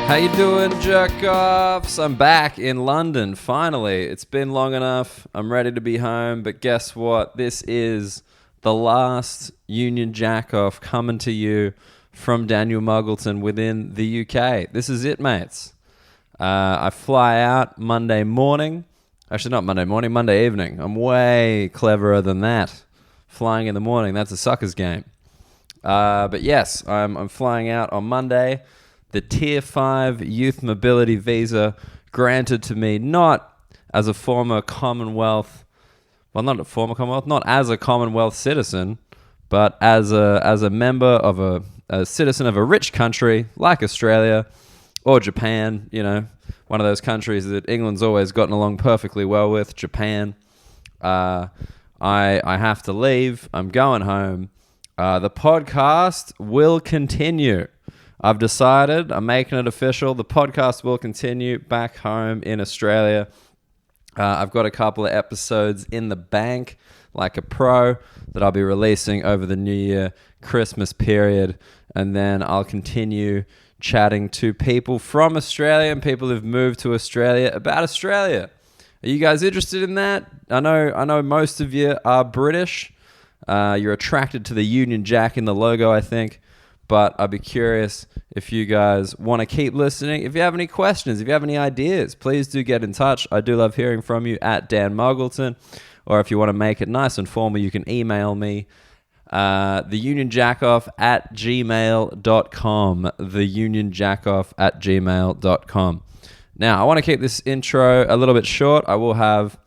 How you doing, jerk-offs? I'm back in London, finally. It's been long enough. I'm ready to be home, but guess what? This is the last Union Jack-off coming to you from Daniel Muggleton within the UK. This is it, mates. I fly out Monday morning. Actually, not Monday morning, Monday evening. I'm way cleverer than that. Flying in the morning, that's a sucker's game. But yes, I'm flying out on Monday. The Tier 5 Youth Mobility Visa granted to me not as a former Commonwealth, well, not a former Commonwealth, not as a Commonwealth citizen, but as a member of a citizen of a rich country like Australia or Japan, you know, one of those countries that England's always gotten along perfectly well with, Japan. I have to leave. I'm going home. The podcast will continue. I've decided, I'm making it official, the podcast will continue back home in Australia. I've got a couple of episodes in the bank, like a pro, that I'll be releasing over the New Year, Christmas period, and then I'll continue chatting to people from Australia and people who've moved to Australia about Australia. Are you guys interested in that? I know most of you are British. You're attracted to the Union Jack in the logo, I think. But I'd be curious if you guys want to keep listening. If you have any questions, if you have any ideas, please do get in touch. I do love hearing from you at Dan Muggleton. Or if you want to make it nice and formal, you can email me, theunionjackoff@gmail.com. theunionjackoff@gmail.com. Now, I want to keep this intro a little bit short. I will have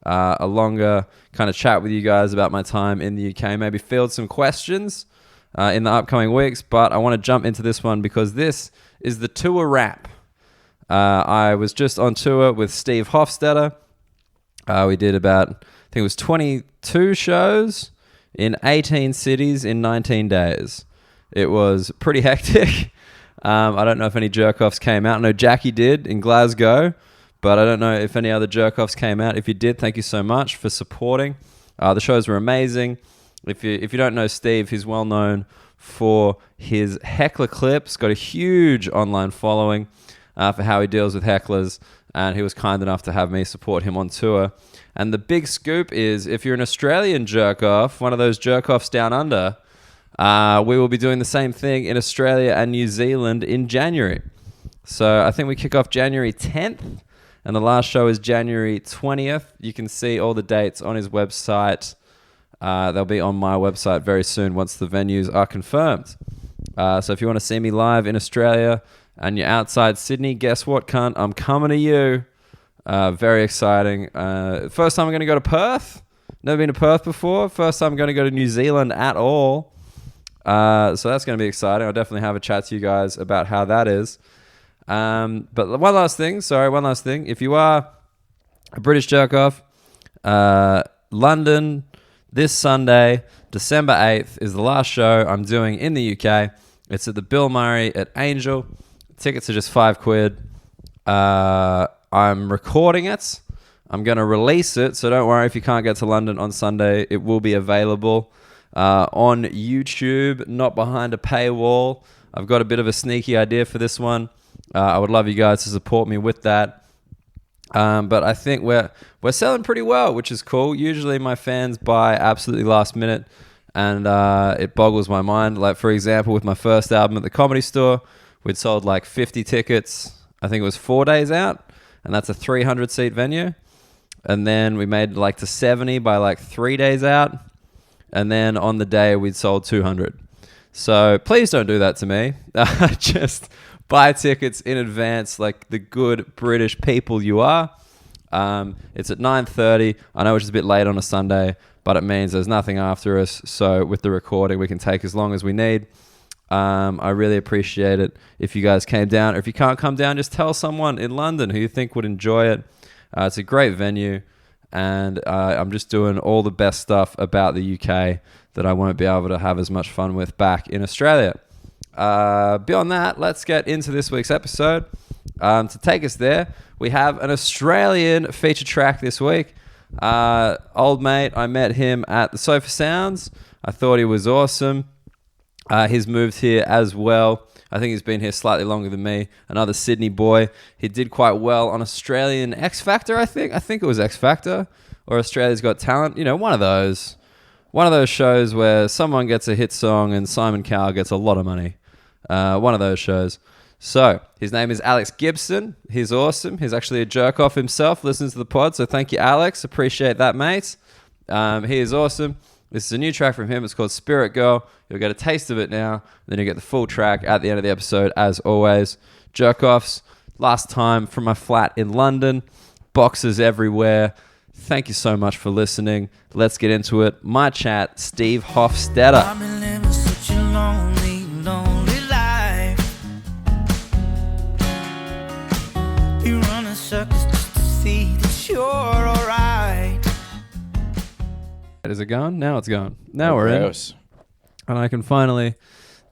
a longer kind of chat with you guys about my time in the UK. Maybe field some questions in the upcoming weeks, but I want to jump into this one because this is the tour wrap. I was just on tour with Steve Hofstetter. We did about, I think it was 22 shows in 18 cities in 19 days. It was pretty hectic. I don't know if any jerk-offs came out. I know Jackie did in Glasgow, but I don't know if any other jerk-offs came out. If you did, thank you so much for supporting. The shows were amazing. If you don't know Steve, he's well known for his heckler clips. Got a huge online following for how he deals with hecklers, and he was kind enough to have me support him on tour. And the big scoop is, if you're an Australian jerk-off, one of those jerk-offs down under, we will be doing the same thing in Australia and New Zealand in January. So I think we kick off January 10th, and the last show is January 20th. You can see all the dates on his website. They'll be on my website very soon once the venues are confirmed. So if you want to see me live in Australia and you're outside Sydney, guess what, cunt? I'm coming to you. Very exciting. First time I'm going to go to Perth. Never been to Perth before. First time I'm going to go to New Zealand at all. So that's going to be exciting. I'll definitely have a chat to you guys about how that is. But one last thing. If you are a British jerk-off, London, this Sunday, December 8th, is the last show I'm doing in the UK. It's at the Bill Murray at Angel. Tickets are just £5. I'm recording it. I'm going to release it, so don't worry if you can't get to London on Sunday. It will be available on YouTube, not behind a paywall. I've got a bit of a sneaky idea for this one. I would love you guys to support me with that. But I think we're selling pretty well, which is cool. Usually my fans buy absolutely last minute, and it boggles my mind. Like, for example, with my first album at the Comedy Store, we'd sold like 50 tickets. I think it was 4 days out, and that's a 300-seat venue. And then we made like to 70 by like 3 days out, and then on the day we'd sold 200. So please don't do that to me. Just buy tickets in advance like the good British people you are. It's at 9:30. I know it's a bit late on a Sunday, but it means there's nothing after us. So with the recording, we can take as long as we need. I really appreciate it if you guys came down. Or if you can't come down, just tell someone in London who you think would enjoy it. It's a great venue, and I'm just doing all the best stuff about the UK that I won't be able to have as much fun with back in Australia. Beyond that, let's get into this week's episode. To take us there, we have an Australian feature track this week. Old mate, I met him at the Sofa Sounds. I thought he was awesome. He's moved here as well. I think he's been here slightly longer than me. Another Sydney boy. He did quite well on Australian X Factor, I think. I think it was X Factor or Australia's Got Talent. You know, one of those shows where someone gets a hit song and Simon Cowell gets a lot of money. One of those shows. So, his name is Alex Gibson. He's awesome. He's actually a jerk-off himself, listens to the pod. So, thank you, Alex. Appreciate that, mate. He is awesome. This is a new track from him. It's called Spirit Girl. You'll get a taste of it now. Then you'll get the full track at the end of the episode, as always. Jerk-offs. Last time from my flat in London. Boxes everywhere. Thank you so much for listening. Let's get into it. My chat, Steve Hofstetter. I've been living such a lonely life. You run in circles just to see that you're alright. Is it gone? Now it's gone. Now we're in. And I can finally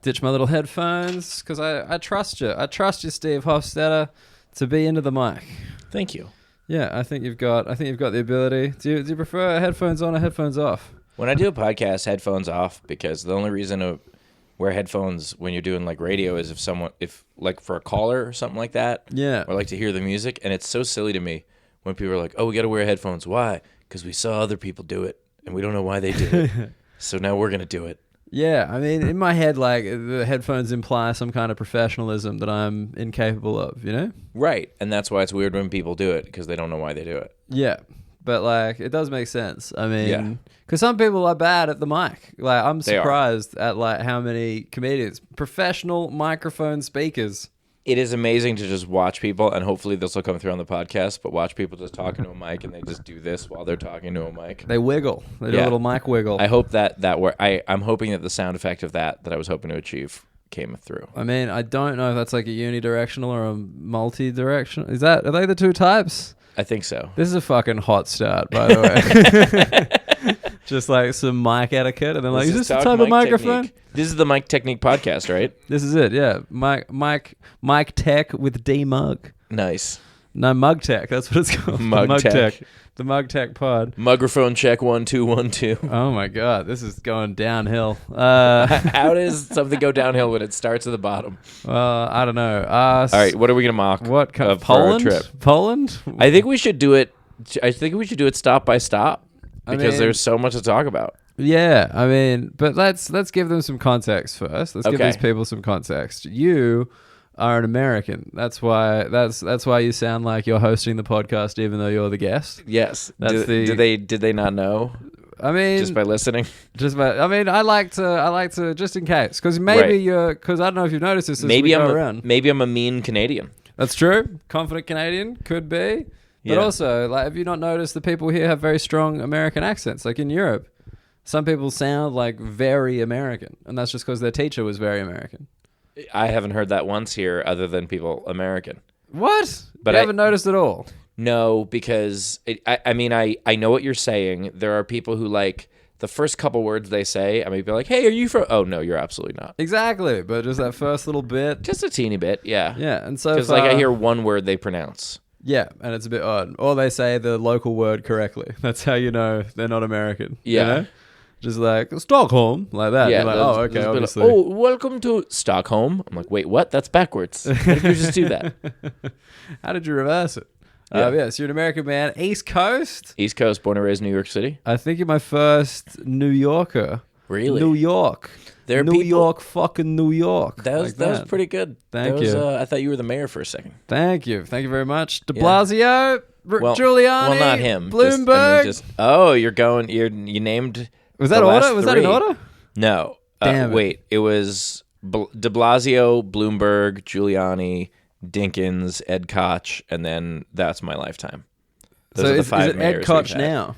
ditch my little headphones because I trust you. I trust you, Steve Hofstetter, to be into the mic. Thank you. Yeah, I think you've got the ability. Do you prefer headphones on or headphones off? When I do a podcast, headphones off, because the only reason to wear headphones when you're doing like radio is if like for a caller or something like that. Yeah. Or like to hear the music, and it's so silly to me when people are like, "Oh, we got to wear headphones." Why? Because we saw other people do it, and we don't know why they did it. So now we're gonna do it. Yeah, I mean, in my head, like, the headphones imply some kind of professionalism that I'm incapable of, you know? Right, and that's why it's weird when people do it, because they don't know why they do it. Yeah, but, like, it does make sense. I mean, Yeah. because some people are bad at the mic. Like, I'm surprised at, like, how many comedians, professional microphone speakers. It is amazing to just watch people, and hopefully this will come through on the podcast, but watch people just talking to a mic, and they just do this while they're talking to a mic. They wiggle. They do a little mic wiggle. I hope I'm hoping that the sound effect of that I was hoping to achieve came through. I mean, I don't know if that's like a unidirectional or a multi-directional. Are they the two types? I think so. This is a fucking hot start, by the way. Just like some mic etiquette, and then like, is this the type of microphone? Technique. This is the Mic Technique podcast, right? This is it, yeah. Mic Tech with D Mug. Nice. No, Mug Tech. That's what it's called. Mug Tech. The Mug Tech pod. Microphone check 1 2 1 2. Oh my god, this is going downhill. How does something go downhill when it starts at the bottom? I don't know. All right, what are we gonna mock? What kind of Poland? Trip? Poland? I think we should do it. Stop by stop. Because there's so much to talk about. Yeah, I mean, but let's give them some context first. Let's give these people some context. You are an American. That's why you sound like you're hosting the podcast, even though you're the guest. Yes. Did they not know? I mean, just by listening. I like to just in case, because maybe because I don't know if you've noticed this. Maybe I'm a mean Canadian. That's true. Confident Canadian could be. But also, like, have you not noticed the people here have very strong American accents? Like in Europe, some people sound like very American, and that's just because their teacher was very American. I haven't heard that once here, other than people American. What? But you haven't noticed at all? No, because I know what you're saying. There are people who, like, the first couple words they say, I may be like, "Hey, are you from?" Oh no, you're absolutely not. Exactly, but just that first little bit, just a teeny bit, yeah. Yeah, and so because like I hear one word they pronounce. Yeah, and it's a bit odd. Or they say the local word correctly. That's how you know they're not American. Yeah. You know? Just like, Stockholm, like that. Yeah. You're like, oh, okay, obviously. Like, oh, welcome to Stockholm. I'm like, wait, what? That's backwards. How did you just do that? How did you reverse it? So you're an American man. East Coast? East Coast, born and raised in New York City. I think you're my first New Yorker. Really? New York. New York, fucking New York. That was pretty good. Thank you. I thought you were the mayor for a second. Thank you very much. De Blasio, Giuliani, well, not him. Bloomberg. You named. Was that order? Was that in order? No. Wait. It was De Blasio, Bloomberg, Giuliani, Dinkins, Ed Koch, and then that's my lifetime. Those are the five mayors. Is it Ed Koch now?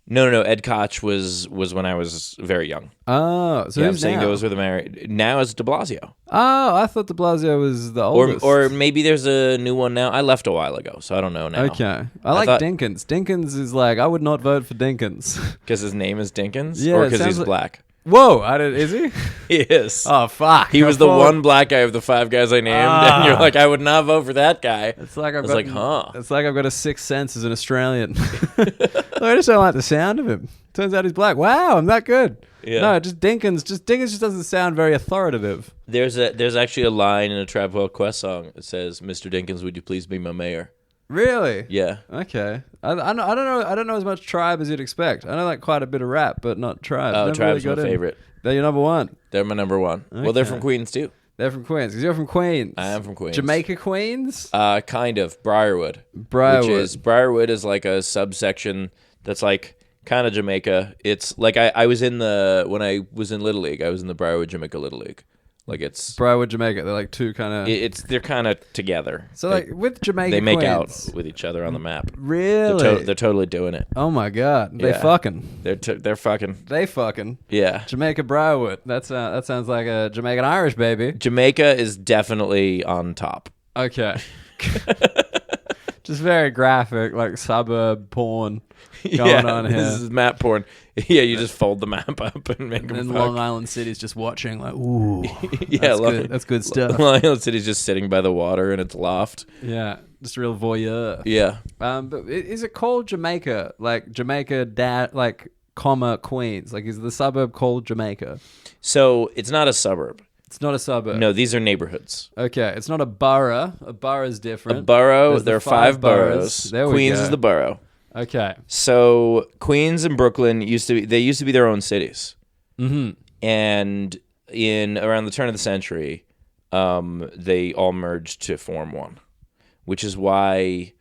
No. Ed Koch was when I was very young. Oh, so I'm saying those were the mayor. Now it's De Blasio. Oh, I thought De Blasio was the oldest. Or maybe there's a new one now. I left a while ago, so I don't know now. Okay. I like Dinkins. Dinkins is like, I would not vote for Dinkins. Because his name is Dinkins? Yeah, or because he's black? Whoa, is he? He is. Oh, fuck. He was the one black guy of the five guys I named, and you're like, I would not vote for that guy. It's like It's like I've got a sixth sense as an Australian. I just don't like the sound of him. Turns out he's black. Wow, I'm that good. Yeah. No, just Dinkins. Just Dinkins just doesn't sound very authoritative. There's actually a line in a Tribe Called Quest song that says, "Mr. Dinkins, would you please be my mayor?" Really? Yeah. Okay. I don't know as much Tribe as you'd expect. I know like quite a bit of rap, but not Tribe. Oh, Never Tribe's really got my in. favorite. They're your number one. They're my number one. Well, they're Okay. from Queens too. They're from Queens. Because you're from Queens. I am from Queens. Jamaica Queens? Kind of. Briarwood. Briarwood. Briarwood is like a subsection that's like kind of Jamaica. It's like I was in when I was in Little League, I was in the Briarwood Jamaica Little League. Like it's Briarwood, Jamaica. They're like two kind of... they're kind of together. So like with Jamaica they make Queens, out with each other on the map. Really? They're totally doing it. Oh my God. They Yeah. fucking. They're fucking. They fucking. Yeah. Jamaica Briarwood. That sounds like a Jamaican Irish baby. Jamaica is definitely on top. Okay. Just very graphic, like suburb porn going on here. This is map porn. Yeah, you just fold the map up and make them And fuck. Long Island City's just watching, like, ooh, Yeah, that's good stuff. Long Island City's just sitting by the water in its loft. Yeah, just real voyeur. Yeah. But is it called Jamaica? Like Jamaica, comma Queens? Like, is the suburb called Jamaica? So it's not a suburb. It's not a suburb. No, these are neighborhoods. Okay, it's not a borough. A borough is different. A borough. There's There the are 5 boroughs. There we Queens go. is the borough. Okay. So Queens and Brooklyn used to be their own cities. Mm-hmm. And in around the turn of the century, they all merged to form one, which is why.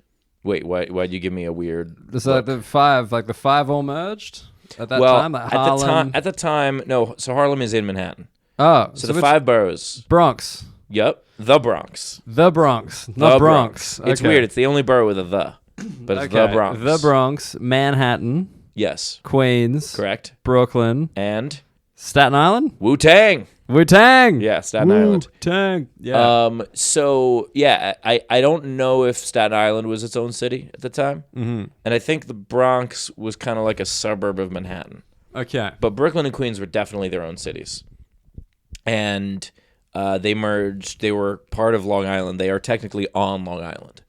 Wait, why'd you give me a weird? So like the five all merged at that time. Like Harlem. At the time, no. So Harlem is in Manhattan. Oh, So the 5 boroughs. Bronx. Yep, the Bronx. The Bronx, not The Bronx. It's Okay. weird. It's the only borough with a the, but it's the Bronx. The Bronx, Manhattan, Yes, Queens, correct. Brooklyn, And Staten Island, Wu-Tang. Wu-Tang. Yeah, Staten Island. Wu-Tang. Yeah. So yeah, I don't know if Staten Island was its own city at the time, and I think the Bronx was kind of like a suburb of Manhattan. Okay. But Brooklyn and Queens were definitely their own cities, and they merged. They were part of Long Island. They are technically on Long Island,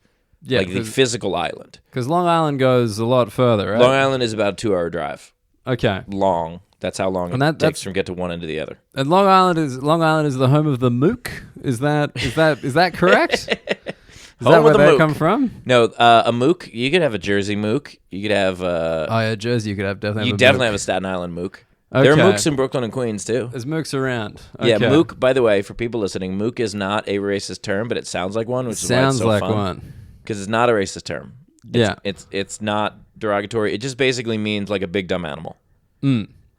Yeah. like the physical island. Because Long Island goes a lot further, right? Long Island is about a 2-hour drive. Okay. Long. That's how long And it that's takes from get to one end to the other. And Long Island is the home of the mook. Is that correct? Is that Home where of the they mook. come from? No, a mook. You could have a Jersey mook. You could have. Oh yeah, Jersey. You could have definitely. You have a definitely mook. have a Staten Island mook. There are Okay. mooks in Brooklyn and Queens too. There's mooks around. Okay. Yeah, mook. By the way, for people listening, mook is not a racist term, but it sounds like one, which is why it's Sounds so like fun. one. Because it's not a racist term. Yeah. It's not derogatory. It just basically means like a big dumb animal.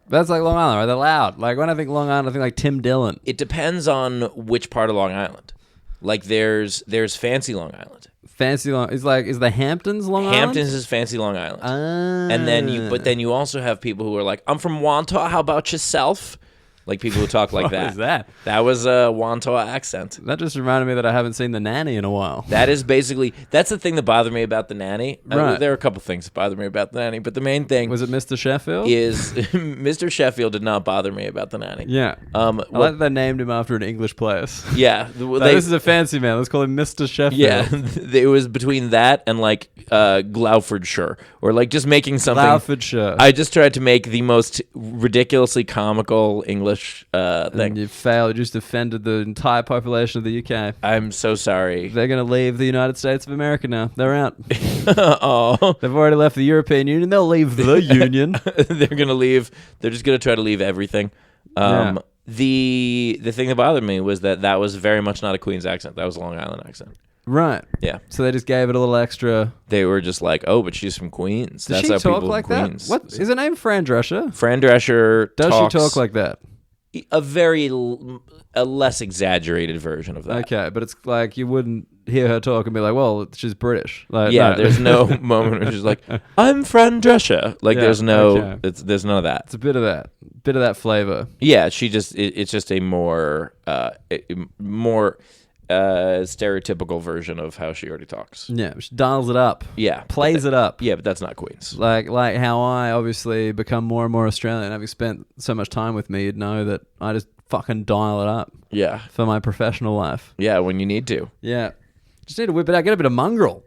That's like Long Island, right? They're loud. Like when I think Long Island, I think like Tim Dillon. It depends on which part of Long Island. Like there's fancy Long Island. Fancy Long is the Hamptons Long Island? Hamptons is fancy Long Island. Ah. And then you also have people who are like, I'm from Wantagh, how about yourself? Like people who talk like What that. was that? That was a Wantagh accent. That just reminded me that I haven't seen The Nanny in a while. That is basically, that's the thing that bothered me about The Nanny. Right. There are a couple things that bother me about The Nanny, but the main thing Was it Mr. Sheffield? is Mr. Sheffield did not bother me about The Nanny. Yeah. I like that they named him after an English place. Yeah. This is a fancy man. Let's call him Mr. Sheffield. Yeah, it was between that and like Glaufordshire, or like just making something. Glaufordshire. I just tried to make the most ridiculously comical English and thing. you failed. You just offended the entire population of the UK. I'm so sorry. They're going to leave the United States of America now. They're out. Oh, They've already left the European Union. They'll leave the Union. they're gonna leave. They're just gonna try to leave everything. Yeah. The thing that bothered me was that was very much not a Queens accent. That was a Long Island accent. Right. Yeah, So they just gave it a little extra. they were just like, oh, but she's from Queens. Does That's she how talk people like from that? Queens. What is her name? Fran Drescher. Fran Drescher Does talks she talk like that? a less exaggerated version of that. Okay, but it's like you wouldn't hear her talk and be like, "Well, she's British." Like, Yeah, no. there's no moment where she's like, I'm Fran Drescher. Like, Yeah, there's no, okay. there's none of that. It's a bit of that flavor. Yeah, it's just a more stereotypical version of how she already talks. Yeah, she dials it up. Yeah, Plays it up. Yeah, but that's not Queens. Like how I obviously become more and more Australian. Having spent so much time with me, you'd know that I just fucking dial it up Yeah, for my professional life. yeah, when you need to. Yeah, just need to whip it out. Get a bit of mongrel.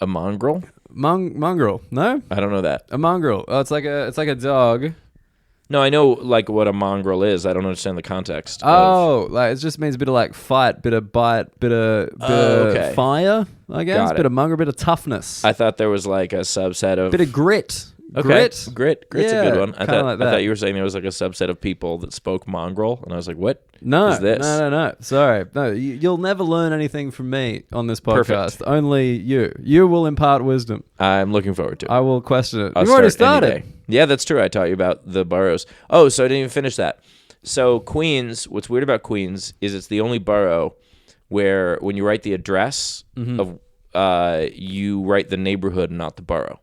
A mongrel? Mongrel? No, I don't know that. a mongrel. Oh, it's like a dog No, I know like what a mongrel is. I don't understand the context. Oh, like it just means a bit of like fight, bit of bite, bit of fire, I guess. Got it. Bit of mongrel, bit of toughness. I thought there was like a subset of... Bit of grit. Okay. Grit's yeah, a good one. I thought you were saying there was like a subset of people that spoke mongrel, and I was like, what is this? No. Sorry. No, you'll never learn anything from me on this podcast. Perfect. Only you. You will impart wisdom. I'm looking forward to it. I will question it. I'll You've already start any started. day. Yeah, that's true. I taught you about the boroughs. Oh, so I didn't even finish that. So Queens, what's weird about Queens is it's the only borough where when you write the address of you write the neighborhood, not the borough.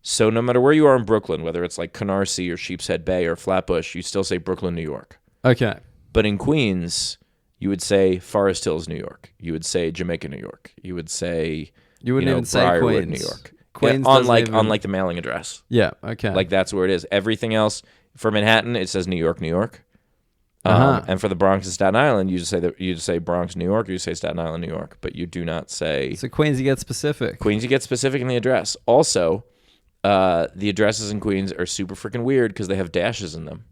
So no matter where you are in Brooklyn, whether it's like Canarsie or Sheepshead Bay or Flatbush, you still say Brooklyn, New York. Okay. But in Queens, you would say Forest Hills, New York. You would say Jamaica, New York. You would say you wouldn't even say Briarwood, Queens. New York. Queens on like the mailing address. Yeah. Okay. Like that's where it is. Everything else for Manhattan, it says New York, New York. And for the Bronx and Staten Island, you just say Bronx, New York, or you say Staten Island, New York, but you do not say. So Queens, you get specific. Queens, you get specific in the address. Also, the addresses in Queens are super freaking weird because they have dashes in them.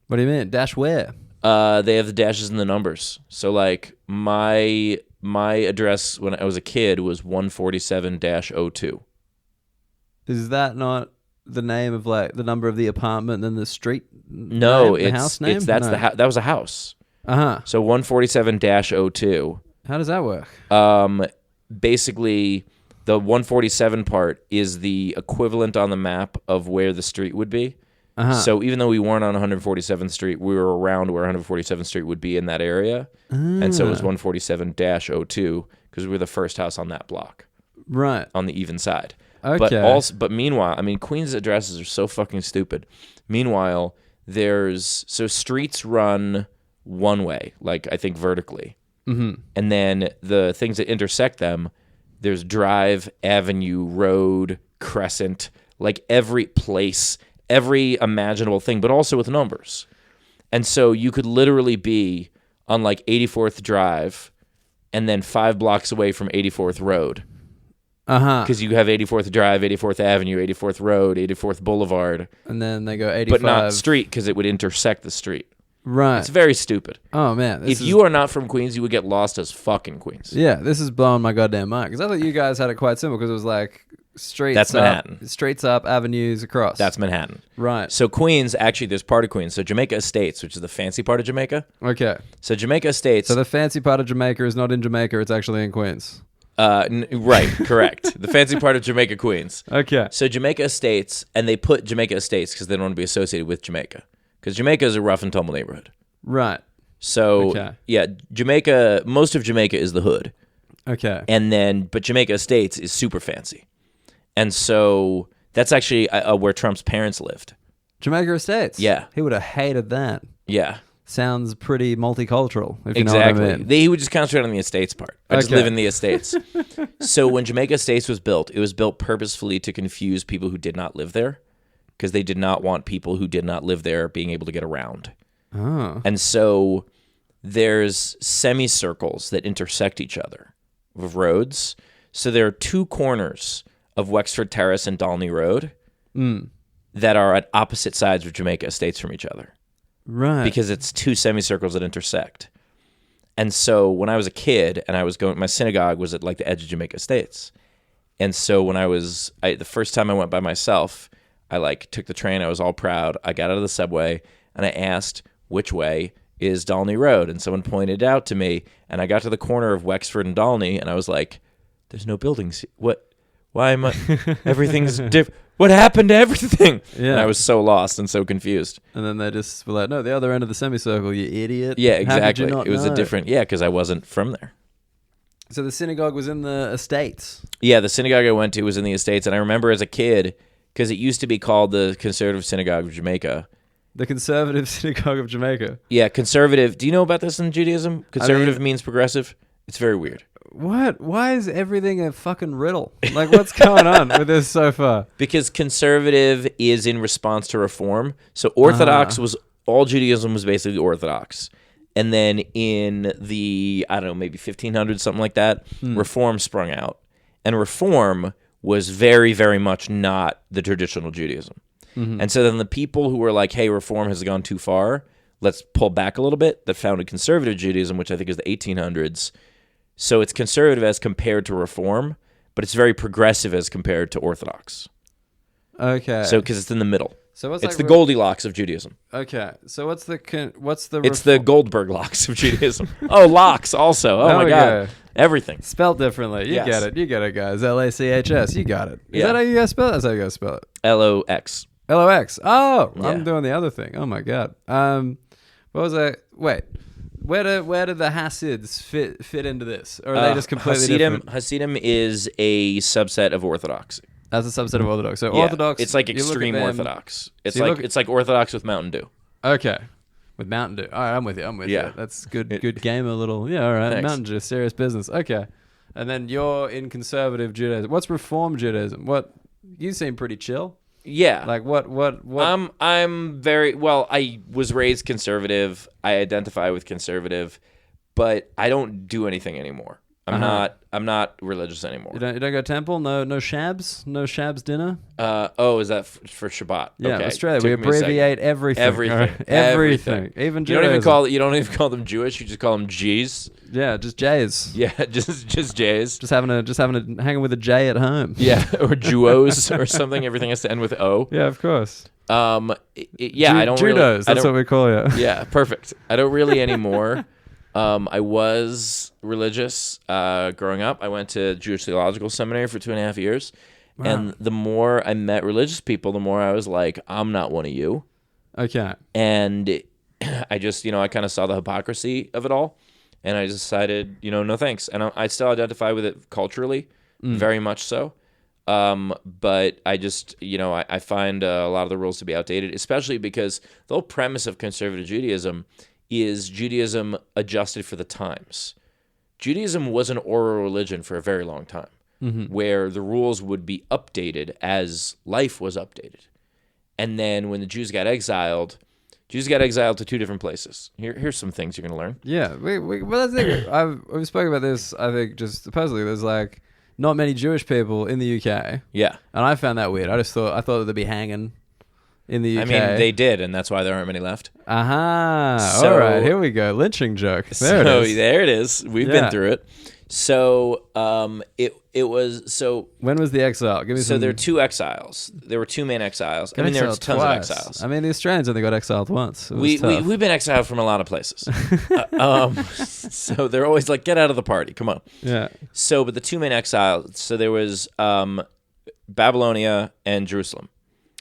What do you mean? Dash where? They have the dashes in the numbers. So like my address when I was a kid was 147-02. Is that not the name of like the number of the apartment and then the street? No, name, the house name? that was a house. So 147-02. How does that work? Basically, the 147 part is the equivalent on the map of where the street would be. So even though we weren't on 147th Street, we were around where 147th Street would be in that area. And so it was 147-02 because we were the first house on that block. Right. On the even side. Okay. But meanwhile, I mean, Queens addresses are so fucking stupid. Meanwhile, so streets run one way, like I think vertically. And then the things that intersect them, there's drive, avenue, road, crescent, like every place, every imaginable thing, but also with numbers. And so you could literally be on like 84th Drive and then 5 blocks away from 84th Road. Because you have 84th Drive, 84th Avenue, 84th Road, 84th Boulevard. And then they go 85. But not street because it would intersect the street. Right. It's very stupid. Oh, man. If you are not from Queens, you would get lost as fucking Queens. Yeah, this is blowing my goddamn mind. Because I thought you guys had it quite simple because it was like streets That's up, Manhattan. Streets up, avenues across. That's Manhattan. Right. So Queens, actually, there's part of Queens. So Jamaica Estates, which is the fancy part of Jamaica. Okay. So Jamaica Estates. So the fancy part of Jamaica is not in Jamaica. It's actually in Queens. Right, correct. The fancy part of Jamaica, Queens. Okay. So Jamaica Estates, and they put Jamaica Estates because they don't want to be associated with Jamaica. Because Jamaica is a rough and tumble neighborhood. Right. So, yeah, Jamaica, most of Jamaica is the hood. Okay. But Jamaica Estates is super fancy. And so that's actually where Trump's parents lived. Jamaica Estates? Yeah. He would have hated that. Yeah. Sounds pretty multicultural, if you know Exactly. what I mean. He would just concentrate on the estates part. I just live in the estates. So when Jamaica Estates was built, it was built purposefully to confuse people who did not live there because they did not want people who did not live there being able to get around. Oh. And so there's semicircles that intersect each other of roads. So there are 2 corners of Wexford Terrace and Dalney Road that are at opposite sides of Jamaica Estates from each other. Right. Because it's 2 semicircles that intersect. And so when I was a kid and I was going, my synagogue was at like the edge of Jamaica Estates. And so when the first time I went by myself, I like took the train. I was all proud. I got out of the subway and I asked, which way is Dalney Road? And someone pointed it out to me. And I got to the corner of Wexford and Dalney and I was like, there's no buildings. What? Why am I? Everything's different. What happened to everything? Yeah. And I was so lost and so confused. And then they just were like, no, the other end of the semicircle, you idiot. Yeah, How could exactly. you not It was know? a different, because I wasn't from there. So the synagogue was in the estates. Yeah, the synagogue I went to was in the estates. And I remember as a kid, because it used to be called the Conservative Synagogue of Jamaica. The Conservative Synagogue of Jamaica. Yeah, conservative. Do you know about this in Judaism? Conservative means progressive. It's very weird. What? Why is everything a fucking riddle? Like, what's going on with this so far? Because conservative is in response to reform. So Orthodox all Judaism was basically Orthodox. And then in the, I don't know, maybe 1500s, something like that, reform sprung out. And reform was very, very much not the traditional Judaism. And so then the people who were like, hey, reform has gone too far, let's pull back a little bit, that founded conservative Judaism, which I think is the 1800s. So it's conservative as compared to reform, but it's very progressive as compared to Orthodox. Okay. So because it's in the middle. So what's it's like the Goldilocks of Judaism. Okay. So what's the It's the Goldberg locks of Judaism. Oh, locks also. Oh my God. Everything. Spelled differently. You get it. You get it, guys. LACHS. You got it. Is that how you guys spell it? That's how you guys spell it. LOX. LOX. Oh, Yeah. I'm doing the other thing. Oh my God. What was I? Wait. Where did the Hasids fit into this? Or are they just completely different? Hasidim is a subset of Orthodox. That's a subset of Orthodox. So Orthodox, it's like you look at extreme them- Orthodox. It's so you like look- it's like Orthodox with Mountain Dew. Okay. With Mountain Dew. All right, I'm with you. Yeah. You. That's good game, a little. Yeah, all right. Thanks. Mountain Dew, serious business. Okay. And then you're in conservative Judaism. What's Reform Judaism? You seem pretty chill. Yeah. Like what? I'm very well. I was raised conservative. I identify with conservative, but I don't do anything anymore. I'm not religious anymore. You don't go to temple? No shabs dinner? Is that for Shabbat? Yeah, okay. Australia. We Took me a second. abbreviate everything. Everything. All right? Everything. Even You don't Judaism. even call them Jewish. You just call them G's. Yeah, just J's. Yeah, just J's. Just hanging with a J at home. Yeah, or Jewos or something. Everything has to end with O. Yeah, of course. I don't really. Judos. That's what we call you. Yeah, perfect. I don't really anymore. I was religious growing up. I went to Jewish Theological Seminary for 2.5 years. Wow. And the more I met religious people, the more I was like, I'm not one of you. Okay. And I just, I kind of saw the hypocrisy of it all. And I decided, no thanks. And I still identify with it culturally, very much so. But I just, I find a lot of the rules to be outdated, especially because the whole premise of conservative Judaism is Judaism adjusted for the times. Judaism was an oral religion for a very long time, where the rules would be updated as life was updated. And then when the Jews got exiled to two different places. Here's some things you're going to learn. Yeah. Well, that's the thing. We've spoken about this, I think, just supposedly. There's like not many Jewish people in the UK. Yeah. And I found that weird. I thought they'd be hanging in the UK. I mean, they did, and that's why there aren't many left. Aha. So- All right, here we go. Lynching joke. There it is. There it is. We've been through it. So it was so. When was the exile? Give me So some. there are two exiles. There were two main exiles. I mean, there was exiled tons twice. of exiles. I mean, the Australians only got exiled once. It was tough. We've been exiled from a lot of places. So they're always like, get out of the party. Come on. Yeah. So, but the two main exiles. So there was Babylonia and Jerusalem.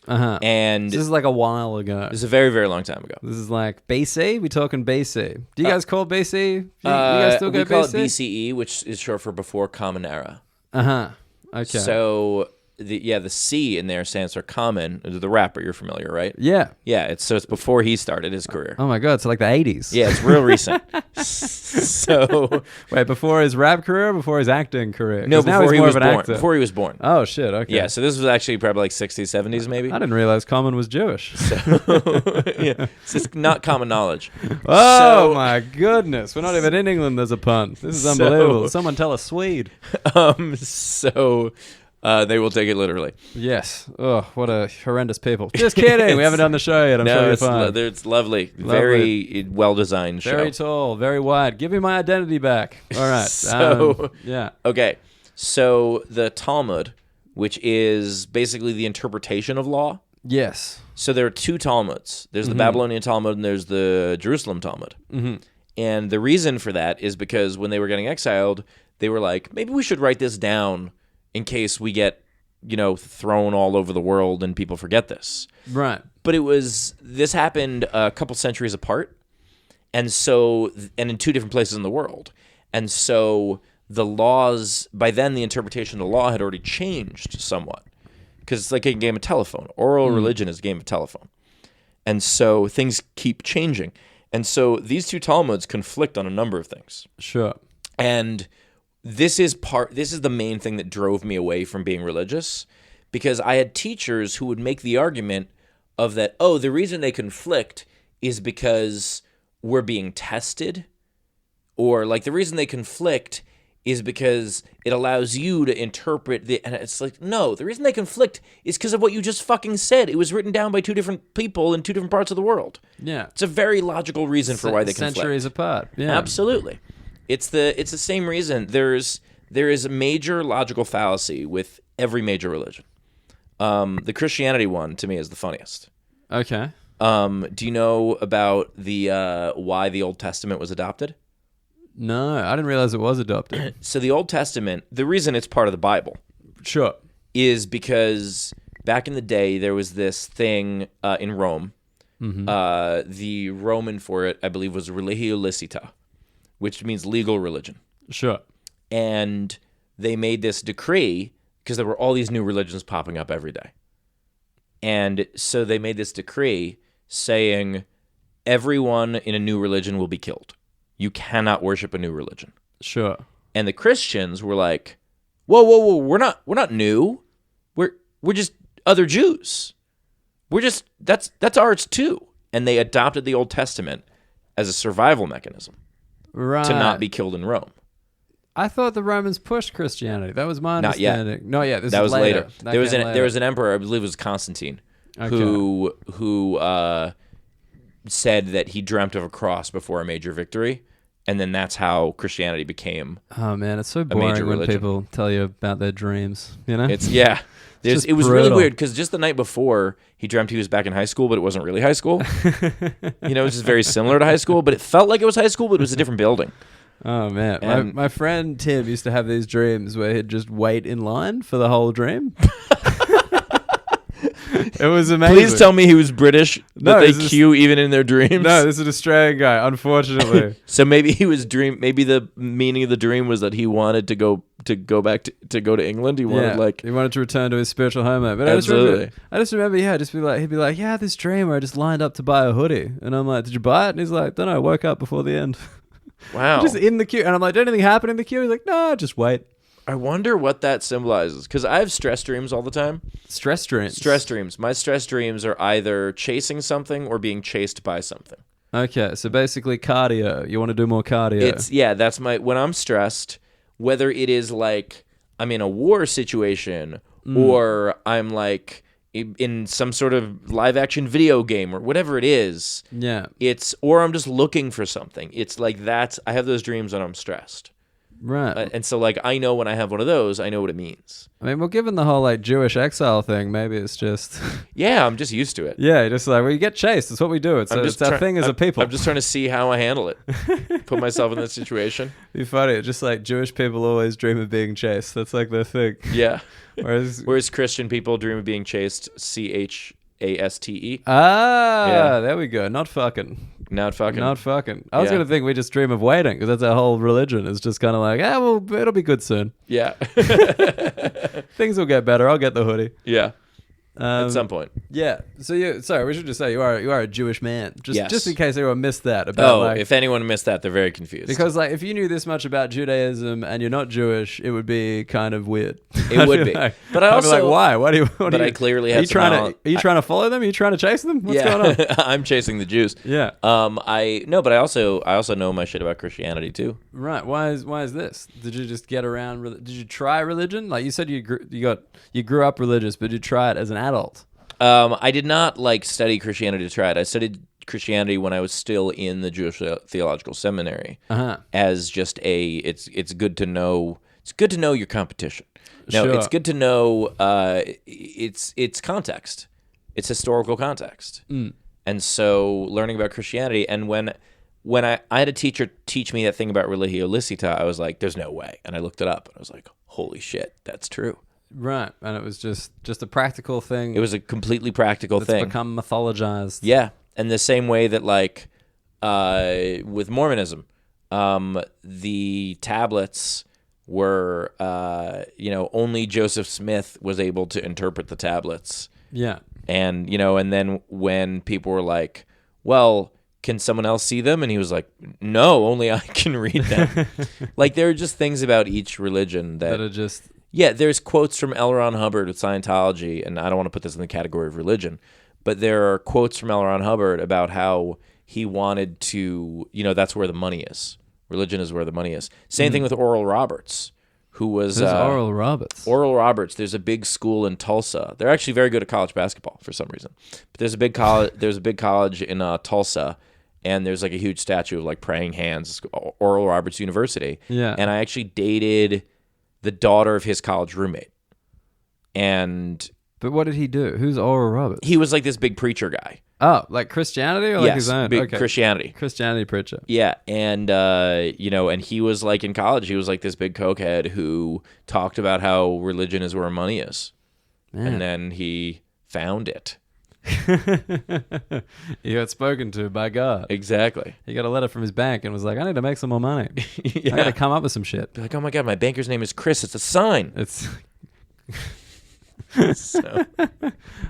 And This is like a while ago. this is a very, very long time ago. This is like BC. We talking BC? Do you guys call BC? You guys still we go call BC? it BCE, which is short for before Common Era. Okay. So the C in there stands for common. The rapper, you're familiar, right? yeah. Yeah, it's before he started his career. Oh my God! So like the 80s. Yeah, it's real recent. So Wait, before his rap career, or before his acting career? no, 'Cause now before he's he more was of an born. actor. Before he was born. Oh shit! Okay. Yeah, so this was actually probably like 60s, 70s, maybe. I didn't realize Common was Jewish. Yeah, it's just not common knowledge. Oh So- my goodness! We're not even in England. There's a pun. This is unbelievable. Someone tell a Swede. They will take it literally. Yes. Oh, what a horrendous people. Just kidding. We haven't done the show yet. I'm sure you're fine. It's lovely. Very well designed show. Very tall, very wide. Give me my identity back. All right. So- yeah. Okay, so the Talmud, which is basically the interpretation of law. Yes. So there are two Talmuds. There's the Babylonian Talmud and there's the Jerusalem Talmud. And the reason for that is because when they were getting exiled, they were like, maybe we should write this down in case we get, thrown all over the world and people forget this. Right. But this happened a couple centuries apart. And in two different places in the world. And so the laws, by then the interpretation of the law had already changed somewhat. Because it's like a game of telephone. Oral religion is a game of telephone. And so things keep changing. And so these two Talmuds conflict on a number of things. Sure. And this is the main thing that drove me away from being religious, because I had teachers who would make the argument of that, the reason they conflict is because we're being tested, or like the reason they conflict is because it allows you to interpret and it's like, no, the reason they conflict is because of what you just fucking said. It was written down by two different people in two different parts of the world. Yeah. It's a very logical reason for why they conflict. Centuries apart. Yeah. Absolutely. It's the same reason. There is a major logical fallacy with every major religion. The Christianity one, to me, is the funniest. Okay. Do you know about the why the Old Testament was adopted? No, I didn't realize it was adopted. So the Old Testament, the reason it's part of the Bible, Sure. is because back in the day there was this thing in Rome. Mm-hmm. The Roman for it, I believe, was religio licita, which means legal religion. Sure. And they made this decree because there were all these new religions popping up every day. And so they made this decree saying everyone in a new religion will be killed. You cannot worship a new religion. Sure. And the Christians were like, whoa, we're not new. We're just other Jews. We're just that's ours too. And they adopted the Old Testament as a survival mechanism Right. to not be killed in Rome. I thought the Romans pushed Christianity. That was my Not yet. understanding. Not yet. That was later. There was later. an emperor, I believe it was Constantine, Okay. who said that he dreamt of a cross before a major victory, and then that's how Christianity became. Oh man, it's so major boring when religion. people tell you about their dreams. You know, It's yeah. just It was really brutal. weird because just the night before he dreamt he was back in high school, but it wasn't really high school. It was just very similar to high school, but it felt like it was high school, but it was a different building. Oh man, And- my friend Tim used to have these dreams where he'd just wait in line for the whole dream. It was amazing. Please tell me he was British. No, that they this is- queue even in their dreams. No, this is an Australian guy. Unfortunately, So maybe he was Maybe the meaning of the dream was that he wanted to go back to go to England. He wanted he wanted to return to his spiritual homeland. But Absolutely. I just remember, he'd be like, yeah, this dream where I just lined up to buy a hoodie, and I'm like, did you buy it? And he's like, don't know, I woke up before the end. wow. Just in the queue, and I'm like, did anything happen in the queue? He's like, no, just wait. I wonder what that symbolizes because I have stress dreams all the time. Stress dreams. Stress dreams. My stress dreams are either chasing something or being chased by something. Okay, so basically cardio. You want to do more cardio. That's when I'm stressed, whether it is like I'm in a war situation or I'm like in some sort of live action video game or whatever it is. Yeah. Or I'm just looking for something. It's like I have those dreams when I'm stressed. Right. And so like I know when I have one of those, I know what it means. I mean, well, given the whole like Jewish exile thing, maybe it's just Yeah, I'm just used to it. yeah, just like you get chased. It's what we do. It's our thing as a people. I'm just trying to see how I handle it. Put myself in that situation. Be funny. It's just like Jewish people always dream of being chased. That's like their thing. Yeah. Whereas Christian people dream of being chased. CHASTE. yeah. There we go. Not fucking. Not fucking. Not fucking. I was Yeah. gonna think we just dream of waiting because that's our whole religion. It's just kind of like, well, it'll be good soon. Yeah. Things will get better. I'll get the hoodie. Yeah. At some point. Yeah. So we should just say you are a Jewish man. Yes. Just in case anyone missed that about If anyone missed that, they're very confused. because like if you knew this much about Judaism and you're not Jewish, it would be kind of weird. It would be. Like, But I I'd be also- like, why? What do you? What but do you, I clearly are have you some trying knowledge- to? Are you trying to follow them? Are you trying to chase them? What's going on? I'm chasing the Jews. Yeah. But I also know my shit about Christianity too. Right. Why is this? Did you just get around? Did you try religion? Like you said, you grew up religious, but did you try it as an adult? I did not study Christianity to try it. I studied Christianity when I was still in the Jewish Theological Seminary as just it's good to know. It's good to know your competition. No, Sure. it's good to know it's context. It's historical context. And so learning about Christianity, and when I had a teacher teach me that thing about religio licita, I was like, there's no way. And I looked it up and I was like, holy shit, that's true. Right. And it was just a practical thing. It was a completely practical that's thing. become mythologized. Yeah. And the same way that with Mormonism, the tablets were, only Joseph Smith was able to interpret the tablets. Yeah. And, and then when people were like, well, can someone else see them? And he was like, no, only I can read them. There are just things about each religion That are just... Yeah, there's quotes from L. Ron Hubbard with Scientology, and I don't want to put this in the category of religion, but there are quotes from L. Ron Hubbard about how he wanted to, that's where the money is. Religion is where the money is. Same thing with Oral Roberts, who was Oral Roberts. Oral Roberts. There's a big school in Tulsa. They're actually very good at college basketball for some reason. But there's a big college. There's a big college in Tulsa, and there's like a huge statue of like praying hands. Oral Roberts University. Yeah. And I actually dated the daughter of his college roommate. But what did he do? Who's Oral Roberts? He was like this big preacher guy. Oh, like Christianity or like Yes, his own? big Okay. Christianity preacher. Yeah, and and he was like in college, he was like this big cokehead who talked about how religion is where money is, and then he found it. He got spoken to by God. Exactly. He got a letter from his bank and was like, "I need to make some more money. Yeah. I got to come up with some shit." Be like, oh my god, my banker's name is Chris. It's a sign. It's. So,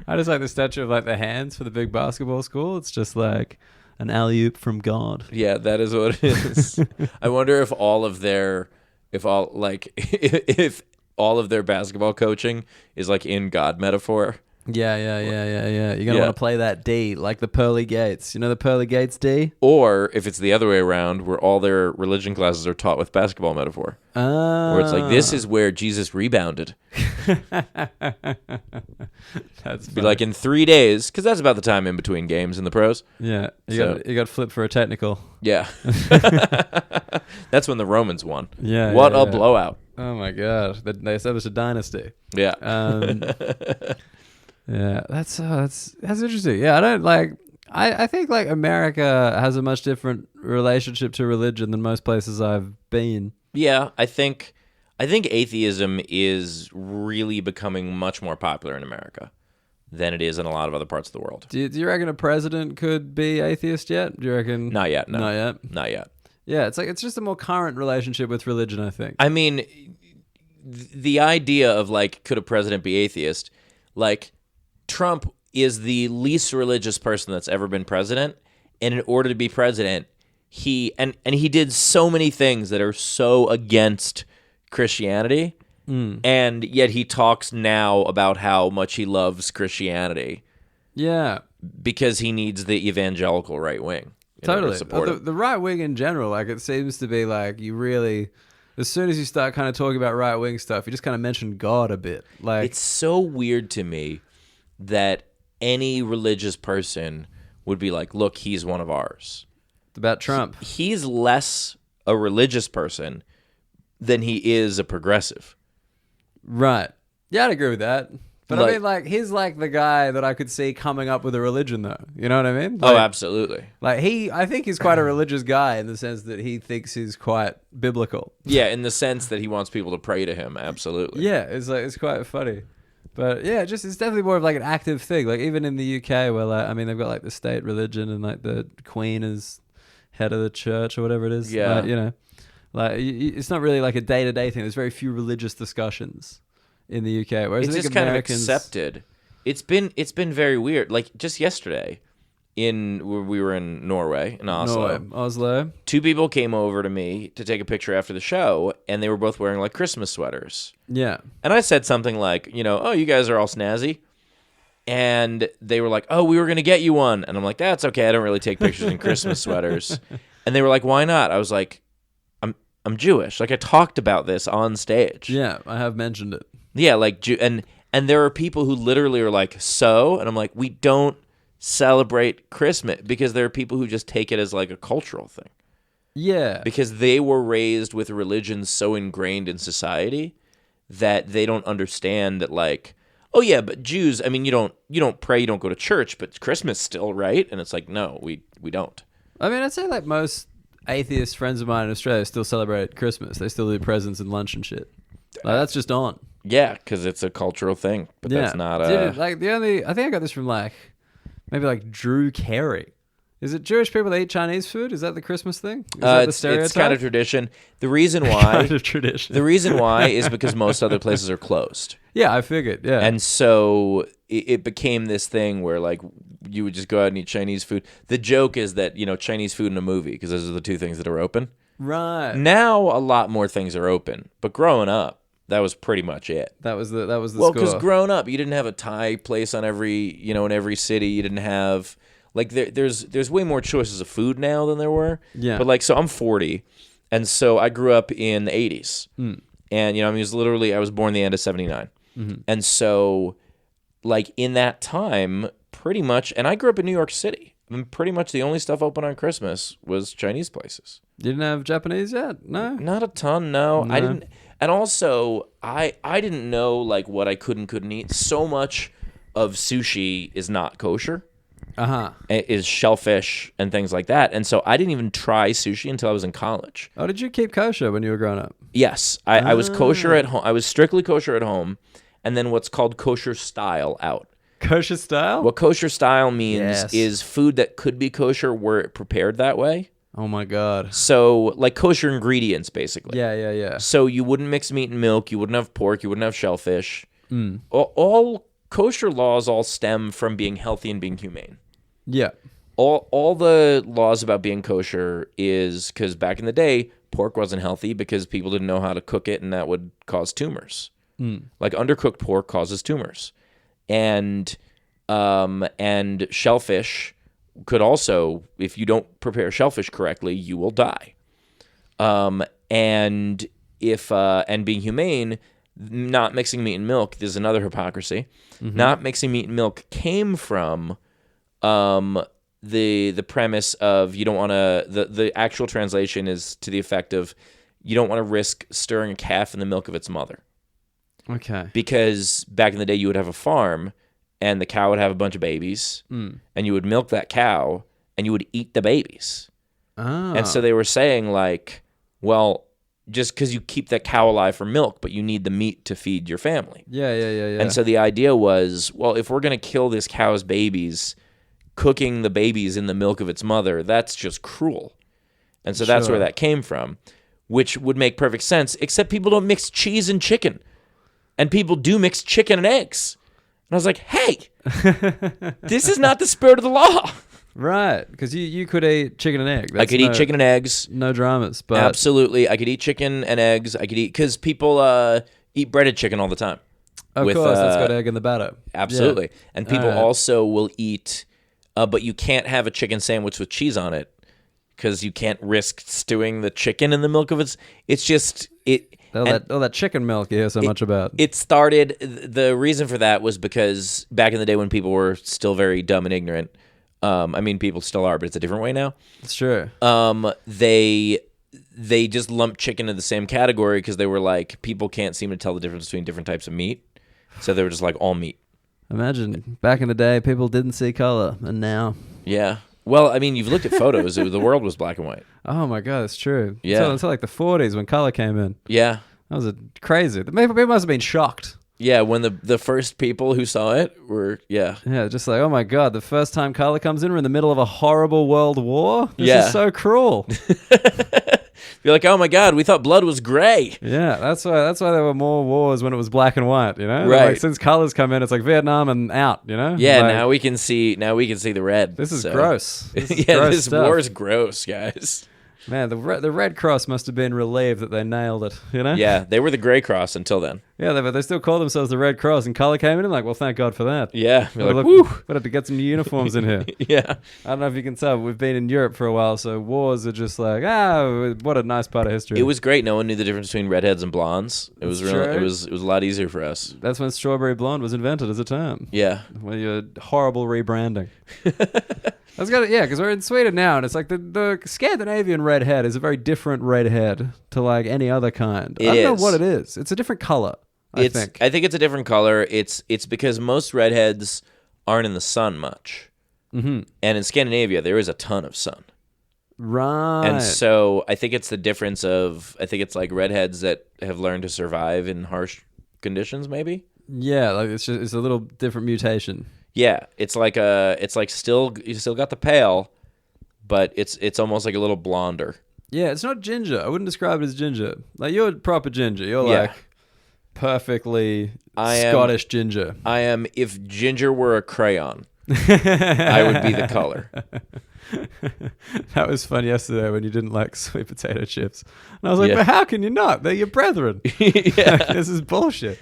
I just like the statue of like the hands for the big basketball school. It's just like an alley-oop from God. yeah, that is what it is. I wonder if all of their, if all of their basketball coaching is like in God metaphor. Yeah. You're gonna want to play that D, like the pearly gates. You know the pearly gates D? Or if it's the other way around, where all their religion classes are taught with basketball metaphor. Where it's like, this is where Jesus rebounded. That's Be like in 3 days, because that's about the time in between games in the pros. Yeah, you got flipped for a technical. Yeah. That's when the Romans won. Yeah. What yeah. a blowout. Oh my god, they established a dynasty. Yeah. Yeah, that's interesting. Yeah, I don't like. I think like America has a much different relationship to religion than most places I've been. Yeah, I think atheism is really becoming much more popular in America than it is in a lot of other parts of the world. Do you reckon a president could be atheist yet? Do you reckon? Not yet. No. Not yet. Not yet. Yeah, it's just a more current relationship with religion, I think. I mean, the idea of like, could a president be atheist? Like, Trump is the least religious person that's ever been president, and in order to be president, he did so many things that are so against Christianity, and yet he talks now about how much he loves Christianity. Yeah, because he needs the evangelical right wing. Totally. The right wing in general, like it seems to be like you really, as soon as you start kind of talking about right wing stuff, you just kind of mention God a bit. Like it's so weird to me that any religious person would be like, look, he's one of ours. About Trump. He's less a religious person than he is a progressive. Right. Yeah, I'd agree with that. But Like- I mean, like, he's like the guy that I could see coming up with a religion, though. You know what I mean? Like, Oh, absolutely. Like, I think he's quite a religious guy in the sense that he thinks he's quite biblical. Yeah, in the sense that he wants people to pray to him. Absolutely. Yeah, it's quite funny. But yeah, it's definitely more of like an active thing. Like even in the UK, where like I mean they've got like the state religion and like the Queen is head of the church or whatever it is. Yeah, like, you know, like it's not really like a day-to-day thing. There's very few religious discussions in the UK. Whereas It's I think just kind of Americans, accepted. It's been very weird. Like just yesterday, we were in Norway, in Oslo. Two people came over to me to take a picture after the show, and they were both wearing like Christmas sweaters. Yeah. And I said something like, oh, you guys are all snazzy. And they were like, oh, we were going to get you one. And I'm like, that's okay. I don't really take pictures in Christmas sweaters. And they were like, why not? I was like, I'm Jewish. Like I talked about this on stage. Yeah, I have mentioned it. Yeah, like and there are people who literally are like, so? And I'm like, we don't celebrate Christmas, because there are people who just take it as like a cultural thing. Yeah. Because they were raised with religion so ingrained in society that they don't understand that, like, oh yeah, but Jews, I mean, you don't pray, you don't go to church, but Christmas still, right? And it's like, no, we don't. I mean, I'd say like most atheist friends of mine in Australia still celebrate Christmas. They still do presents and lunch and shit. Like that's just on. Yeah, because it's a cultural thing, but that's not Dude, like I think I got this from like maybe like Drew Carey. Is it Jewish people that eat Chinese food? Is that the Christmas thing? Is that the stereotype? It's kind of tradition. The reason why kind of tradition. The reason why is because most other places are closed. Yeah, I figured. Yeah, and so it became this thing where like you would just go out and eat Chinese food. The joke is that Chinese food in a movie, because those are the two things that are open. Right Now a lot more things are open, but growing up, that was pretty much it. That was the well, score. because growing up, you didn't have a Thai place on in every city. You didn't have like there's way more choices of food now than there were. Yeah. But like, so I'm 40, And so I grew up in the 80s. And, I was born the end of 79. And so, like, in that time, pretty much, and I grew up in New York City. I mean, pretty much the only stuff open on Christmas was Chinese places. You didn't have Japanese yet? No? Not a ton, no. I didn't. And also, I didn't know, like, what I couldn't eat. So much of sushi is not kosher. Is shellfish and things like that. And so I didn't even try sushi until I was in college. Oh, did you keep kosher when you were growing up? Yes. I was kosher at home. I was strictly kosher at home. And then what's called kosher style out. Kosher style? What kosher style means is food that could be kosher were it prepared that way. Oh, my God. So, like kosher ingredients, basically. Yeah. So you wouldn't mix meat and milk. You wouldn't have pork. You wouldn't have shellfish. All kosher laws all stem from being healthy and being humane. Yeah. All the laws about being kosher is because back in the day, pork wasn't healthy because people didn't know how to cook it, and that would cause tumors. Like undercooked pork causes tumors, and shellfish could also, if you don't prepare shellfish correctly, you will die. And being humane, not mixing meat and milk, there's another hypocrisy. Not mixing meat and milk came from the premise of you don't want to, the actual translation is to the effect of you don't want to risk stirring a calf in the milk of its mother. Okay. Because back in the day you would have a farm and the cow would have a bunch of babies and you would milk that cow and you would eat the babies. And so they were saying like, well, just because you keep that cow alive for milk, but you need the meat to feed your family. Yeah. And so the idea was, well, if we're going to kill this cow's babies, cooking the babies in the milk of its mother, that's just cruel. And so that's where that came from, which would make perfect sense, except people don't mix cheese and chicken. And people do mix chicken and eggs. And I was like, hey, this is not the spirit of the law. Right, because you could eat chicken and egg. I could eat chicken and eggs. No dramas. But absolutely. I could eat chicken and eggs. I could eat, because people eat breaded chicken all the time. Of course, that's got egg in the batter. Absolutely. Yeah. And people also will eat, but you can't have a chicken sandwich with cheese on it because you can't risk stewing the chicken in the milk of its. It's just it. All that chicken milk you hear so much about. It started. The reason for that was because back in the day when people were still very dumb and ignorant. I mean, people still are, but it's a different way now. It's true. They just lumped chicken in the same category because they were like, people can't seem to tell the difference between different types of meat. So they were just like all meat. Imagine back in the day, people didn't see color, and now. Yeah. Well, I mean, you've looked at photos. The world was black and white. Oh my God, it's true. Yeah. Until like the 40s when color came in. Yeah. That was crazy. People must have been shocked. Yeah, when the first people who saw it were, yeah, just like, oh my God, the first time color comes in, we're in the middle of a horrible world war. This is so cruel. You're like, oh my God, we thought blood was gray. Yeah, that's why there were more wars when it was black and white. You know, right? Like, since colors come in, it's like Vietnam and out. You know? Yeah, like, now we can see the red. This is gross. This war is gross, guys. Man, the Red Cross must have been relieved that they nailed it, you know? Yeah, they were the Grey Cross until then. Yeah, but they still call themselves the Red Cross, and color came in, and like, well, thank God for that. Yeah. We're like, woo! We'd have to get some new uniforms in here. Yeah. I don't know if you can tell, but we've been in Europe for a while, so wars are just like, what a nice part of history. It was great. No one knew the difference between redheads and blondes. It was really, it was a lot easier for us. That's when strawberry blonde was invented as a term. Yeah. When you're horrible rebranding. Because we're in Sweden now, and it's like the Scandinavian redhead is a very different redhead to like any other kind. I don't know what it is. It's a different color. I think it's a different color. It's because most redheads aren't in the sun much, and in Scandinavia there is a ton of sun. Right. And so I think it's the difference of it's like redheads that have learned to survive in harsh conditions, maybe. Yeah, like it's a little different mutation. Yeah, it's like still you still got the pale, but it's almost like a little blonder. Yeah, it's not ginger. I wouldn't describe it as ginger. Like you're proper ginger. You're like perfectly Scottish ginger. I am. If ginger were a crayon, I would be the color. That was fun yesterday when you didn't like sweet potato chips. And I was like, but how can you not? They're your brethren. This is bullshit.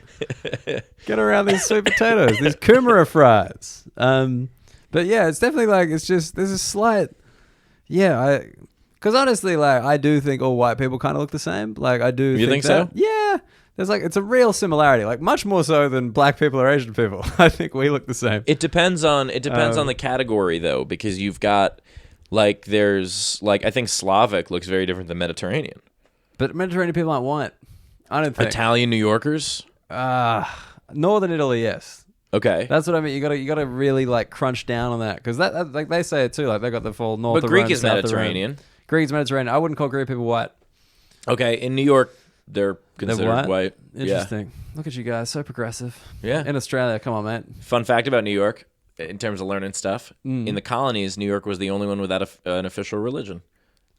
Get around these sweet potatoes, these kumara fries. But yeah, it's definitely like, it's just, there's a slight, Because honestly, like, I do think all white people kind of look the same. Like, I do. You think that. so? Yeah. There's like, it's a real similarity. Like, much more so than black people or Asian people. I think we look the same. It depends on the category though, because you've got like there's like I think Slavic looks very different than Mediterranean. But Mediterranean people aren't white. I don't think. Italian New Yorkers. Northern Italy, yes. Okay. That's what I mean. You gotta really like crunch down on that because that like they say it too. Like they got the full north. But of Greek Rome, is south of Mediterranean. Rome. Greek is Mediterranean. I wouldn't call Greek people white. Okay, in New York they're considered white. Interesting. Look at you guys, so progressive. Yeah. In Australia, come on, mate. Fun fact about New York, in terms of learning stuff, in the colonies, New York was the only one without an official religion.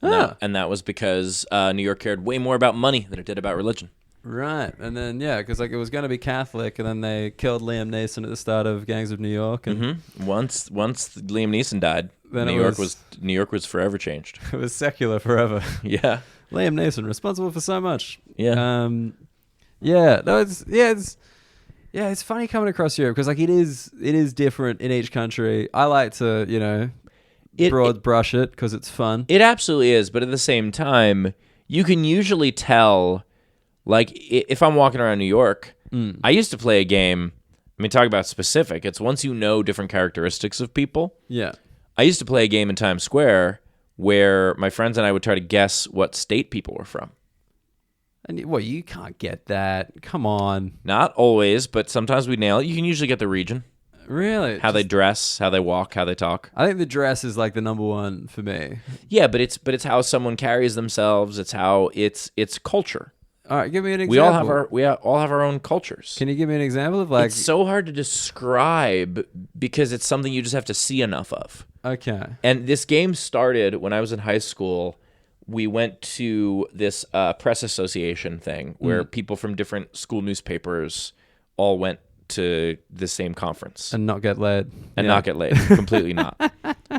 And that was because New York cared way more about money than it did about religion. Right, and then because like it was going to be Catholic, and then they killed Liam Neeson at the start of Gangs of New York. And Once Liam Neeson died, then New York was forever changed. It was secular forever. Yeah, Liam Neeson responsible for so much. Yeah, it's funny coming across Europe because like it is different in each country. I like to broad brush it because it's fun. It absolutely is, but at the same time, you can usually tell. Like, if I'm walking around New York, I used to play a game. I mean, talk about specific. It's once you know different characteristics of people. Yeah. I used to play a game in Times Square where my friends and I would try to guess what state people were from. And you can't get that. Come on. Not always, but sometimes we nail it. You can usually get the region. Really? How they dress, how they walk, how they talk. I think the dress is like the number one for me. Yeah, but it's how someone carries themselves. It's how it's culture. All right, give me an example. We all have our own cultures. Can you give me an example of like? It's so hard to describe because it's something you just have to see enough of. Okay. And this game started when I was in high school. We went to this press association thing where people from different school newspapers all went to the same conference and not get laid. Not get laid. Completely not.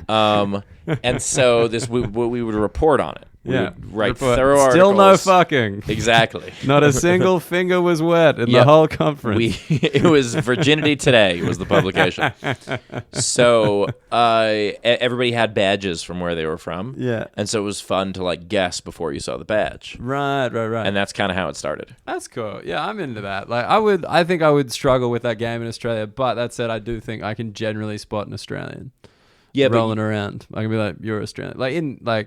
And so we would report on it. We would write thorough articles. Still no fucking. Exactly. Not a single finger was wet in the whole conference. It was Virginity Today was the publication. So everybody had badges from where they were from. Yeah. And so it was fun to like guess before you saw the badge. Right. And that's kind of how it started. That's cool. Yeah, I'm into that. Like I think I would struggle with that game in Australia, but that said, I do think I can generally spot an Australian. Yeah, rolling around. I can be like, you're Australian. Like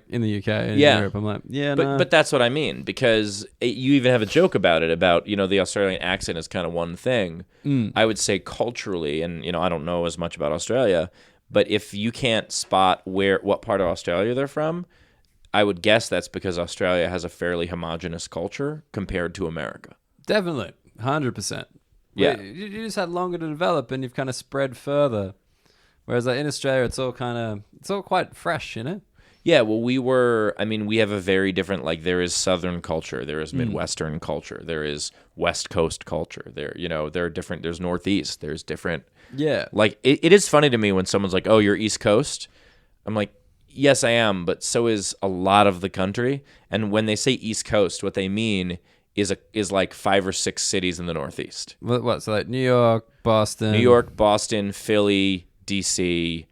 in the UK and in Europe, I'm like, But that's what I mean, because you even have a joke about it, about, the Australian accent is kind of one thing. I would say culturally, and, I don't know as much about Australia, but if you can't spot what part of Australia they're from, I would guess that's because Australia has a fairly homogenous culture compared to America. Definitely. 100%. Yeah. You just had longer to develop and you've kind of spread further. Whereas like in Australia, it's all quite fresh, Yeah, well, we have a very different, like, there is Southern culture, there is Midwestern culture, there is West Coast culture, there are different, there's Northeast, there's different. Yeah. Like, it is funny to me when someone's like, oh, you're East Coast. I'm like, yes, I am, but so is a lot of the country. And when they say East Coast, what they mean is like 5 or 6 cities in the Northeast. What? So like New York, Boston, Philly, DC,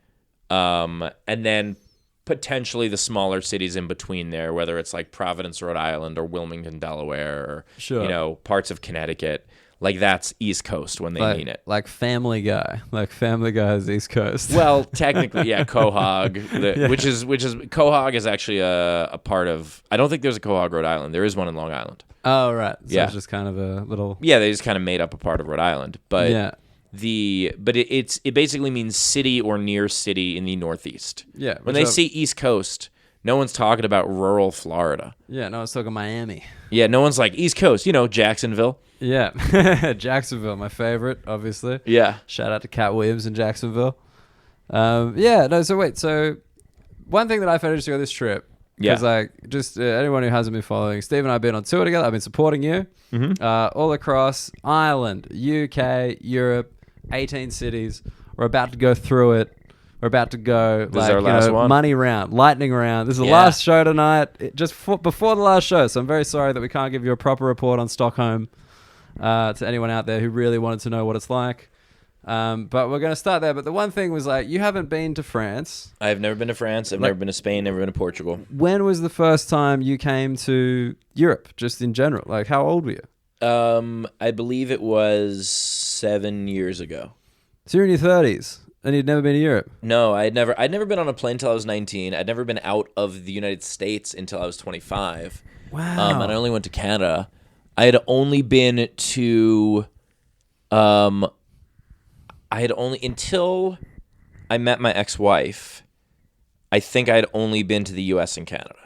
and then potentially the smaller cities in between there, whether it's like Providence, Rhode Island, or Wilmington, Delaware, or parts of Connecticut. Like that's East Coast when they mean it. Like Family Guy. Like Family Guy is East Coast. Well, technically, yeah, Quahog, which is Quahog is actually a part of. I don't think there's a Quahog, Rhode Island. There is one in Long Island. Oh right, so it's just kind of a little. Yeah, they just kind of made up a part of Rhode Island, but it basically means city or near city in the Northeast. Yeah. When they say East Coast, no one's talking about rural Florida. Yeah, no one's talking Miami. Yeah, no one's like East Coast, Jacksonville. Yeah. Jacksonville, my favorite, obviously. Yeah. Shout out to Cat Williams in Jacksonville. So one thing that I found interesting on this trip, because anyone who hasn't been following, Steve and I have been on tour together. I've been supporting you all across Ireland, UK, Europe, 18 cities. We're about to go through it. We're about to go this is our last one. Money round, lightning round. This is the last show tonight. Before the last show, so I'm very sorry that we can't give you a proper report on Stockholm to anyone out there who really wanted to know what it's like. But we're going to start there. But the one thing was like, you haven't been to France. I've never been to France. I've never been to Spain. Never been to Portugal. When was the first time you came to Europe, just in general? Like, how old were you? I believe it was 7 years ago. So you're in your 30s, and you'd never been to Europe? No, I'd never been on a plane until I was 19. I'd never been out of the United States until I was 25. Wow. And I only went to Canada. I had only been to... until I met my ex-wife, I think I had only been to the U.S. and Canada.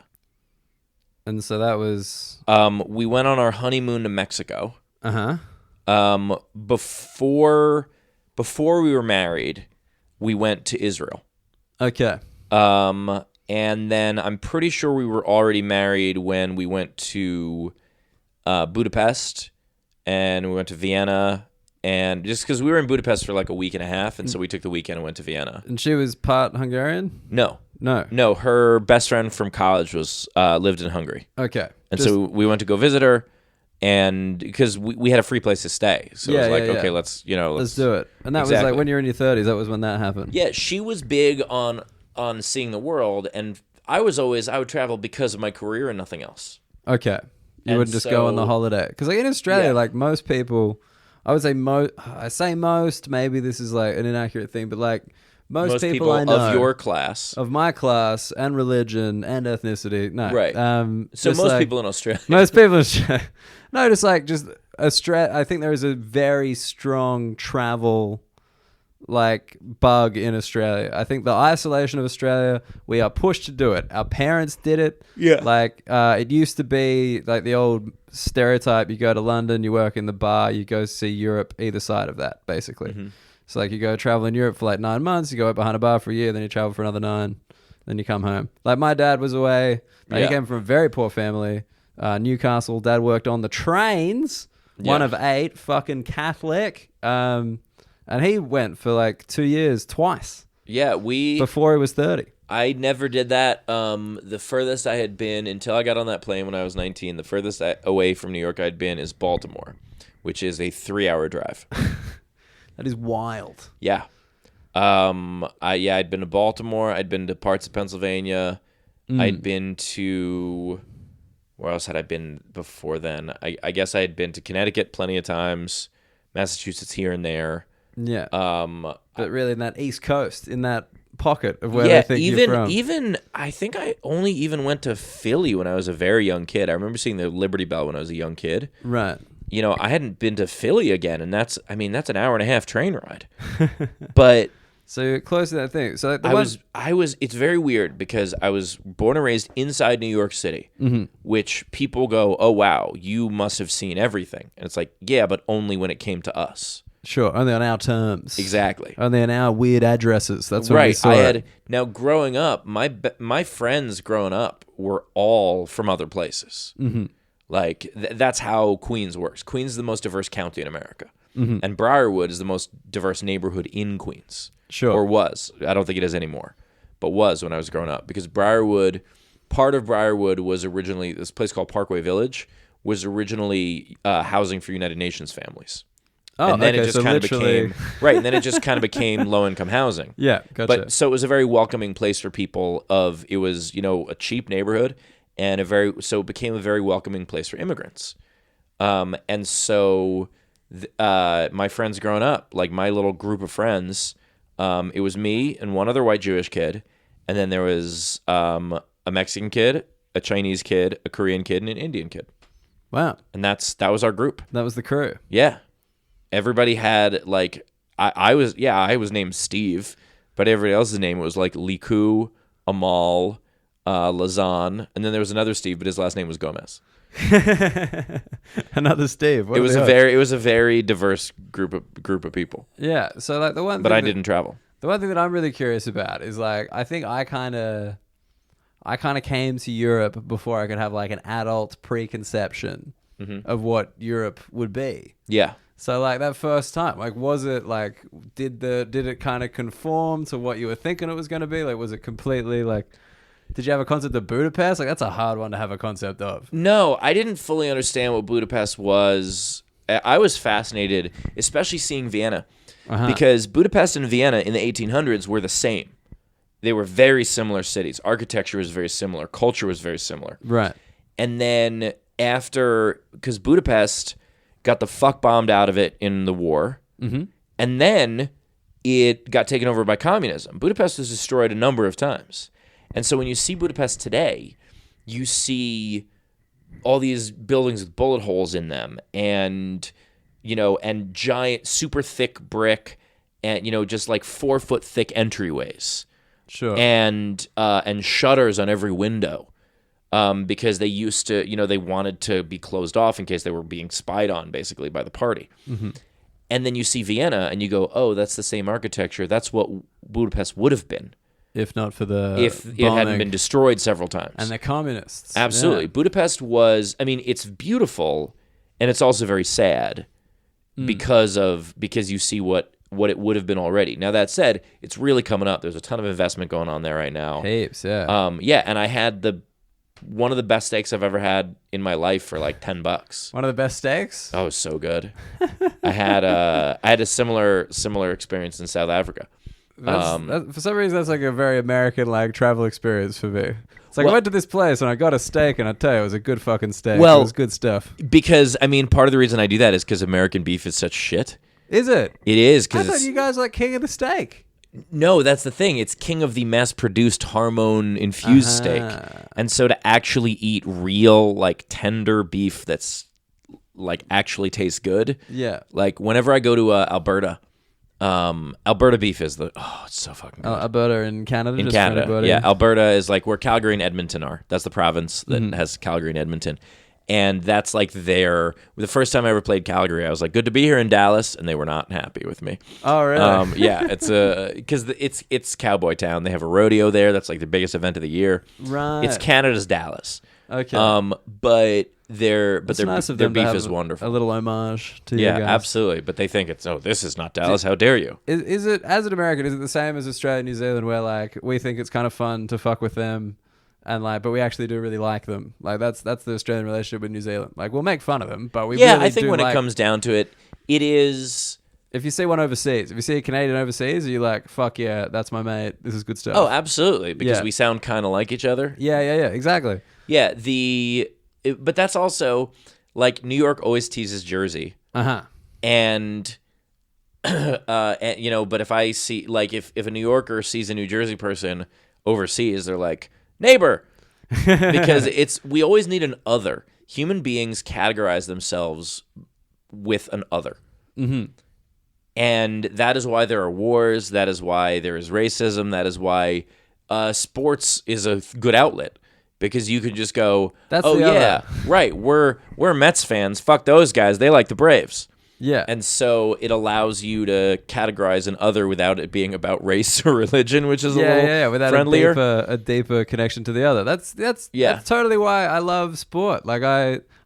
And so that was... we went on our honeymoon to Mexico. Uh-huh. Before we were married, we went to Israel. Okay. And then I'm pretty sure we were already married when we went to Budapest, and we went to Vienna. And just because we were in Budapest for like a week and a half, and so we took the weekend and went to Vienna. And she was part Hungarian? No. No. Her best friend from college was lived in Hungary. Okay. And so we went to go visit her, and because we had a free place to stay, so it was like, okay, let's do it. And that was like when you were in your 30s. That was when that happened. Yeah, she was big on seeing the world, and I would travel because of my career and nothing else. Okay. You wouldn't just go on the holiday, because like in Australia, like most people. I would say I say most, maybe this is like an inaccurate thing, but like most people I know of your class, of my class, and religion and ethnicity. No. Right. So most like, people in Australia. Most people in Australia. No, just Australia. I think there is a very strong travel bug in Australia. I think the isolation of Australia, we are pushed to do it. Our parents did it. Yeah. It used to be like the old stereotype, you go to London, you work in the bar, you go see Europe, either side of that, basically. Mm-hmm. So you go travel in Europe for 9 months, you go up behind a bar for a year, then you travel for another 9, then you come home. Like my dad was away. He came from a very poor family, Newcastle. Dad worked on the trains, one of 8, fucking Catholic. And he went for 2 years, twice. Yeah, before he was 30. I never did that. The furthest I had been until I got on that plane when I was 19, the furthest away from New York I'd been is Baltimore, which is a 3-hour drive. That is wild. Yeah. I'd been to Baltimore. I'd been to parts of Pennsylvania. I'd been to... Where else had I been before then? I guess I had been to Connecticut plenty of times, Massachusetts here and there. Yeah. But really in that East Coast, in that pocket of where they think you're from. Even I think I only even went to Philly when I was a very young kid. I remember seeing the Liberty Bell when I was a young kid. Right. I hadn't been to Philly again, and that's an hour and a half train ride. But so you're close to that thing. So I was. It's very weird because I was born and raised inside New York City, which people go, "Oh wow, you must have seen everything." And it's like, yeah, but only when it came to us. Sure, only on our terms. Exactly. Only on our weird addresses. That's what we saw. Now growing up, my friends growing up were all from other places. Mm-hmm. That's how Queens works. Queens is the most diverse county in America, and Briarwood is the most diverse neighborhood in Queens. Sure. Or was. I don't think it is anymore, but was when I was growing up, because part of Briarwood was originally this place called Parkway Village was originally housing for United Nations families. Oh, and then okay, it just kind of became right, and then it just kind of became low-income housing. Yeah, gotcha. But so it was a very welcoming place for people. It was a cheap neighborhood, and so it became a very welcoming place for immigrants. And so my friends growing up, my little group of friends, it was me and one other white Jewish kid, and then there was a Mexican kid, a Chinese kid, a Korean kid, and an Indian kid. Wow. And that was our group. That was the crew. Yeah. Everybody had I was named Steve, but everybody else's name was Liku, Amal, Lazan, and then there was another Steve, but his last name was Gomez. Another Steve. It was a very diverse group of people. Yeah. So the one. But I didn't travel. The one thing that I'm really curious about is I think I kind of came to Europe before I could have an adult preconception of what Europe would be. Yeah. So that first time, was it did it kind of conform to what you were thinking it was going to be? Was it completely did you have a concept of Budapest? That's a hard one to have a concept of. No, I didn't fully understand what Budapest was I was fascinated, especially seeing Vienna, because Budapest and Vienna in the 1800s were the same. They were very similar cities. Architecture was very similar. Culture was very similar. Right. And then because Budapest got the fuck bombed out of it in the war, and then it got taken over by communism. Budapest was destroyed a number of times. And so when you see Budapest today, you see all these buildings with bullet holes in them and, and giant, super thick brick and, just like 4-foot thick entryways. Sure. And shutters on every window. Because they used to, they wanted to be closed off in case they were being spied on, basically, by the party. And then you see Vienna, and you go, oh, that's the same architecture. That's what Budapest would have been. If not for the If it hadn't been destroyed several times. And the communists. Absolutely. Yeah. Budapest was, it's beautiful, and it's also very sad because you see what it would have been already. Now, that said, it's really coming up. There's a ton of investment going on there right now. Heaps, yeah. And I had one of the best steaks I've ever had in my life for like $10. One of the best steaks? Oh, so good. I had a similar experience in South Africa. For some reason, that's like a very American like travel experience for me. It's like I went to this place and I got a steak, and I tell you, it was a good fucking steak. Well, it was good stuff. Because part of the reason I do that is because American beef is such shit. Is it? It is. I thought you guys were like king of the steak. No, that's the thing. It's king of the mass-produced hormone-infused steak. And so to actually eat real, like, tender beef that's, like, actually tastes good. Yeah. Like, whenever I go to Alberta, Alberta beef is it's so fucking good. Alberta in Canada? In Canada, yeah. Alberta is, like, where Calgary and Edmonton are. That's the province that has Calgary and Edmonton. And that's like the first time I ever played Calgary, I was like, good to be here in Dallas, and they were not happy with me. Oh, really? Yeah, it's because it's cowboy town. They have a rodeo there. That's like the biggest event of the year. Right. It's Canada's Dallas. Okay. But their nice of their them to beef have is wonderful. A little homage to you yeah, guys. absolutely. But they think this is not Dallas. How dare you? Is it, as an American, is it the same as Australia and New Zealand, where like we think it's kind of fun to fuck with them? And like, but we actually do really like them. Like that's the Australian relationship with New Zealand. Like we'll make fun of them, but we really I think do when like, it comes down to it, it is. If you see one overseas, if you see a Canadian overseas, are you like, fuck yeah, that's my mate. This is good stuff. Oh, absolutely, because Yeah. we sound kind of like each other. Yeah, exactly. Yeah, but that's also like New York always teases Jersey. And but if I see like if a New Yorker sees a New Jersey person overseas, they're like, neighbor, because we always need an other. Human beings categorize themselves with an other. And that is why there are wars. That is why there is racism. That is why sports is a good outlet, because you could just go, right, we're Mets fans. Fuck those guys. They like the Braves. Yeah. And so it allows you to categorize an other without it being about race or religion, which is a little without friendlier. a deeper connection to the other. That's totally why I love sport. Like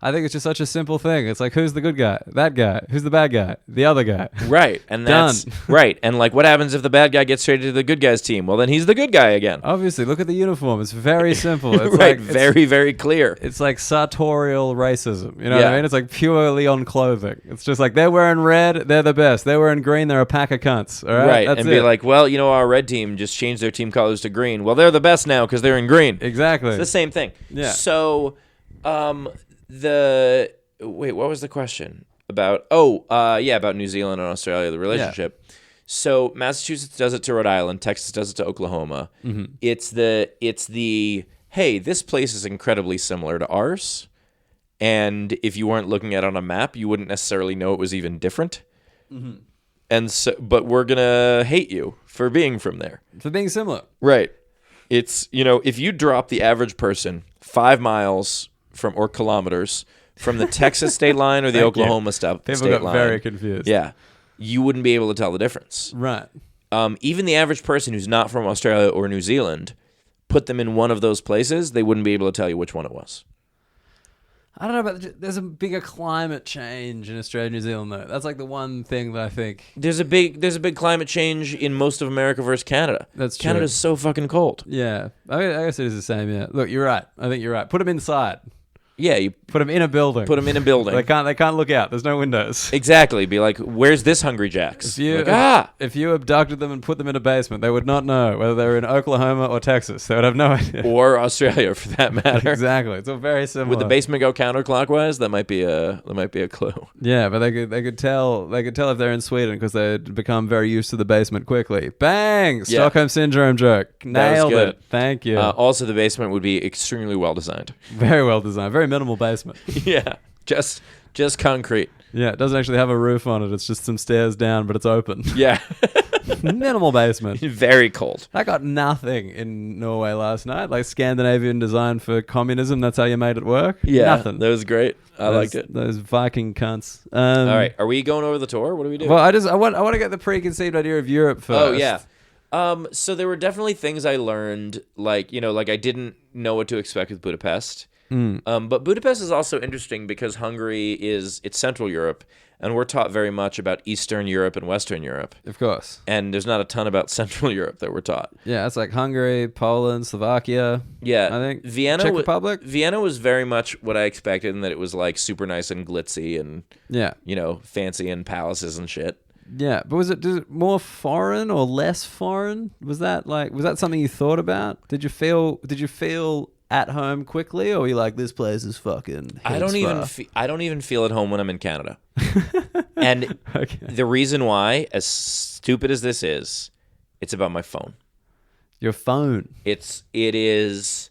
I think it's just such a simple thing. It's like, who's the good guy? That guy. Who's the bad guy? The other guy. Right. And that's right. And like, what happens if the bad guy gets traded to the good guy's team? Well, then he's the good guy again. Obviously, look at the uniform. It's very simple. It's right. like Very, very clear. It's like sartorial racism. You know what I mean? It's like purely on clothing. It's just like, they're wearing red, they're the best. They're wearing green, they're a pack of cunts. All right. Right. That's and it. be like, well, our red team just changed their team colors to green. Well, they're the best now because they're in green. Exactly. It's the same thing. Yeah. So, wait, what was the question about? About New Zealand and Australia, the relationship. Yeah. So Massachusetts does it to Rhode Island, Texas does it to Oklahoma. It's the hey, this place is incredibly similar to ours, and if you weren't looking at it on a map, you wouldn't necessarily know it was even different. And so, but we're gonna hate you for being from there, for being similar. Right. It's if you drop the average person 5 miles or kilometers from the Texas state line or the Oklahoma state line. People got very confused. Yeah. You wouldn't be able to tell the difference. Right. Even the average person who's not from Australia or New Zealand, put them in one of those places, they wouldn't be able to tell you which one it was. I don't know, but there's a bigger climate change in Australia and New Zealand, though. That's like the one thing that I think... There's a big climate change in most of America versus Canada. That's true. Canada's so fucking cold. Yeah. I guess it is the same, yeah. Look, you're right. I think you're right. Put them inside. Yeah, you Put them in a building. put them in a building. They can't look out. There's no windows. Exactly. Be like, where's this Hungry Jack's? If you abducted them and put them in a basement, they would not know whether they were in Oklahoma or Texas. They would have no idea. Or Australia, for that matter. Exactly. It's all very similar. Would the basement go counterclockwise? That might be a clue. Yeah, but they could tell if they're in Sweden because they'd become very used to the basement quickly. Bang! Stockholm syndrome joke. Nailed it. Thank you. Also, the basement would be extremely well designed. Very well designed. Very minimal basement. Yeah, just concrete. Yeah, it doesn't actually have a roof on it. It's just some stairs down, but it's open. Yeah. Minimal basement. Very cold. I got nothing in Norway last night. Like Scandinavian design for communism. That's how you made it work. Yeah, nothing. That was great. I liked it. Those Viking cunts. All right, are we going over the tour? What do we do? Well, I want to get the preconceived idea of Europe first. Oh yeah. So there were definitely things I learned, like I didn't know what to expect with Budapest. But Budapest is also interesting because Hungary it's Central Europe, and we're taught very much about Eastern Europe and Western Europe. Of course. And there's not a ton about Central Europe that we're taught. Yeah, it's like Hungary, Poland, Slovakia. Yeah. I think Vienna, Czech Republic. Vienna was very much what I expected, in that it was like super nice and glitzy and fancy and palaces and shit. Yeah, but was it more foreign or less foreign? Was that something you thought about? Did you feel at home quickly, or were you like, this place is fucking I don't even feel at home when I'm in Canada. And the reason why, as stupid as this is, it's about my phone. Your phone. It is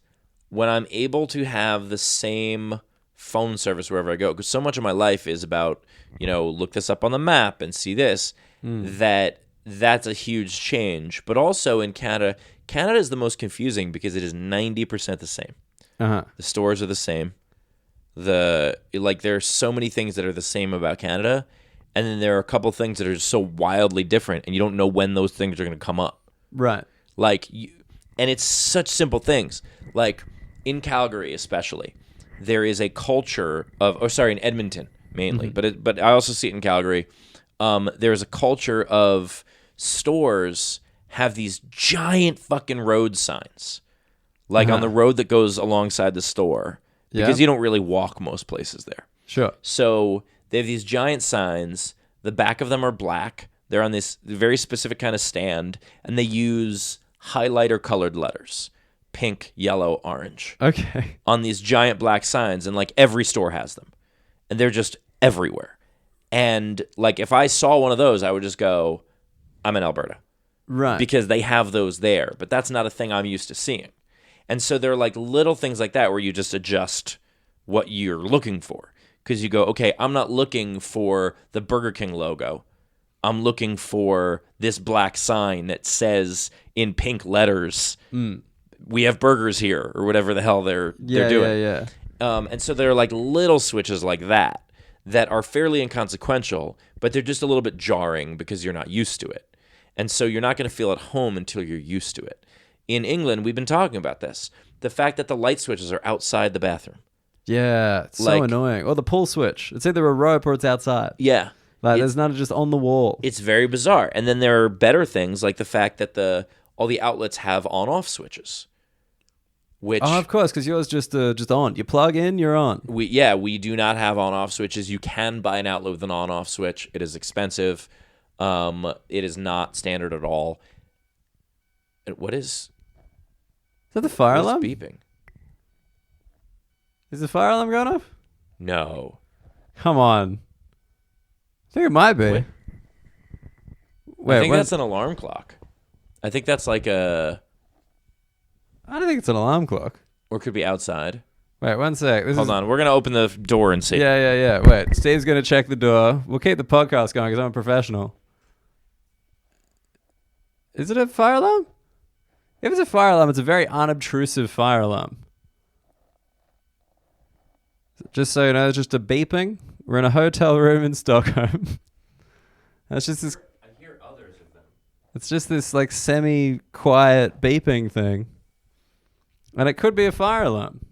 when I'm able to have the same phone service wherever I go, because so much of my life is about, look this up on the map and see this, that's a huge change. But also in Canada is the most confusing because it is 90% the same. The stores are the same. There are so many things that are the same about Canada, and then there are a couple things that are just so wildly different, and you don't know when those things are going to come up. Right. And it's such simple things. Like in Calgary especially, there is a culture in Edmonton mainly, but I also see it in Calgary. There's a culture of stores have these giant fucking road signs, on the road that goes alongside the store, because you don't really walk most places there. Sure. So they have these giant signs. The back of them are black. They're on this very specific kind of stand, and they use highlighter colored letters. Pink, yellow, orange. Okay. On these giant black signs, and every store has them. And they're just everywhere. And if I saw one of those, I would just go, I'm in Alberta. Right. Because they have those there, but that's not a thing I'm used to seeing. And so there are little things like that where you just adjust what you're looking for. Because you go, okay, I'm not looking for the Burger King logo. I'm looking for this black sign that says in pink letters, we have burgers here, or whatever the hell they're doing. Yeah. And so there are little switches like that are fairly inconsequential, but they're just a little bit jarring because you're not used to it. And so you're not going to feel at home until you're used to it. In England, we've been talking about this. The fact that the light switches are outside the bathroom. Yeah, it's so annoying. Or the pull switch. It's either a rope or it's outside. Yeah. There's none just on the wall. It's very bizarre. And then there are better things, like the fact that all the outlets have on-off switches. Which, of course, because yours just on. You plug in, you're on. We do not have on-off switches. You can buy an outlet with an on-off switch. It is expensive. It is not standard at all. What is that? The fire alarm? Beeping. Is the fire alarm going off? No. Come on. I think it might be. Wait, I think that's an alarm clock. I think that's I don't think it's an alarm clock. Or it could be outside. Wait, one sec. Hold on. We're going to open the door and see. Yeah. Wait, Steve's going to check the door. We'll keep the podcast going because I'm a professional. Is it a fire alarm? If it's a fire alarm, it's a very unobtrusive fire alarm. Just so you know, it's just a beeping. We're in a hotel room in Stockholm. That's just this. I hear others of them. It's just this semi-quiet beeping thing, and it could be a fire alarm.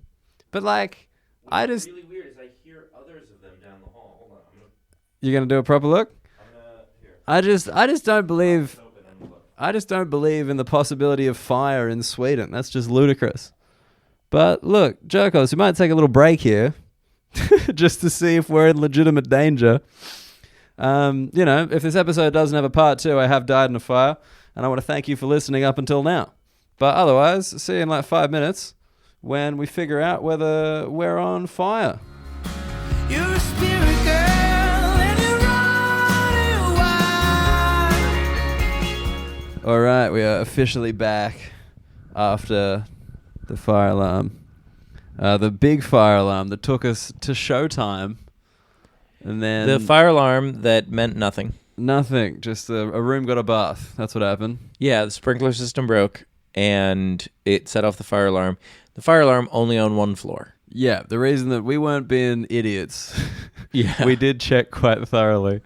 But What's really weird is I hear others of them down the hall. Hold on. You're gonna do a proper look? Here. I just don't believe. I just don't believe in the possibility of fire in Sweden. That's just ludicrous. But look, Jerkos, we might take a little break here. just to see if we're in legitimate danger. If this episode doesn't have a part 2, I have died in a fire, and I want to thank you for listening up until now. But otherwise, see you in like 5 minutes when we figure out whether we're on fire. You're a spirit girl and you're running wild. All right, we are officially back after the fire alarm. The big fire alarm that took us to showtime. And then The fire alarm that meant nothing. nothing, just a room got a bath. That's what happened. Yeah, the sprinkler system broke, and it set off the fire alarm. The fire alarm only on one floor. Yeah, the reason that we weren't being idiots, Yeah. we did check quite thoroughly.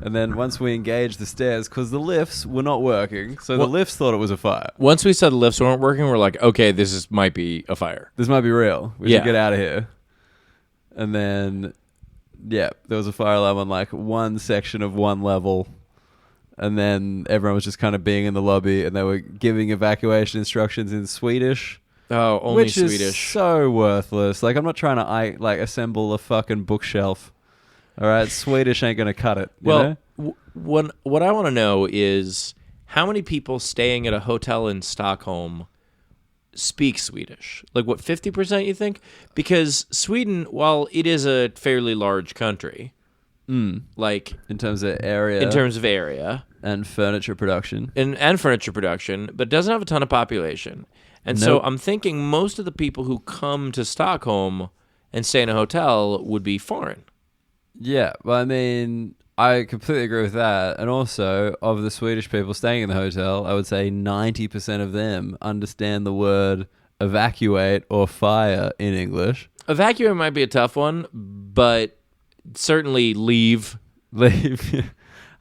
And then once we engaged the stairs, because the lifts were not working, so the lifts thought it was a fire. Once we saw the lifts weren't working, we're like, okay, might be a fire. This might be real. We Yeah. should get out of here. And then, yeah, there was a fire alarm on like one section of one level. And then everyone was just kind of being in the lobby, and they were giving evacuation instructions in Swedish. Oh, only which Swedish. is so worthless. Like, I'm not trying to assemble a fucking bookshelf. All right, Swedish ain't gonna cut it. You know? What I want to know is how many people staying at a hotel in Stockholm speak Swedish? Like, what, 50% you think? Because Sweden, while it is a fairly large country, like in terms of area, and furniture production, and furniture production, but doesn't have a ton of population. And so I'm thinking most of the people who come to Stockholm and stay in a hotel would be foreign. Yeah, well, I mean, I completely agree with that. And also, of the Swedish people staying in the hotel, I would say 90% of them understand the word evacuate or fire in English. Evacuate might be a tough one, but certainly leave. Leave.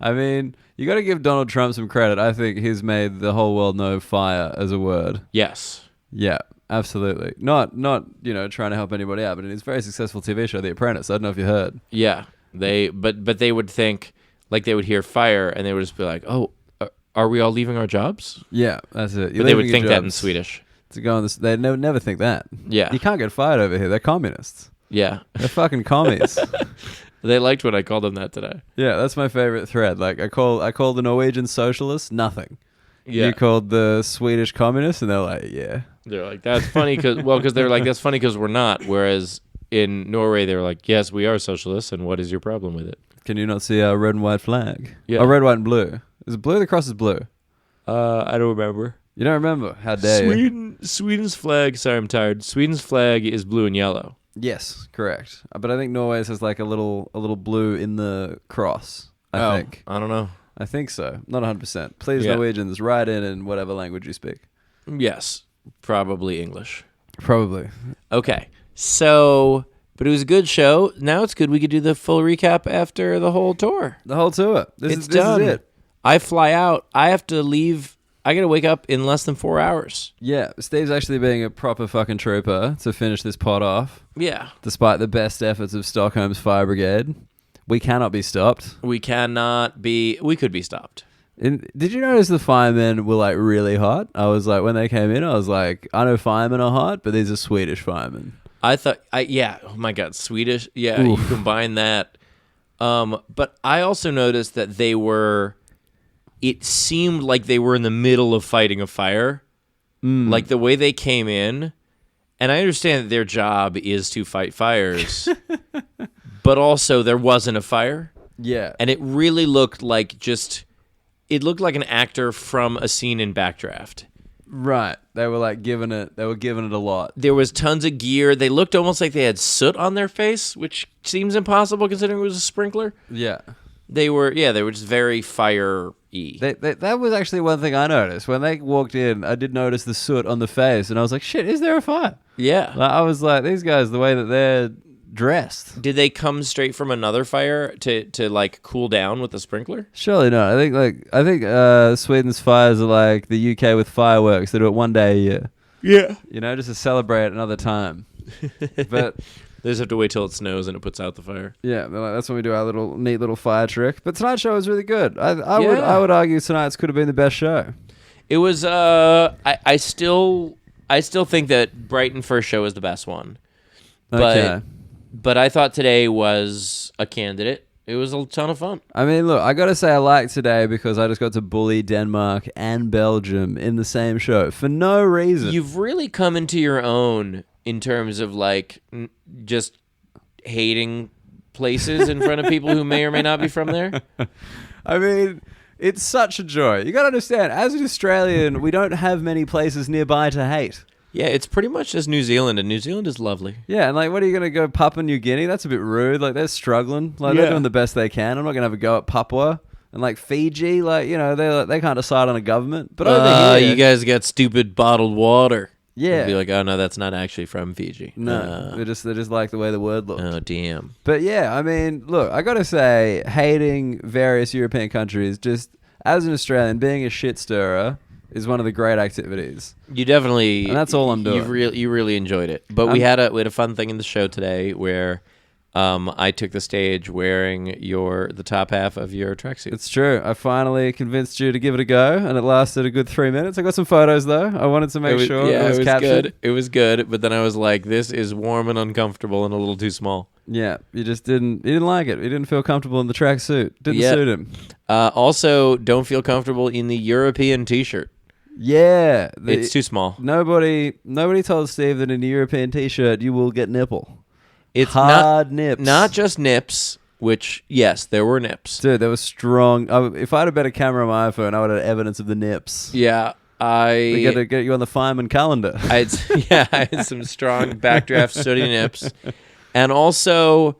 I mean, you got to give Donald Trump some credit. I think he's made the whole world know fire as a word. Yes. Yeah, absolutely. Not trying to help anybody out, but in his very successful TV show, The Apprentice. I don't know if you heard. Yeah. But they would think, like, they would hear fire and they would just be like, oh, are we all leaving our jobs? Yeah, that's it. But they would think that in Swedish. To go on this, they never think that. Yeah. You can't get fired over here. They're communists. Yeah. They're fucking commies. They liked when I called them that today. Yeah, that's my favorite thread. Like, I called the Norwegian socialists nothing. Yeah. You called the Swedish communists, and they're like, yeah. They're like, that's funny because they're like, that's funny because we're not. Whereas in Norway, they were like, yes, we are socialists, and what is your problem with it? Can you not see our red and white flag? Yeah. Oh, red, white, and blue. Is it blue? The cross is blue. I don't remember. You don't remember? How dare you? Sweden's flag. Sorry, I'm tired. Sweden's flag is blue and yellow. Yes, correct. But I think Norway's has like a little blue in the cross. I think. I don't know. I think so. Not 100%. Please, Yeah. Norwegians, write in whatever language you speak. Yes, probably English. Probably. Okay, so, but it was a good show. Now it's good we could do the full recap after the whole tour. The whole tour. This It's done. is it. I fly out. I have to leave. I got to wake up in less than 4 hours. Yeah, Steve's actually being a proper fucking trooper to finish this pod off. Yeah. Despite the best efforts of Stockholm's fire brigade. We cannot be stopped. We could be stopped. Did you notice the firemen were like really hot? I was like, when they came in, I was like, I know firemen are hot, but these are Swedish firemen. I thought, oh my God, Swedish. Yeah, you combine that. But I also noticed that it seemed like they were in the middle of fighting a fire. Like the way they came in, and I understand that their job is to fight fires, but also there wasn't a fire. Yeah. And it really looked like it looked like an actor from a scene in Backdraft. Right. They were giving it a lot. There was tons of gear. They looked almost like they had soot on their face, which seems impossible considering it was a sprinkler. Yeah. They were just very fire-y. That was actually one thing I noticed. When they walked in, I did notice the soot on the face, and I was like, shit, is there a fire? Yeah. I was like, these guys, the way that they're dressed. Did they come straight from another fire to like cool down with the sprinkler? Surely not. I think Sweden's fires are like the UK with fireworks. They do it one day a year. Yeah. You know, just to celebrate another time. But they just have to wait till it snows and it puts out the fire. yeah, that's when we do our neat little fire trick. But tonight's show was really good. I would argue tonight's could have been the best show. It was. I still think that Brighton first show is the best one. But Okay. But I thought today was a candidate. It was a ton of fun. I mean, look, I got to say I like today because I just got to bully Denmark and Belgium in the same show for no reason. You've really come into your own in terms of like just hating places in front of people who may or may not be from there. I mean, it's such a joy. You got to understand, as an Australian, we don't have many places nearby to hate. Yeah, it's pretty much just New Zealand, and New Zealand is lovely. Yeah, and like, what are you going to go Papua New Guinea? That's a bit rude. Like, they're struggling. Like, they're doing the best they can. I'm not going to have a go at Papua. And like Fiji, like, you know, they can't decide on a government. But over here, you guys got stupid bottled water. Yeah. You'd be like, oh no, that's not actually from Fiji. No, they just like the way the word looks. Oh damn. But yeah, I mean, look, I gotta say, hating various European countries, just as an Australian, being a shit stirrer is one of the great activities. You definitely, and that's all I'm doing. You really enjoyed it. But we had a fun thing in the show today where I took the stage wearing the top half of your tracksuit. It's true. I finally convinced you to give it a go, and it lasted a good 3 minutes. I got some photos though. I wanted to make sure it was captured. Good. It was good, but then I was like, this is warm and uncomfortable and a little too small. Yeah, you didn't like it. You didn't feel comfortable in the tracksuit. Didn't suit him. Also, don't feel comfortable in the European t-shirt. Yeah. It's too small. Nobody told Steve that in a European t-shirt you will get nipple. It's hard nips. Not just nips, which, yes, there were nips. Dude, there was strong. If I had a better camera on my iPhone, I would have evidence of the nips. Yeah, We got to get you on the Feynman calendar. I had some strong backdraft sooty nips. And also,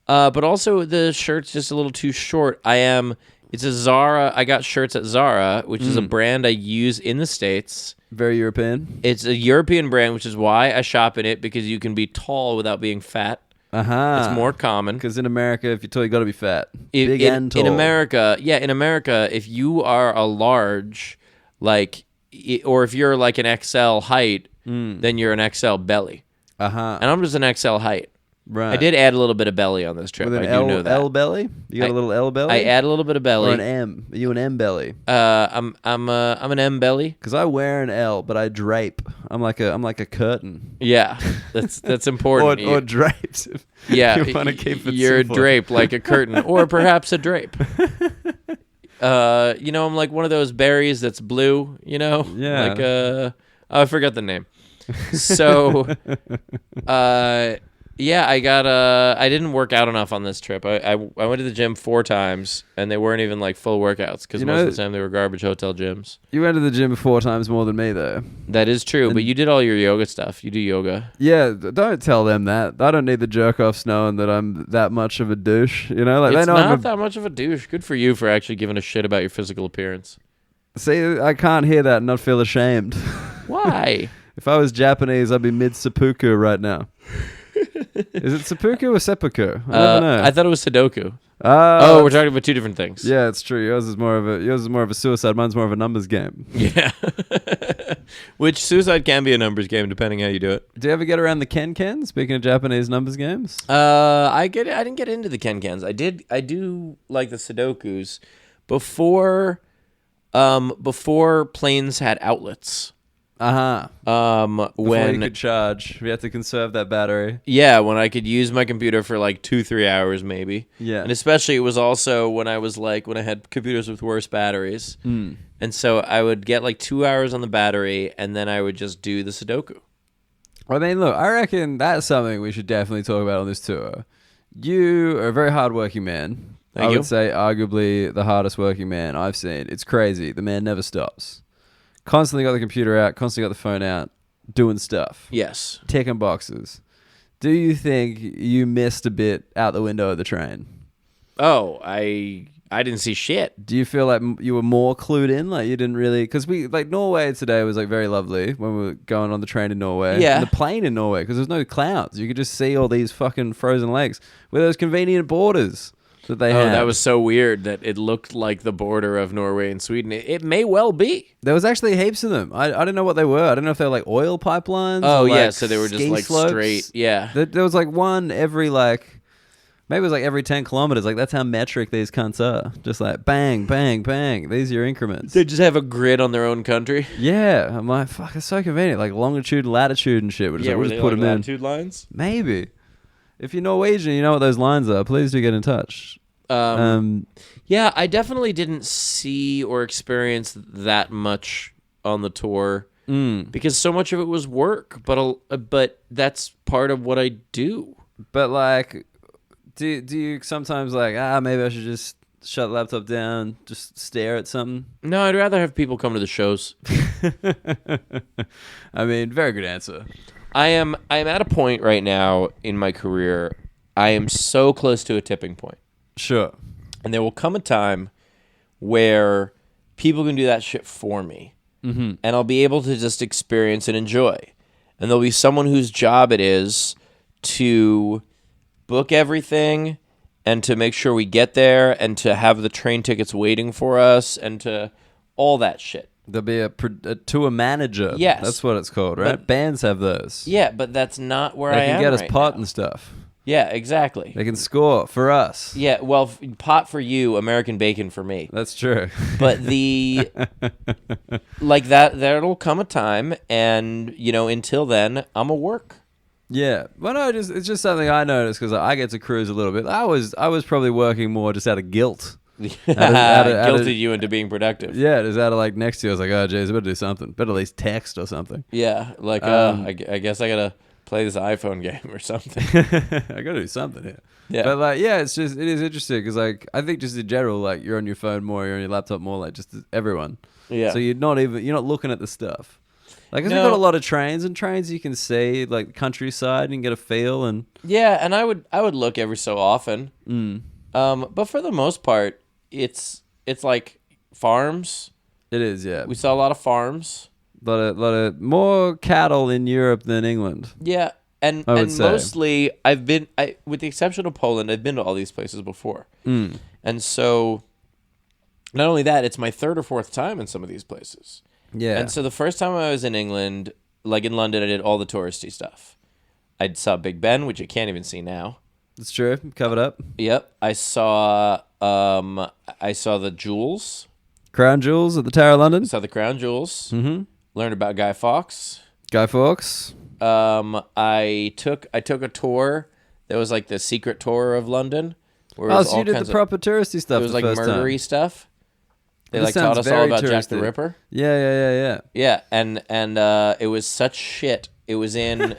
but also the shirt's just a little too short. It's a Zara. I got shirts at Zara, which is a brand I use in the States. Very European. It's a European brand, which is why I shop in it, because you can be tall without being fat. It's more common. Because in America, if you're tall, you got to be fat. Big and tall. In America, if you are a large, or if you're like an XL height, then you're an XL belly. And I'm just an XL height. Right. I did add a little bit of belly on this trip. With an I do know that. L belly? You got a little L belly? I add a little bit of belly. Or an M? Are you an M belly? I'm an M belly. Because I wear an L, but I drape. I'm like a curtain. Yeah, that's important. or draped. Yeah, you want to keep it you're simple. draped like a curtain, or perhaps a drape. I'm like one of those berries that's blue. Yeah. I forgot the name. So, I didn't work out enough on this trip. I went to the gym 4 times, and they weren't even like full workouts because most of the time they were garbage hotel gyms. You went to the gym 4 times more than me, though. That is true, but you did all your yoga stuff. You do yoga. Yeah, don't tell them that. I don't need the jerk-offs knowing that I'm that much of a douche. You know, like It's they know not that much of a douche. Good for you for actually giving a shit about your physical appearance. See, I can't hear that and not feel ashamed. Why? If I was Japanese, I'd be mid-seppuku right now. Is it seppuku or seppuku? I don't know. I thought it was Sudoku. Oh, We're talking about 2 different things. Yeah, it's true. Yours is more of a suicide. Mine's more of a numbers game. Yeah. Which suicide can be a numbers game depending how you do it. Do you ever get around the ken? Speaking of Japanese numbers games. I didn't get into the ken. I do like the Sudokus before planes had outlets. Before when you could charge, we had to conserve that battery. Yeah, when I could use my computer for like 2-3 hours maybe. Yeah. And especially it was also when I had computers with worse batteries. And so I would get like 2 hours on the battery, and then I would just do the Sudoku. I mean, look, I reckon that's something we should definitely talk about on this tour. You are a very hardworking man. Thank you. I would say arguably the hardest working man I've seen. It's crazy. The man never stops. Constantly got the computer out, constantly got the phone out, doing stuff. Yes. Ticking boxes. Do you think you missed a bit out the window of the train? Oh, I didn't see shit. Do you feel like you were more clued in? Like you didn't really... Because Norway today was like very lovely when we were going on the train in Norway. Yeah. And the plane in Norway, because there's no clouds. You could just see all these fucking frozen lakes with those convenient borders that they had. That was so weird that it looked like the border of Norway and Sweden. It may well be. There was actually heaps of them. I didn't know what they were. I didn't know if they were like oil pipelines. Oh, or, yeah, so they were just ski like slopes. straight. Yeah. There was like one every maybe it was like every 10 kilometers. Like that's how metric these cunts are. Just like bang, bang, bang. These are your increments. They just have a grid on their own country. Yeah. I'm like, fuck, it's so convenient. Like longitude, latitude and shit. We'll just Were put they them in. latitude lines? Maybe. if you're Norwegian, you know what those lines are. Please do get in touch. Yeah, I definitely didn't see or experience that much on the tour because so much of it was work. But that's part of what I do. But like, do you sometimes like maybe I should just shut the laptop down, just stare at something? No, I'd rather have people come to the shows. I mean, very good answer. I am at a point right now in my career. I am so close to a tipping point. Sure. And there will come a time where people can do that shit for me. Mm-hmm. And I'll be able to just experience and enjoy. And there'll be someone whose job it is to book everything and to make sure we get there and to have the train tickets waiting for us and to all that shit. There'll be a tour manager. Yes. That's what it's called, right? But, bands have those. Yeah, but that's not where I am. They can get us right pot now. and stuff. Yeah, exactly. They can score for us. Yeah, well, pot for you, American bacon for me. That's true. But the like there'll come a time, and until then, I'm a work. Yeah, well, no, it's just something I noticed because I get to cruise a little bit. I was probably working more just out of guilt. Guilted you into being productive. Yeah, just out of like next to you, I was like, oh, jeez, I better do something. Better at least text or something. Yeah, like I guess I gotta play this iPhone game or something. I gotta do something here. Yeah, but like, yeah, it is interesting because like I think just in general, like you're on your phone more, you're on your laptop more, like just everyone. Yeah. So you're not looking at the stuff. Like, cause No. we've got a lot of trains, and trains you can see like the countryside and get a feel, and yeah, and I would look every so often. But for the most part, it's like farms. it is, yeah. We saw a lot of farms. lot of more cattle in Europe than England. Yeah, and say. mostly with the exception of Poland, I've been to all these places before. And so not only that, it's my third or fourth time in some of these places. Yeah. And so the first time I was in England, like in London, I did all the touristy stuff. I saw Big Ben, which I can't even see now. It's true. Covered up. Yep. I saw the jewels. Crown Jewels at the Tower of London. Saw the crown jewels. Mm-hmm. Learned about Guy Fawkes. Guy Fawkes. I took a tour that was like the secret tour of London. Where it was so you did the proper touristy stuff. It was the like first murdery time. stuff. They This taught sounds us all very about Jack the touristy. Ripper. Yeah. Yeah, and it was such shit. It was a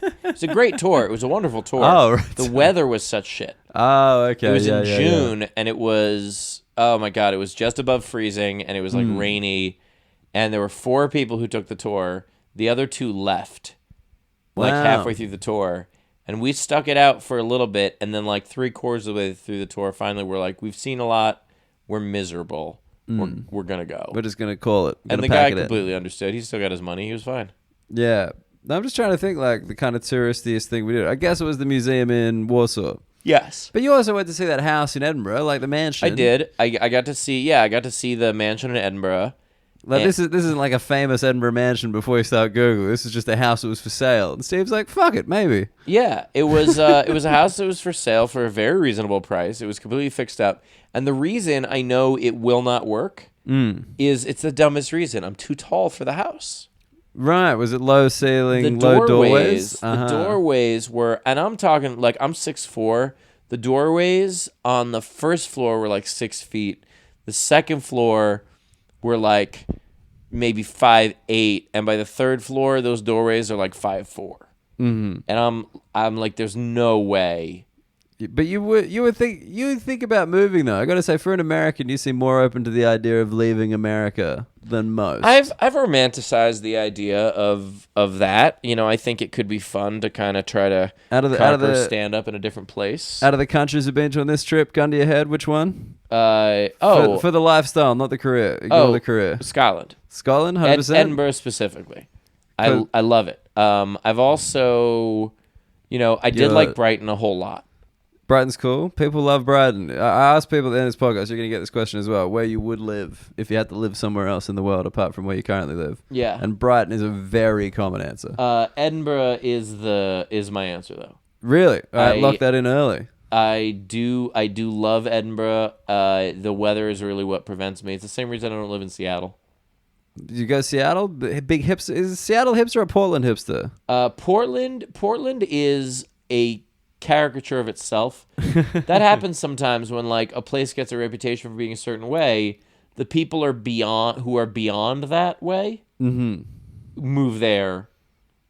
great tour. It was a wonderful tour. Oh, right. The weather was such shit. Oh, okay. It was in yeah. June, and it was, oh my God, it was just above freezing, and it was like rainy, and there were 4 people who took the tour. The other 2 left, like Wow. halfway through the tour, and we stuck it out for a little bit, and then like 3/4 of the way through the tour, finally we're like, we've seen a lot, we're miserable, we're gonna go. We're just gonna call it. And the guy completely understood. He still got his money. He was fine. Yeah. I'm just trying to think like the kind of touristiest thing we did. I guess it was the museum in Warsaw. Yes. But you also went to see that house in Edinburgh, like the mansion. I did. I got to see the mansion in Edinburgh. Like this isn't like a famous Edinburgh mansion before you start Google. This is just a house that was for sale. And Steve's like, fuck it, maybe. Yeah, it was a house that was for sale for a very reasonable price. It was completely fixed up. And the reason I know it will not work is it's the dumbest reason. I'm too tall for the house. Right. Was it low ceiling, The low doorways? The doorways were, and I'm talking like I'm 6'4". The doorways on the first floor were like 6 feet. The second floor were like maybe 5'8", and by the third floor, those doorways are like 5'4". And I'm like, there's no way. But you would think about moving though. I got to say, for an American, you seem more open to the idea of leaving America than most. I've romanticized the idea of that. I think it could be fun to kind of try to stand up in a different place. Out of the countries you've been to on this trip, gun to your head, which one? For the lifestyle, not the career. Ignore the career. Scotland, 100%. Edinburgh specifically. I love it. I've also, I did like Brighton a whole lot. Brighton's cool. People love Brighton. I asked people at the end of this podcast, you're going to get this question as well, where you would live if you had to live somewhere else in the world apart from where you currently live. Yeah. And Brighton is a very common answer. Edinburgh is my answer though. Really? All right, lock that in early. I do love Edinburgh. The weather is really what prevents me. It's the same reason I don't live in Seattle. You go to Seattle? Big hipster. Is Seattle hipster or Portland hipster? Portland is a caricature of itself. That happens sometimes when like a place gets a reputation for being a certain way. The people who are beyond that way move there.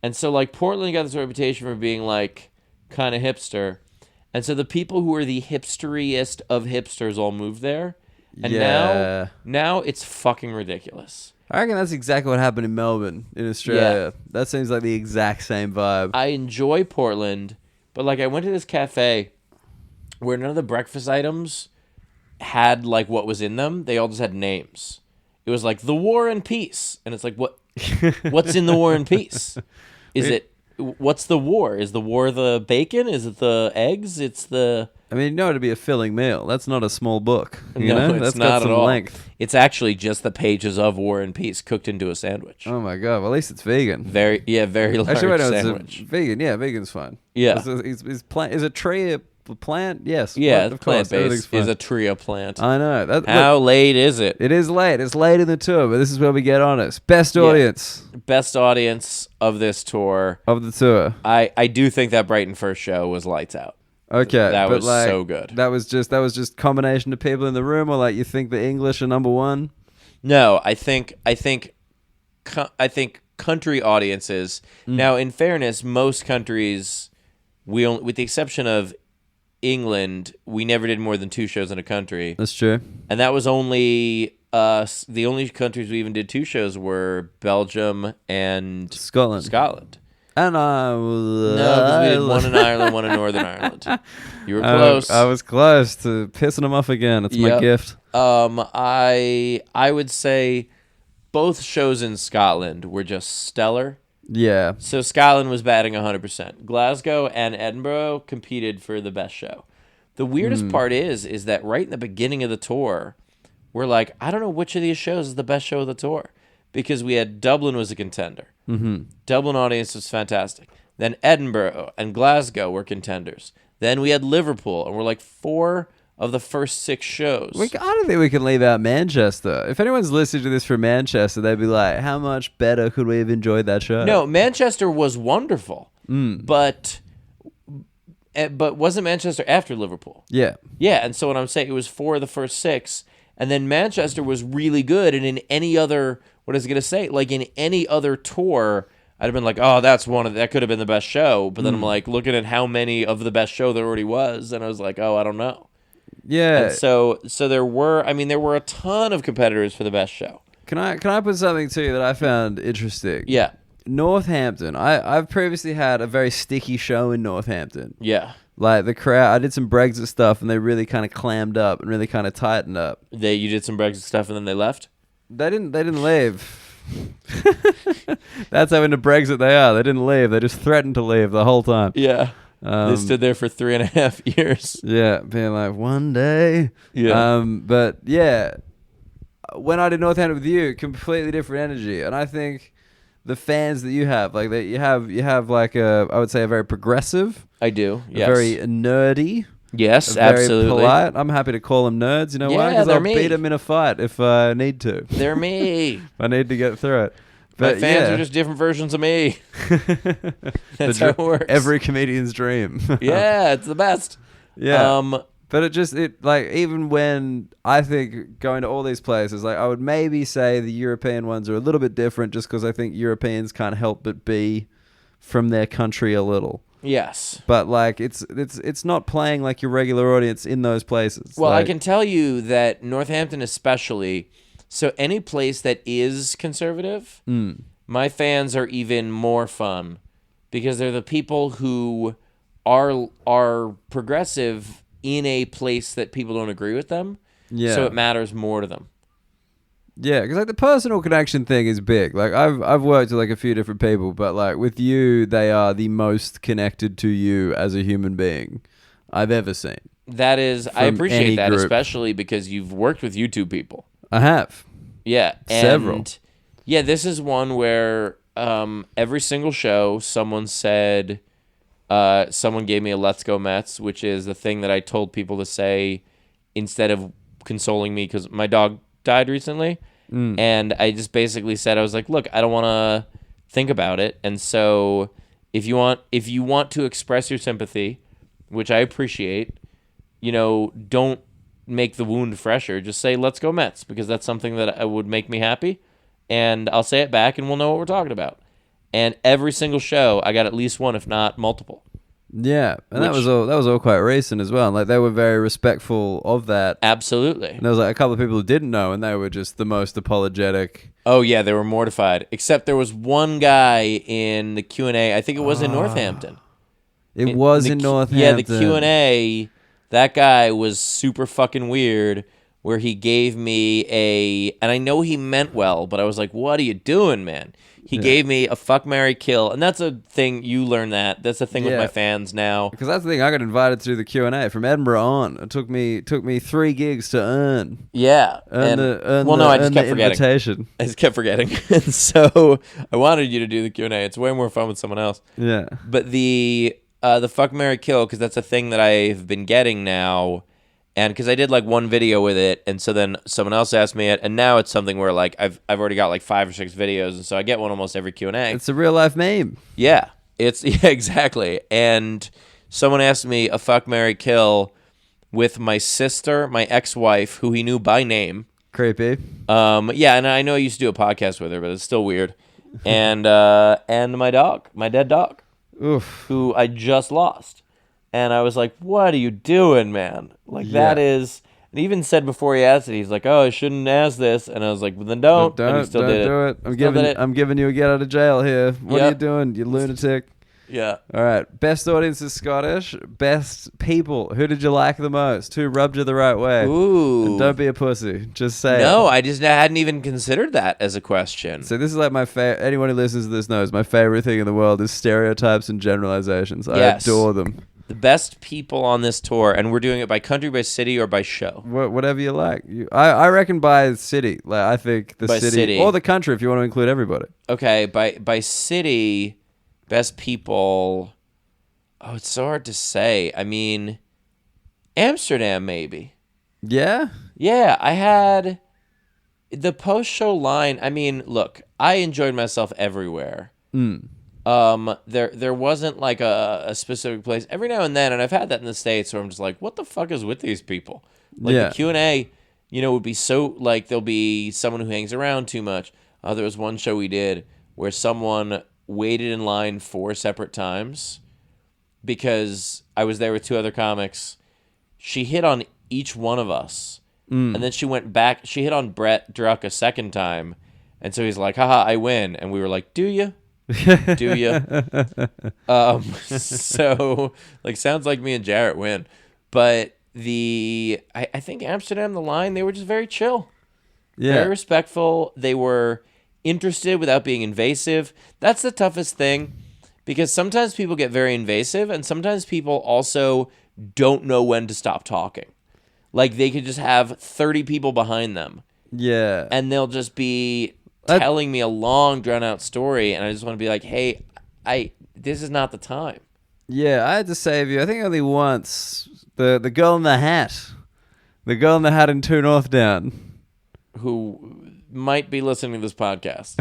And so like Portland got this reputation for being like kind of hipster. And so the people who are the hipsteriest of hipsters all moved there. And now it's fucking ridiculous. I reckon that's exactly what happened in Melbourne, in Australia. Yeah. That seems like the exact same vibe. I enjoy Portland, but like I went to this cafe where none of the breakfast items had like what was in them. They all just had names. It was like the War and Peace, and it's like what's in the War and Peace? What's the war? Is the war the bacon? Is it the eggs? It's the... I mean, you know it'd be a filling meal. That's not a small book. You no, know? It's That's not got some at all. length. It's actually just the pages of War and Peace cooked into a sandwich. Oh my god! Well, at least it's vegan. Very large Actually, wait, no, sandwich. It's vegan. Yeah, vegan's fine. Yeah. Is a tree a plant? Yes. Yeah, of it's course, plant-based. Is a tree a plant? I know. How late is it? It is late. It's late in the tour, but this is where we get honest. Best audience. Best audience of this tour. Of the tour. I do think that Brighton first show was lights out. Okay, that was like, so good. That was just combination of people in the room, or like you think the English are number one? No, I think country audiences. Now, in fairness, most countries, with the exception of England, we never did more than 2 shows in a country. That's true. And that was only us. The only countries we even did 2 shows were Belgium and Scotland. And I was... No, because we did one in Ireland, one in Northern Ireland. You were close. I was close to pissing them off again. It's my gift. I would say both shows in Scotland were just stellar. Yeah. So Scotland was batting 100%. Glasgow and Edinburgh competed for the best show. The weirdest part is that right in the beginning of the tour, we're like, I don't know which of these shows is the best show of the tour. Because we had Dublin was a contender. Dublin audience was fantastic. Then Edinburgh and Glasgow were contenders. Then we had Liverpool, and we're like 4 of the first 6 shows. I don't think we can leave out Manchester. If anyone's listening to this from Manchester, they'd be like, how much better could we have enjoyed that show? No, Manchester was wonderful. But wasn't Manchester after Liverpool? Yeah. Yeah, and so what I'm saying, it was 4 of the first 6, and then Manchester was really good, and in any other... What is it going to say? Like in any other tour, I'd have been like, oh, that could have been the best show. But then I'm like looking at how many of the best show there already was, and I was like, oh, I don't know. Yeah. And so there were a ton of competitors for the best show. Can I put something to you that I found interesting? Yeah. Northampton. I've previously had a very sticky show in Northampton. Yeah. Like the crowd, I did some Brexit stuff, and they really kind of clammed up and really kind of tightened up. You did some Brexit stuff, and then they left? They didn't leave. That's how into Brexit they are. They didn't leave. They just threatened to leave the whole time. Yeah. They stood there for 3.5 years. Yeah, being like, one day. Yeah. But yeah, when I did Northampton with you, completely different energy. And I think the fans that you have, like that you have like I would say a very progressive. I do. Yes. Very nerdy. Yes, very absolutely. Polite. I'm happy to call them nerds. You know why? Because I'll beat them in a fight if I need to. They're me. If I need to get through it. But my fans are just different versions of me. That's how it works. Every comedian's dream. Yeah, it's the best. Yeah. But even when I think going to all these places, like I would maybe say the European ones are a little bit different just because I think Europeans can't help but be from their country a little. Yes. But like it's not playing like your regular audience in those places. Well, I can tell you that Northampton especially, so any place that is conservative, my fans are even more fun because they're the people who are progressive in a place that people don't agree with them. Yeah. So it matters more to them. Yeah, because like the personal connection thing is big. Like I've worked with like a few different people, but like with you, they are the most connected to you as a human being I've ever seen. That is, I appreciate that, especially because you've worked with YouTube people. I have. Yeah, several. Yeah, this is one where every single show someone said, someone gave me a "Let's Go Mets," which is the thing that I told people to say instead of consoling me because my dog died recently. And I just basically said, I was like, look, I don't want to think about it. And so if you want to express your sympathy, which I appreciate, don't make the wound fresher. Just say, let's go Mets, because that's something that would make me happy. And I'll say it back and we'll know what we're talking about. And every single show, I got at least one, if not multiple. Yeah, and that was all quite recent as well. Like, they were very respectful of that. Absolutely. And there was like a couple of people who didn't know, and they were just the most apologetic. Oh yeah, they were mortified. Except there was one guy in the Q&A. I think it was in Northampton. It was in Northampton. Yeah, the Q&A. That guy was super fucking weird. Where he gave me and I know he meant well, but I was like, "What are you doing, man?" He gave me a fuck, marry, kill, and that's a thing. You learn that. That's a thing with my fans now. Because that's the thing. I got invited to the Q&A from Edinburgh on. It took me 3 gigs to earn. Yeah. I just kept forgetting. Invitation. I just kept forgetting, and so I wanted you to do the Q&A. It's way more fun with someone else. Yeah. But the fuck, marry, kill, because that's a thing that I've been getting now. And because I did like one video with it, and so then someone else asked me it, and now it's something where like I've already got like 5 or 6 videos, and so I get one almost every Q&A. It's a real life meme. Yeah, exactly. And someone asked me a fuck, marry, kill with my sister, my ex-wife, who he knew by name. Creepy. Yeah, and I know I used to do a podcast with her, but it's still weird. And my dog, my dead dog, who I just lost. And I was like, what are you doing, man? Like, that is... And he even said before he asked it, he's like, oh, I shouldn't ask this. And I was like, well, then don't. And he still did do it. I'm giving you a get out of jail here. What are you doing, you lunatic? Yeah. All right. Best audience is Scottish. Best people. Who did you like the most? Who rubbed you the right way? Ooh. And don't be a pussy. Just say No, it. I hadn't even considered that as a question. So this is like my favorite. Anyone who listens to this knows my favorite thing in the world is stereotypes and generalizations. I adore them. The best people on this tour, and we're doing it by country, by city, or by show. Whatever you like. I reckon by city. Like, I think the city or the country, if you want to include everybody. Okay, by city, best people. Oh, it's so hard to say. I mean, Amsterdam, maybe. Yeah? Yeah, I had the post-show line. I mean, look, I enjoyed myself everywhere. There wasn't like a specific place. Every now and then, and I've had that in the States, where I'm just like, what the fuck is with these people? Like, the Q&A, would be so, like, there'll be someone who hangs around too much. There was one show we did where someone waited in line 4 separate times because I was there with 2 other comics. She hit on each one of us, and then she went back. She hit on Brett Druck a second time, and so he's like, haha, I win. And we were like, do you? Do you? So, like, sounds like me and Jarrett win. But I think Amsterdam, the line, they were just very chill. Yeah. Very respectful. They were interested without being invasive. That's the toughest thing, because sometimes people get very invasive, and sometimes people also don't know when to stop talking. Like, they could just have 30 people behind them. Yeah. And they'll just be telling me a long, drawn-out story, and I just want to be like, hey, this is not the time. Yeah, I had to save you. I think only once. The girl in the hat. The girl in the hat in 2 North Down. Who might be listening to this podcast.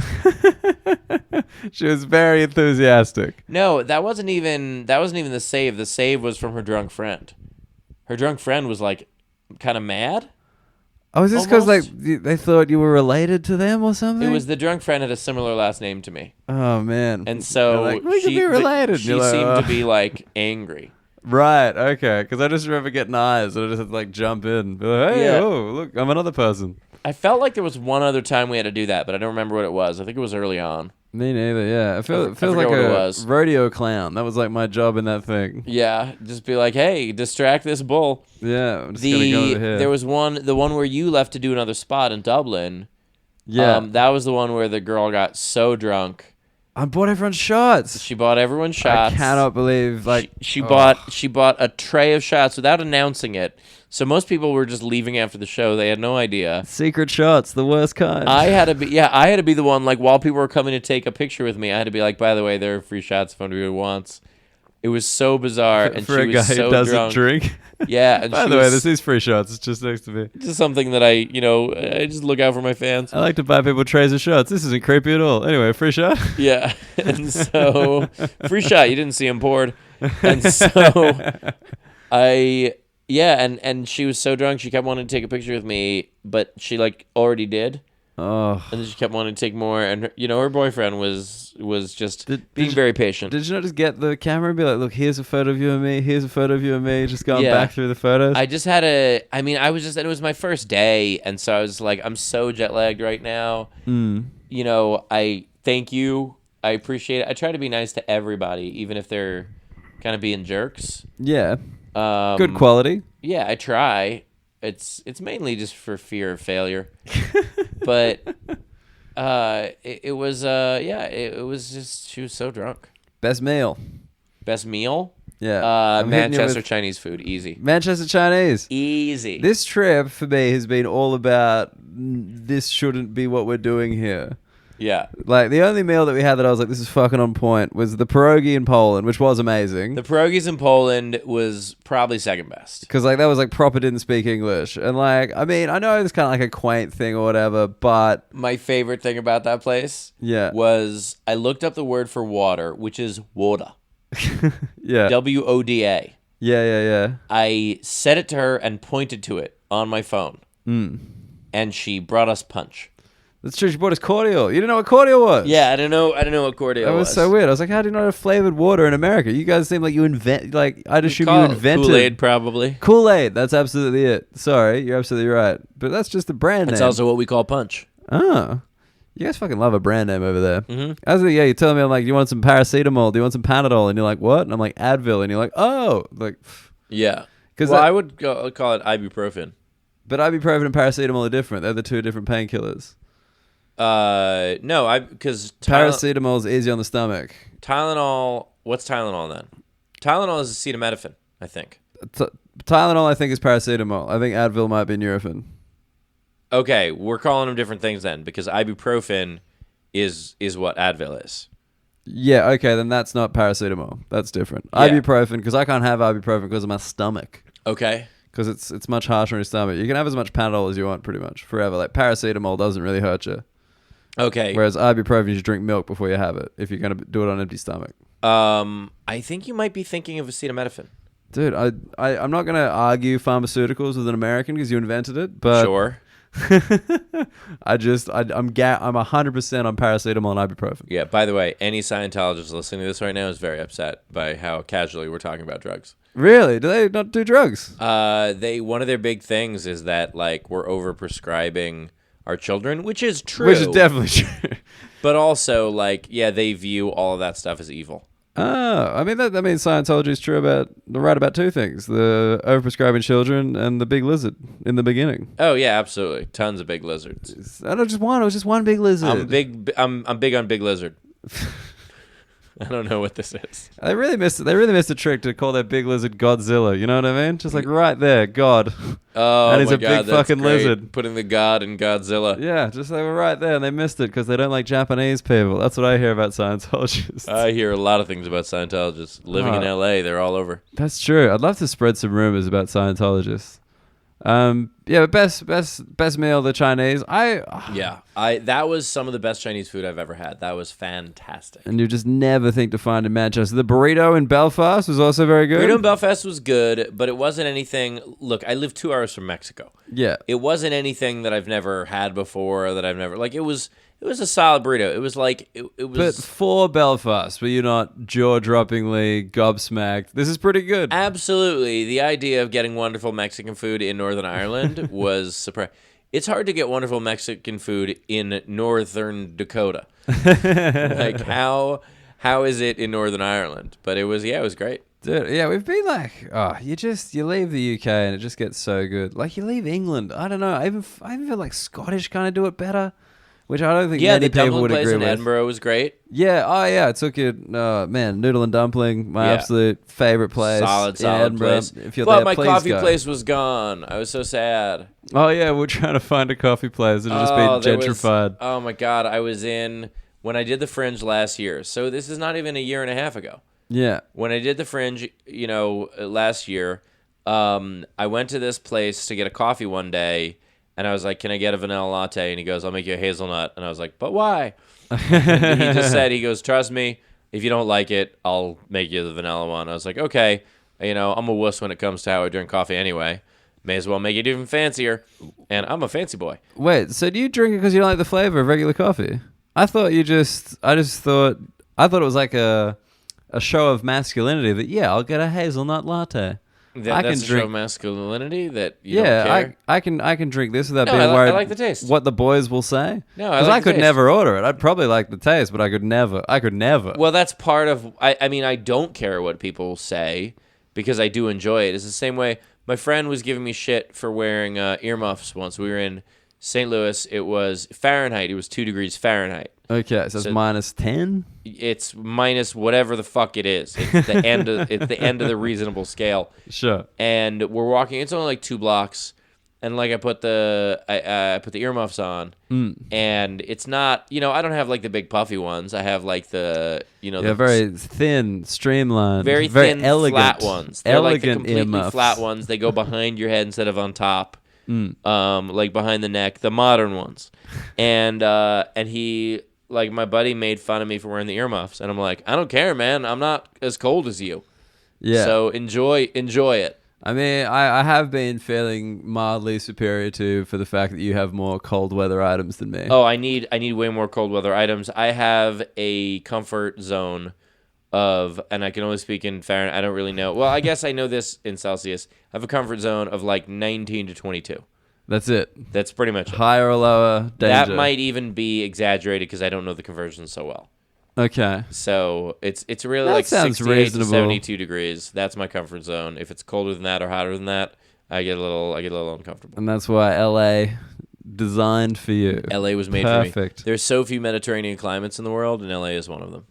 She was very enthusiastic. No, that wasn't even the save. The save was from her drunk friend. Her drunk friend was, like, kind of mad. Oh, is this because like they thought you were related to them or something? It was the drunk friend had a similar last name to me. Oh man! And so like, we could be related. She seemed to be like angry. Right. Okay. Because I just remember getting eyes, and I just had to like jump in, be like, hey, oh look, I'm another person. I felt like there was one other time we had to do that, but I don't remember what it was. I think it was early on. Me neither, yeah. It feels like a rodeo clown. That was like my job in that thing. Yeah, just be like, hey, distract this bull. Yeah, I'm just gonna go over here. There was the one where you left to do another spot in Dublin. Yeah. That was the one where the girl got so drunk. I bought everyone shots. She bought everyone shots. I cannot believe, like... She bought a tray of shots without announcing it. So most people were just leaving after the show. They had no idea. Secret shots, the worst kind. I had to be the one, like, while people were coming to take a picture with me, I had to be like, by the way, there are free shots if anybody wants. It was so bizarre, and for she a guy was so who doesn't drunk. Drink. Yeah. And by the way, this is free shots. It's just next to me. Just something that I just look out for my fans. I like to buy people trays of shots. This isn't creepy at all. Anyway, free shot. Yeah. And so, free shot. You didn't see him poured. And so and she was so drunk she kept wanting to take a picture with me, but she like already did. Oh. And then she kept wanting to take more, and her boyfriend was just being very patient. Did you not just get the camera and be like, look, here's a photo of you and me, here's a photo of you and me, just going back through the photos? I just had it was my first day, and so I was like, I'm so jet lagged right now. I thank you. I appreciate it. I try to be nice to everybody, even if they're kind of being jerks. Yeah. Good quality. Yeah, I try. It's mainly just for fear of failure. But it was just, she was so drunk. Best meal? Yeah. Manchester Chinese food, easy. Manchester Chinese. Easy. This trip for me has been all about this shouldn't be what we're doing here. Yeah. Like, the only meal that we had that I was like, this is fucking on point, was the pierogi in Poland, which was amazing. The pierogies in Poland was probably second best. Because, like, that was, like, proper didn't speak English. And, like, I mean, I know it's kind of like a quaint thing or whatever, but... My favorite thing about that place was I looked up the word for water, which is woda. Yeah. WODA. Yeah. I said it to her and pointed to it on my phone. And she brought us punch. That's true. She brought us cordial. You didn't know what cordial was? Yeah, I don't know what cordial was. That was so weird. I was like, how do you not have flavored water in America? You guys seem like you I'd assume you invented Kool-Aid, probably. Kool-Aid. That's absolutely it. Sorry, you're absolutely right. But that's just a brand name. It's also what we call punch. Oh. You guys fucking love a brand name over there. Mm-hmm. I was like, you're telling me, I'm like, you want some paracetamol? Do you want some Panadol? And you're like, what? And I'm like, Advil. And you're like, oh. Like, yeah. I would call it ibuprofen. But ibuprofen and paracetamol are different. They're the two different painkillers. No, because paracetamol is easy on the stomach. Tylenol. What's Tylenol then? Tylenol is acetaminophen, I think. Tylenol, I think, is paracetamol. I think Advil might be Nurofen. Okay, we're calling them different things then, because ibuprofen is what Advil is. Yeah. Okay, then that's not paracetamol. That's different. Yeah. Ibuprofen, because I can't have ibuprofen because of my stomach. Okay. Because it's much harsher on your stomach. You can have as much Panadol as you want, pretty much, forever. Like, paracetamol doesn't really hurt you. Okay. Whereas ibuprofen, you should drink milk before you have it, if you're going to do it on empty stomach. I think you might be thinking of acetaminophen. Dude, I'm not going to argue pharmaceuticals with an American because you invented it, but... Sure. I'm 100% on paracetamol and ibuprofen. Yeah, by the way, any Scientologist listening to this right now is very upset by how casually we're talking about drugs. Really? Do they not do drugs? One of their big things is that, like, we're over-prescribing our children, which is true. Which is definitely true. But also, like, yeah, they view all of that stuff as evil. Oh, I mean, that means Scientology is true about two things: the overprescribing children and the big lizard in the beginning. Oh yeah, absolutely, tons of big lizards. I don't just one; it was just one big lizard. I'm big on big lizard. I don't know what this is. They really missed a trick to call that big lizard Godzilla. You know what I mean? Just like right there, God. Oh, and he's my a God, big fucking great. Lizard. Putting the God in Godzilla. Yeah, just they were right there, and they missed it because they don't like Japanese people. That's what I hear about Scientologists. I hear a lot of things about Scientologists. Living in LA, they're all over. That's true. I'd love to spread some rumors about Scientologists. Yeah, but best meal, the Chinese. That was some of the best Chinese food I've ever had. That was fantastic. And you just never think to find in Manchester. The burrito in Belfast was also very good. Burrito in Belfast was good, but it wasn't anything. Look, I live 2 hours from Mexico. Yeah, it wasn't anything that I've never had before, or that I've never like. It was a solid burrito. It was like it was. But for Belfast, were you not jaw-droppingly gobsmacked? This is pretty good. Absolutely. The idea of getting wonderful Mexican food in Northern Ireland was surprising. It's hard to get wonderful Mexican food in Northern Dakota. Like how is it in Northern Ireland? But it was great. Dude, yeah, we've been like, you leave the UK and it just gets so good. Like you leave England, I don't know. I even feel like Scottish kind of do it better. Which I don't think many people would agree with. Yeah, the dumpling place in Edinburgh was great. Yeah, I took it. Noodle and Dumpling, my absolute favorite place. Solid place. If you're but there, my please coffee go. place was gone. I was so sad. Oh yeah, we're trying to find a coffee place. It had just been gentrified. Oh my God, I was in when I did the Fringe last year. So this is not even a year and a half ago. Yeah. When I did the Fringe, last year, I went to this place to get a coffee one day. And I was like, can I get a vanilla latte? And he goes, I'll make you a hazelnut. And I was like, but why? And he just said, he goes, trust me, if you don't like it, I'll make you the vanilla one. I was like, okay, I'm a wuss when it comes to how I drink coffee anyway. May as well make it even fancier. And I'm a fancy boy. Wait, so do you drink it because you don't like the flavor of regular coffee? I thought it was like a show of masculinity that, I'll get a hazelnut latte. That's a show of masculinity that you don't care? I can drink this without being I worried like the taste. what the boys will say. No, because I could taste. never order it. I'd probably like the taste, but I could never. Well, that's part of... I don't care what people say because I do enjoy it. It's the same way my friend was giving me shit for wearing earmuffs once. We were in St. Louis. It was Fahrenheit. It was 2 degrees Fahrenheit. Okay, so it's minus 10? It's minus whatever the fuck it is. It's the end of the reasonable scale. Sure. And we're walking. It's only like 2 blocks, and like I put the earmuffs on, and it's not. I don't have like the big puffy ones. I have like the very thin, streamlined, very thin, elegant, flat ones. They're like the completely earmuffs. flat ones. They go behind your head instead of on top, like behind the neck. The modern ones, and he. Like, my buddy made fun of me for wearing the earmuffs, and I'm like, I don't care, man. I'm not as cold as you. Yeah. So enjoy it. I mean, I have been feeling mildly superior to for the fact that you have more cold weather items than me. Oh, I need way more cold weather items. I have a comfort zone of, and I can only speak in Fahrenheit. I don't really know. Well, I guess I know this in Celsius. I have a comfort zone of like 19 to 22. That's it. That's pretty much it. Higher or lower danger. That might even be exaggerated because I don't know the conversions so well. Okay. So it's really that like 68 reasonable. to 72 degrees. That's my comfort zone. If it's colder than that or hotter than that, I get a little uncomfortable. And that's why LA designed for you. LA was made Perfect. for me. There's so few Mediterranean climates in the world, and LA is one of them.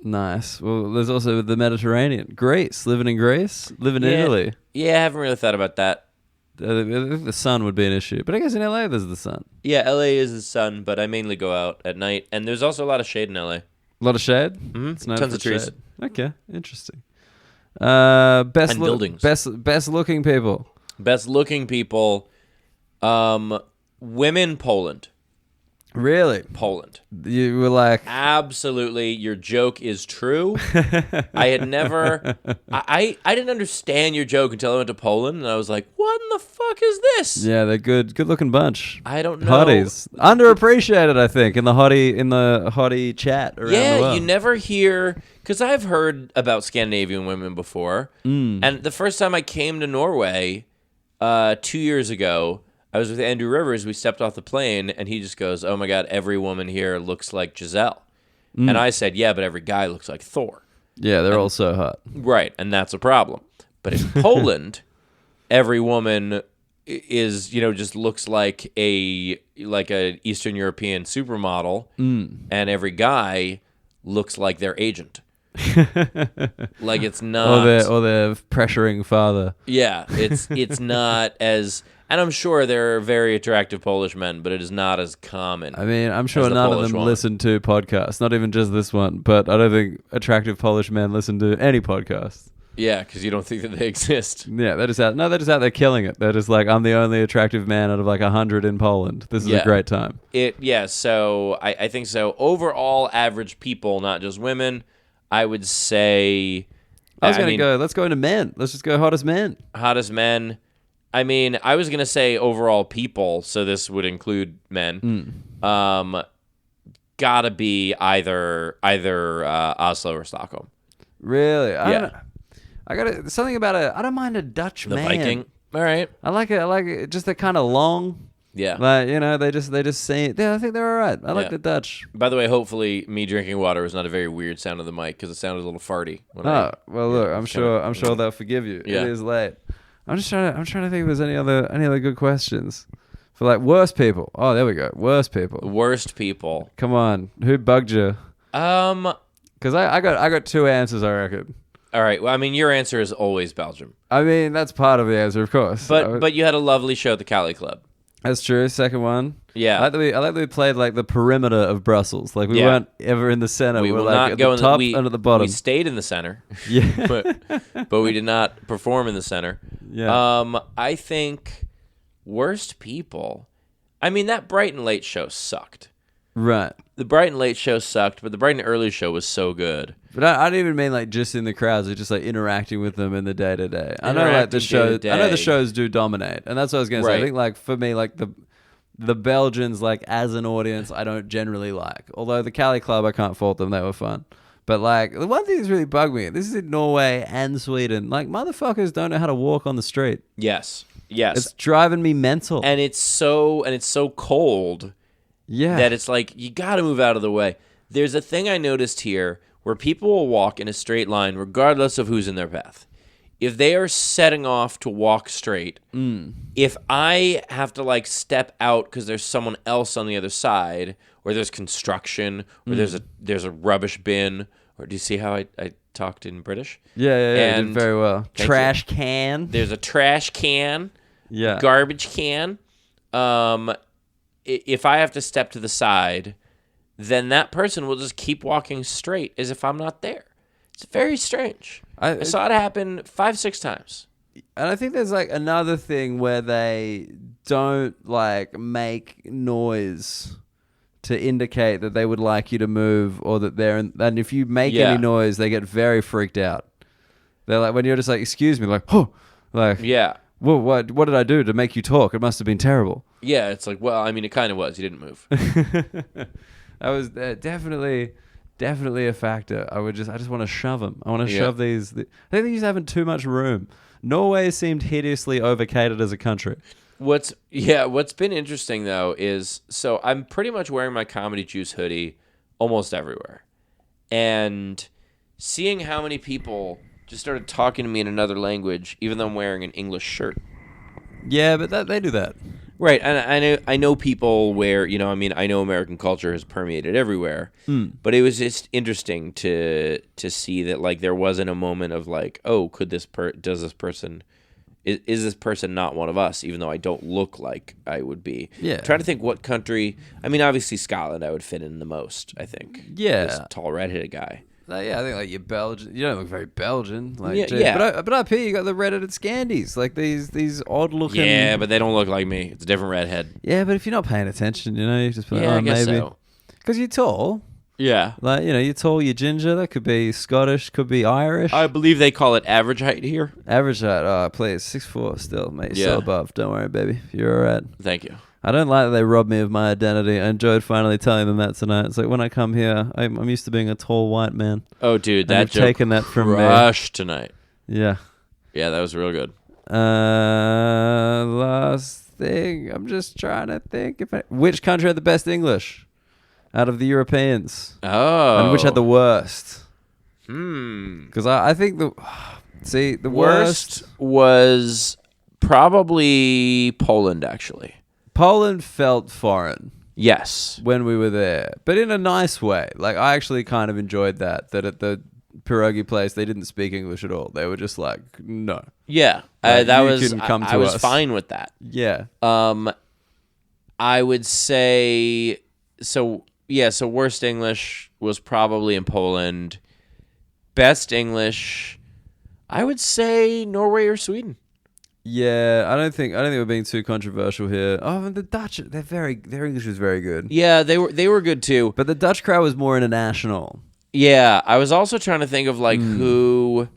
Nice. Well, there's also the Mediterranean. Greece. Living in Greece. Living in Italy. Yeah, I haven't really thought about that. I think the sun would be an issue, but I guess in LA there's the sun. Yeah, LA is the sun, but I mainly go out at night, and there's also a lot of shade in LA. A lot of shade? Mm-hmm. It's known Tons for of trees. shade. Okay, interesting. Best buildings. Best looking people. Best looking people. Women, Poland. Really? Poland. You were like... Absolutely. Your joke is true. I had never... I didn't understand your joke until I went to Poland, and I was like, what in the fuck is this? Yeah, they're good-looking bunch. I don't know. Hotties. Underappreciated, I think, in the hottie chat around the world. You never hear... Because I've heard about Scandinavian women before, and the first time I came to Norway 2 years ago... I was with Andrew Rivers. We stepped off the plane, and he just goes, oh, my God, every woman here looks like Giselle. And I said, yeah, but every guy looks like Thor. Yeah, they're all so hot. Right, and that's a problem. But in Poland, every woman is, just looks like a Eastern European supermodel, and every guy looks like their agent. Like it's not... Or their pressuring father. Yeah, it's not as... And I'm sure there are very attractive Polish men, but it is not as common. I mean, I'm sure none of them listen to podcasts, not even just this one, but I don't think attractive Polish men listen to any podcast. Yeah, because you don't think that they exist. Yeah, they're just out there killing it. They're just like, I'm the only attractive man out of like 100 in Poland. This is a great time. So I think so. Overall, average people, not just women, I would say... let's go into men. Let's just go hottest men. Hottest men... I mean, I was going to say overall people, so this would include men. Gotta be either Oslo or Stockholm. Really? I got something about I don't mind a Dutch man. The Viking. All right. I like it. Just they're kind of long. Yeah. Like, they just say, yeah, I think they're all right. I like the Dutch. By the way, hopefully me drinking water was not a very weird sound of the mic because it sounded a little farty. Look, I'm sure they'll forgive you. Yeah. It is late. I'm trying to think if there's any other good questions for like worst people. Oh, there we go. Worst people. Worst people. Come on, who bugged you? Because I got 2 answers, I reckon. All right. Well, I mean, your answer is always Belgium. I mean, that's part of the answer, of course. But you had a lovely show at the Cali Club. That's true. Second one. Yeah. I like that we played like the perimeter of Brussels. Like we weren't ever in the center. We were will like not at go the top and at the bottom. We stayed in the center. Yeah. but we did not perform in the center. Yeah. I think worst people. I mean, that Brighton Late show sucked. Right. The Brighton Late show sucked, but the Brighton Early show was so good. But I don't even mean like just in the crowds, or just like interacting with them in the day to day. I know like the show. I know the shows do dominate, and that's what I was gonna say. I think like for me, like the Belgians, like as an audience, I don't generally like. Although the Cali Club, I can't fault them; they were fun. But like the one thing that's really bugged me, this is in Norway and Sweden. Like motherfuckers don't know how to walk on the street. Yes. It's driving me mental. And it's so cold. Yeah. That it's like you got to move out of the way. There's a thing I noticed here where people will walk in a straight line regardless of who's in their path. If they are setting off to walk straight, if I have to like step out because there's someone else on the other side, or there's construction, or there's a rubbish bin, or do you see how I talked in British? Yeah, you did very well. Trash can. There's a trash can. Yeah. Garbage can. If I have to step to the side, then that person will just keep walking straight as if I'm not there. It's very strange. I saw it happen 5-6 times. And I think there's like another thing where they don't like make noise to indicate that they would like you to move, or that and if you make any noise, they get very freaked out. They're like, when you're just like, excuse me, like, oh, like, yeah. Well, what did I do to make you talk? It must have been terrible. Yeah, it's like, well, I mean, it kind of was. You didn't move. That was definitely a factor. I just want to shove them. I want to shove these. I think they're just having too much room. Norway seemed hideously overcated as a country. What's been interesting though is, so I'm pretty much wearing my Comedy Juice hoodie almost everywhere, and seeing how many people just started talking to me in another language, even though I'm wearing an English shirt. Yeah, but they do that. Right, and I know people where, I mean, I know American culture has permeated everywhere, but it was just interesting to see that, like, there wasn't a moment of like, oh, is this person not one of us, even though I don't look like I would be. Yeah. I'm trying to think what country. I mean, obviously Scotland I would fit in the most, I think. Yeah. This tall redheaded guy. Yeah, I think like you're Belgian. You don't look very Belgian. Like, yeah. But up here you got the redheaded Scandies, like these odd looking. Yeah, but they don't look like me. It's a different redhead. Yeah, but if you're not paying attention, you just be like, I guess maybe. so. Because you're tall. Yeah. Like, you're tall, you're ginger. That could be Scottish, could be Irish. I believe they call it average height here. Average height. Oh, please, 6'4" still, mate. You're still above. Don't worry, baby. You're all right. Thank you. I don't like that they robbed me of my identity. I enjoyed finally telling them that tonight. It's like when I come here, I'm used to being a tall white man. Oh, dude, that joke taken that from me. Crushed tonight. Yeah. Yeah, that was real good. Last thing. I'm just trying to think. Which country had the best English out of the Europeans? Oh. And which had the worst? Hmm. Because I think the worst was probably Poland, actually. Poland felt foreign. Yes. When we were there. But in a nice way. Like, I actually kind of enjoyed that at the pierogi place, they didn't speak English at all. They were just like, no. Yeah. Like, I us. was fine with that. Yeah. I would say, so worst English was probably in Poland. Best English, I would say Norway or Sweden. Yeah, I don't think we're being too controversial here. Oh, and the Dutch, their English was very good. Yeah, they were good too. But the Dutch crowd was more international. Yeah, I was also trying to think of like who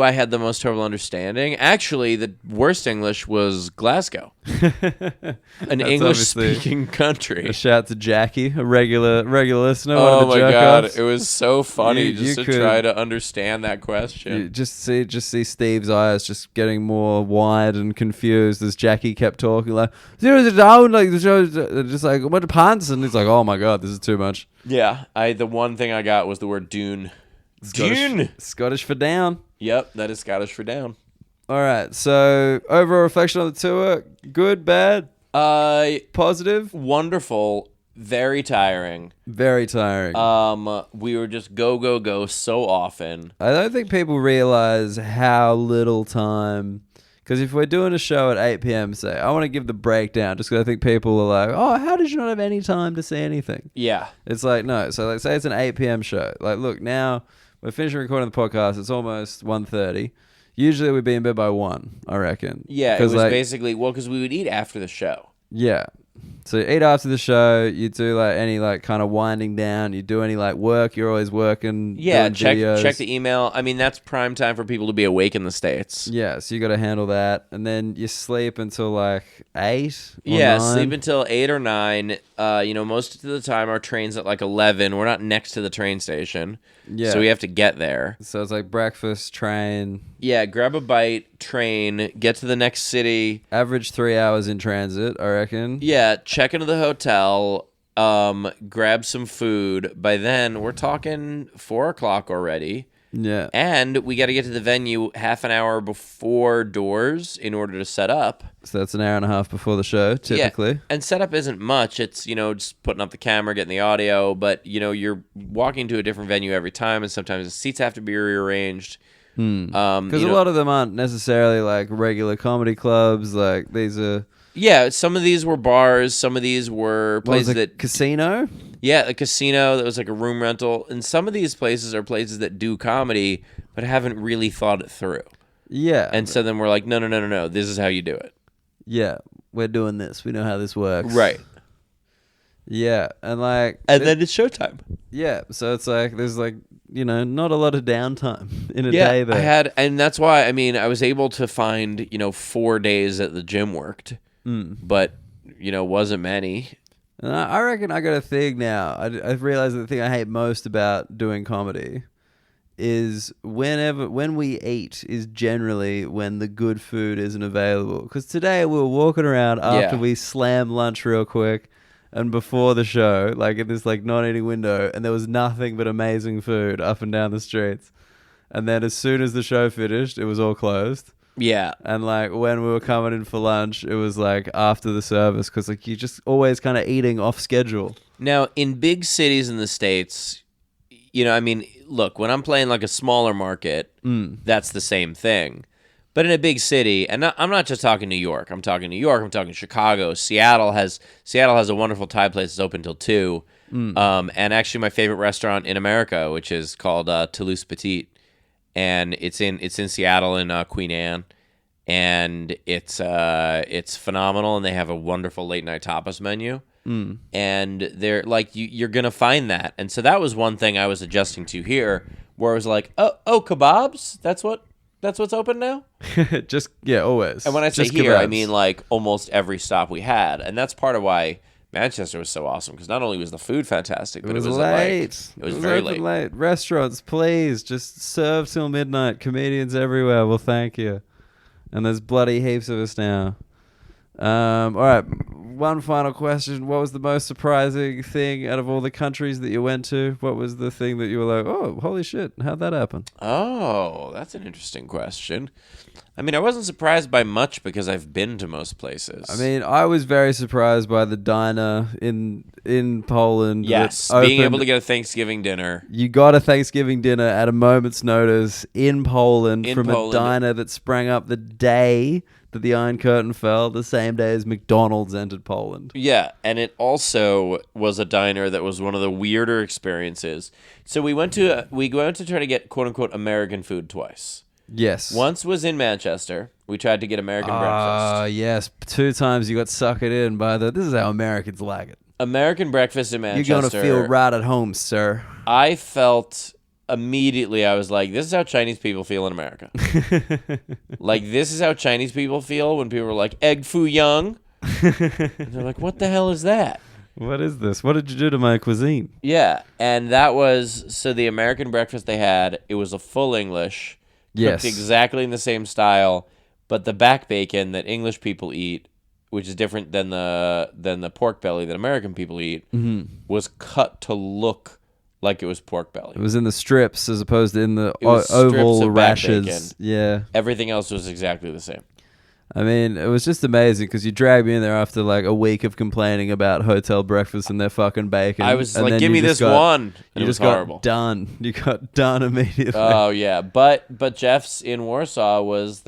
I had the most trouble understanding. Actually, the worst English was Glasgow, an English-speaking country. A shout to Jackie, a regular listener. Oh my god, it was so funny to try to understand that question. Just see Steve's eyes just getting more wide and confused as Jackie kept talking like, "Zero's down," like the show, just like what the pants, and he's like, "Oh my god, this is too much." Yeah, the one thing I got was the word dune. Scottish for down. Yep, that is Scottish for down. All right, so overall reflection on the tour: good, bad, positive, wonderful, very tiring. Very tiring. We were just go so often. I don't think people realize how little time. Because if we're doing a show at 8 p.m., say, I want to give the breakdown just because I think people are like, oh, how did you not have any time to see anything? Yeah. It's like, no. So like, say it's an 8 p.m. show. Like, look, now we're finishing recording the podcast. It's almost 1:30. Usually we'd be in bed by 1, I reckon. Yeah, it was like, basically, because we would eat after the show. Yeah. So you eat after the show. You do like any like kind of winding down. You do any like work. You're always working. Yeah, doing check videos. the email. I mean, that's prime time for people to be awake in the States. Yeah, so you got to handle that, and then you sleep until like 8. Or Yeah, 9. sleep until 8 or 9. Most of the time our train's at like 11. We're not next to the train station. Yeah. So we have to get there. So it's like breakfast, train. Yeah, grab a bite, train, get to the next city. Average 3 hours in transit, I reckon. Yeah, check into the hotel, grab some food. By then, we're talking 4 o'clock already. Yeah. And we got to get to the venue half an hour before doors in order to set up. So that's an hour and a half before the show, typically. Yeah. And setup isn't much. It's, just putting up the camera, getting the audio. But, you're walking to a different venue every time. And sometimes the seats have to be rearranged. Because a lot of them aren't necessarily like regular comedy clubs. Like these are... Yeah, some of these were bars. Some of these were places that... Casino? Yeah, a casino that was like a room rental. And some of these places are places that do comedy, but haven't really thought it through. Yeah. And so then we're like, no. This is how you do it. Yeah, we're doing this. We know how this works. Right. Yeah, and like... And then it's showtime. Yeah, so it's like, there's like, not a lot of downtime in a day there. I had, and that's why, I was able to find, 4 days that the gym worked, but, wasn't many. And I reckon I got a thing now. I've realized that the thing I hate most about doing comedy is when we eat is generally when the good food isn't available. Because today we were walking around after we slammed lunch real quick and before the show, like in this like non-eating window, and there was nothing but amazing food up and down the streets. And then as soon as the show finished, it was all closed. Yeah. And like when we were coming in for lunch, it was like after the service because like you're just always kind of eating off schedule. Now, in big cities in the States, look, when I'm playing like a smaller market, that's the same thing. But in a big city, and I'm not just talking New York. I'm talking New York. I'm talking Chicago. Seattle has a wonderful Thai place that's open till 2. And actually, my favorite restaurant in America, which is called Toulouse Petite, and it's in Seattle in Queen Anne, and it's phenomenal. And they have a wonderful late night tapas menu. And they're like you're gonna find that. And so that was one thing I was adjusting to here, where I was like, oh, kebabs. That's what's open now? Always. And when I say just here, kebabs. I mean like almost every stop we had. And that's part of why Manchester was so awesome, because not only was the food fantastic, but it was late. It was very late. Restaurants, please, just serve till midnight. Comedians everywhere will thank you. And there's bloody heaps of us now. All right, one final question. What was the most surprising thing out of all the countries that you went to? What was the thing that you were like, oh, holy shit, how'd that happen? Oh, that's an interesting question. I wasn't surprised by much because I've been to most places. I was very surprised by the diner in Poland. Yes, that being opened. able to get a Thanksgiving dinner. You got a Thanksgiving dinner at a moment's notice in Poland from a diner that sprang up the day that the Iron Curtain fell, the same day as McDonald's entered Poland. Yeah, and it also was a diner that was one of the weirder experiences. So we went to try to get quote unquote American food twice. Yes. Once was in Manchester. We tried to get American breakfast. Yes. 2 times you got suckered in by this is how Americans like it. American breakfast in Manchester. You're going to feel right at home, sir. I felt immediately, I was like, this is how Chinese people feel in America. Like, this is how Chinese people feel when people are like, egg foo young. And they're like, what the hell is that? What is this? What did you do to my cuisine? Yeah, and that was, so the American breakfast they had, it was a full English. Yes. Cooked exactly in the same style, but the back bacon that English people eat, which is different than the pork belly that American people eat, was cut to look like it was pork belly. It was in the strips as opposed to in the strips oval of back rashes. bacon. Yeah. Everything else was exactly the same. It was just amazing because you dragged me in there after like a week of complaining about hotel breakfast and their fucking bacon. I was and like, then give me this one. And You it was just got horrible. done. You got done immediately. Oh, yeah. But Jeff's in Warsaw was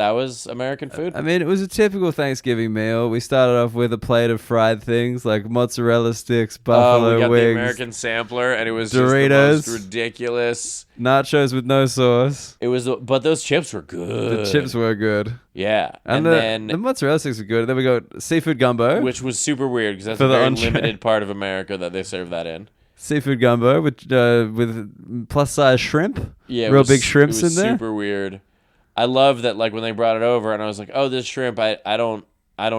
American food. It was a typical Thanksgiving meal. We started off with a plate of fried things like mozzarella sticks, buffalo we got wings. the American sampler, and it was Doritos. just the most ridiculous. nachos with no sauce. It was, but those chips were good. The chips were good. Yeah, And then the mozzarella sticks were good. Then we got seafood gumbo. which was super weird because that's For a the very entree. limited part of America that they serve that in. Seafood gumbo with plus size shrimp. Yeah, Real big shrimps it was in there. Super weird. I love that, like when they brought it over, and I was like, "Oh, this shrimp, I don't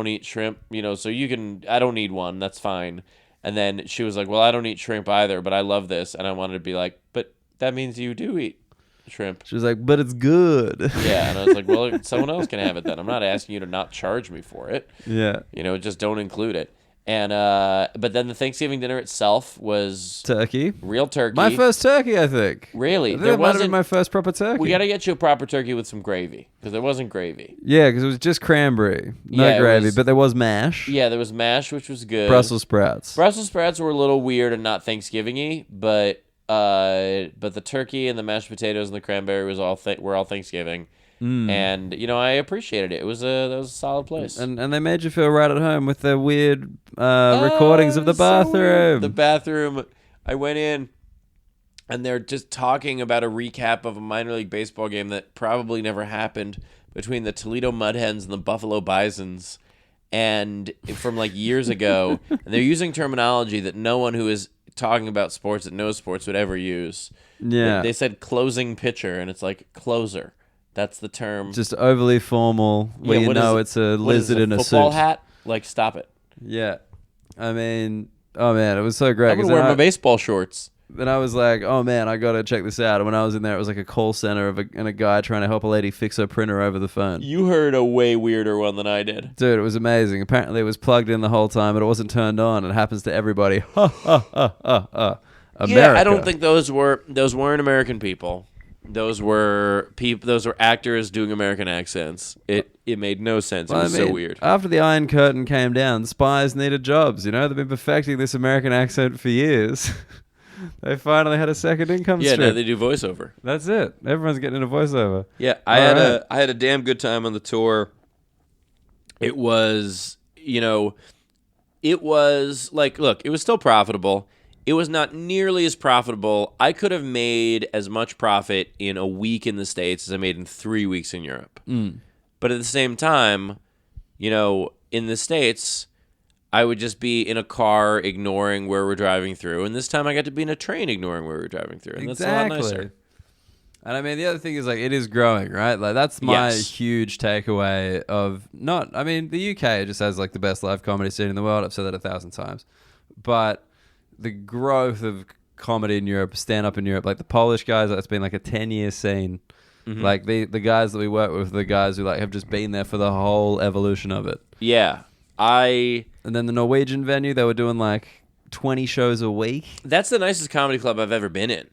eat shrimp, so you can. I don't need one. That's fine." And then she was like, "Well, I don't eat shrimp either, but I love this." And I wanted to be like, "But that means you do eat shrimp." She was like, but it's good. Yeah, and I was like, "Well, someone else can have it then. I'm not asking you to not charge me for it. Yeah. Just don't include it." And but then the Thanksgiving dinner itself was Turkey. real turkey. My first turkey, I think. Really? I think There that might have been wasn't- my first proper turkey. We got to get you a proper turkey with some gravy because there wasn't gravy. Yeah, because it was just cranberry. No Yeah, it gravy, was- but there was mash. Yeah, there was mash, which was good. Brussels sprouts. Brussels sprouts were a little weird and not Thanksgiving-y, but the turkey and the mashed potatoes and the cranberry were all Thanksgiving, and I appreciated it. That was a solid place. And they made you feel right at home with their weird recordings of the So weird. bathroom. The bathroom. I went in, and they're just talking about a recap of a minor league baseball game that probably never happened between the Toledo Mud Hens and the Buffalo Bisons, and from like years ago. And they're using terminology that no one who is talking about sports that knows sports would ever use. Yeah. They said closing pitcher, and it's like closer. That's the term. Just overly formal, where Yeah, what is it? it's a What is lizard it, in a football suit. hat? Like, stop it. Yeah. I mean, oh man, it was so great. I'm 'cause gonna wear then my baseball shorts. Then I was like, oh man, I gotta check this out. And when I was in there, it was like a call center and a guy trying to help a lady fix her printer over the phone. You heard a way weirder one than I did. Dude, it was amazing. Apparently, it was plugged in the whole time, but it wasn't turned on. It happens to everybody. Ha ha ha ha ha. America. Yeah, I don't think those weren't American people. Those were actors doing American accents. It made no sense. Well, It was I mean, so weird. After the Iron Curtain came down, spies needed jobs. They've been perfecting this American accent for years. They finally had a second income Yeah, stream. now they do voiceover. That's it. Everyone's getting into voiceover. Yeah, I had a damn good time on the tour. It was, it was like, look, it was still profitable. It was not nearly as profitable. I could have made as much profit in a week in the States as I made in 3 weeks in Europe. But at the same time, in the States, I would just be in a car ignoring where we're driving through. And this time I got to be in a train ignoring where we're driving through. And that's a lot nicer. And I mean, the other thing is, like, it is growing, right? Like, that's my Yes. huge takeaway of the UK just has, like, the best live comedy scene in the world. I've said that 1,000 times. But the growth of comedy in Europe, stand-up in Europe, like the Polish guys, that's been, like, a 10-year scene. Mm-hmm. Like, the guys that we work with, the guys who, like, have just been there for the whole evolution of it. Yeah. And then the Norwegian venue, they were doing, like, 20 shows a week. That's the nicest comedy club I've ever been in.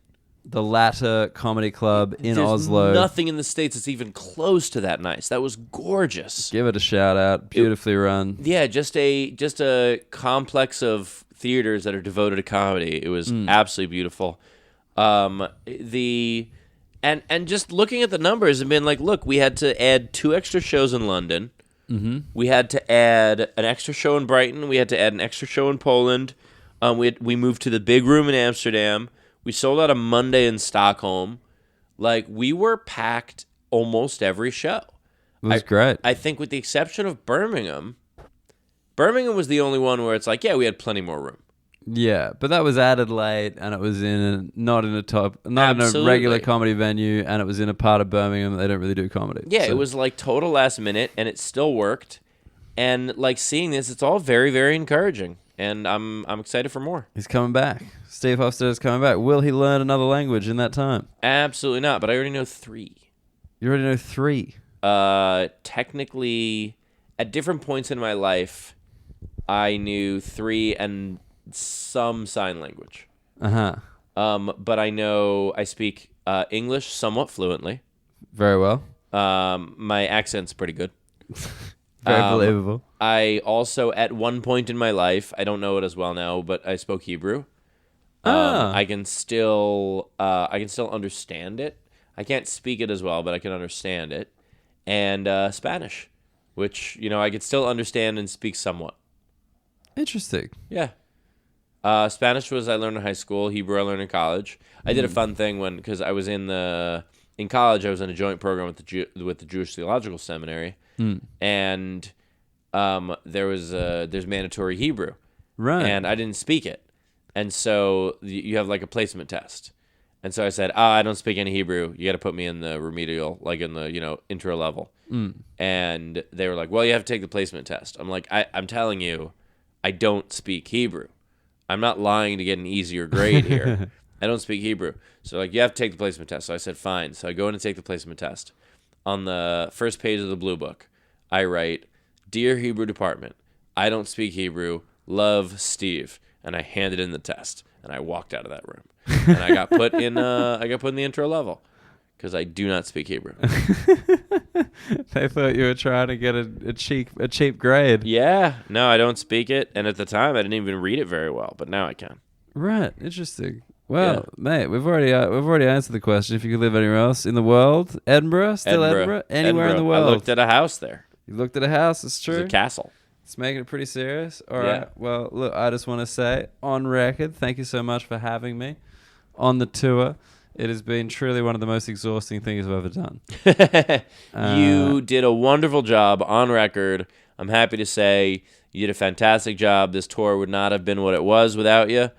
The Latter Comedy Club in There's Oslo. nothing in the States that's even close to that nice. That was gorgeous. Give it a shout out. Beautifully run. Yeah, just a complex of theaters that are devoted to comedy. It was absolutely beautiful. And just looking at the numbers and being like, look, we had to add 2 extra shows in London. Mm-hmm. We had to add an extra show in Brighton. We had to add an extra show in Poland. We moved to the big room in Amsterdam. We sold out a Monday in Stockholm. Like, we were packed almost every show. It was great. I think with the exception of Birmingham was the only one where it's like, yeah, we had plenty more room. Yeah, but that was added late, and it was not in a regular comedy venue, and it was in a part of Birmingham that they don't really do comedy. Yeah, So- it was like total last minute, and it still worked. And like seeing this, it's all very, very encouraging, and I'm excited for more. He's coming back. Steve Hofstetter's coming back. Will he learn another language in that time? Absolutely not, but I already know 3. You already know 3. Technically, at different points in my life, I knew 3 and some sign language. Uh-huh. But I speak English somewhat fluently. Very well. My accent's pretty good. Very believable. I also, at one point in my life, I don't know it as well now, but I spoke Hebrew. I can still understand it. I can't speak it as well, but I can understand it. And Spanish, which I could still understand and speak somewhat. Interesting. Yeah. Spanish was I learned in high school. Hebrew I learned in college. I did a fun thing because I was in college. I was in a joint program with the Jewish Theological Seminary, and there's mandatory Hebrew, Right. and I didn't speak it, and so you have like a placement test, and so I said, I don't speak any Hebrew. You got to put me in the remedial, like in the intro level, and they were like, well, you have to take the placement test. I'm like, I'm telling you, I don't speak Hebrew. I'm not lying to get an easier grade here. I don't speak Hebrew. So like, you have to take the placement test. So I said, fine. So I go in and take the placement test. On the first page of the blue book, I write, Dear Hebrew Department, I don't speak Hebrew. Love, Steve. And I handed in the test. And I walked out of that room. And I got put in the intro level because I do not speak Hebrew. They thought you were trying to get a cheap grade. Yeah. No, I don't speak it. And at the time, I didn't even read it very well. But now I can. Right. Interesting. Well, mate, we've already answered the question. If you could live anywhere else in the world, Edinburgh, Edinburgh, anywhere in the world. I looked at a house there. You looked at a house. It's true. It's a castle. It's making it pretty serious. All right. Well, look, I just want to say on record, thank you so much for having me on the tour. It has been truly one of the most exhausting things I've ever done. You did a wonderful job on record. I'm happy to say you did a fantastic job. This tour would not have been what it was without you.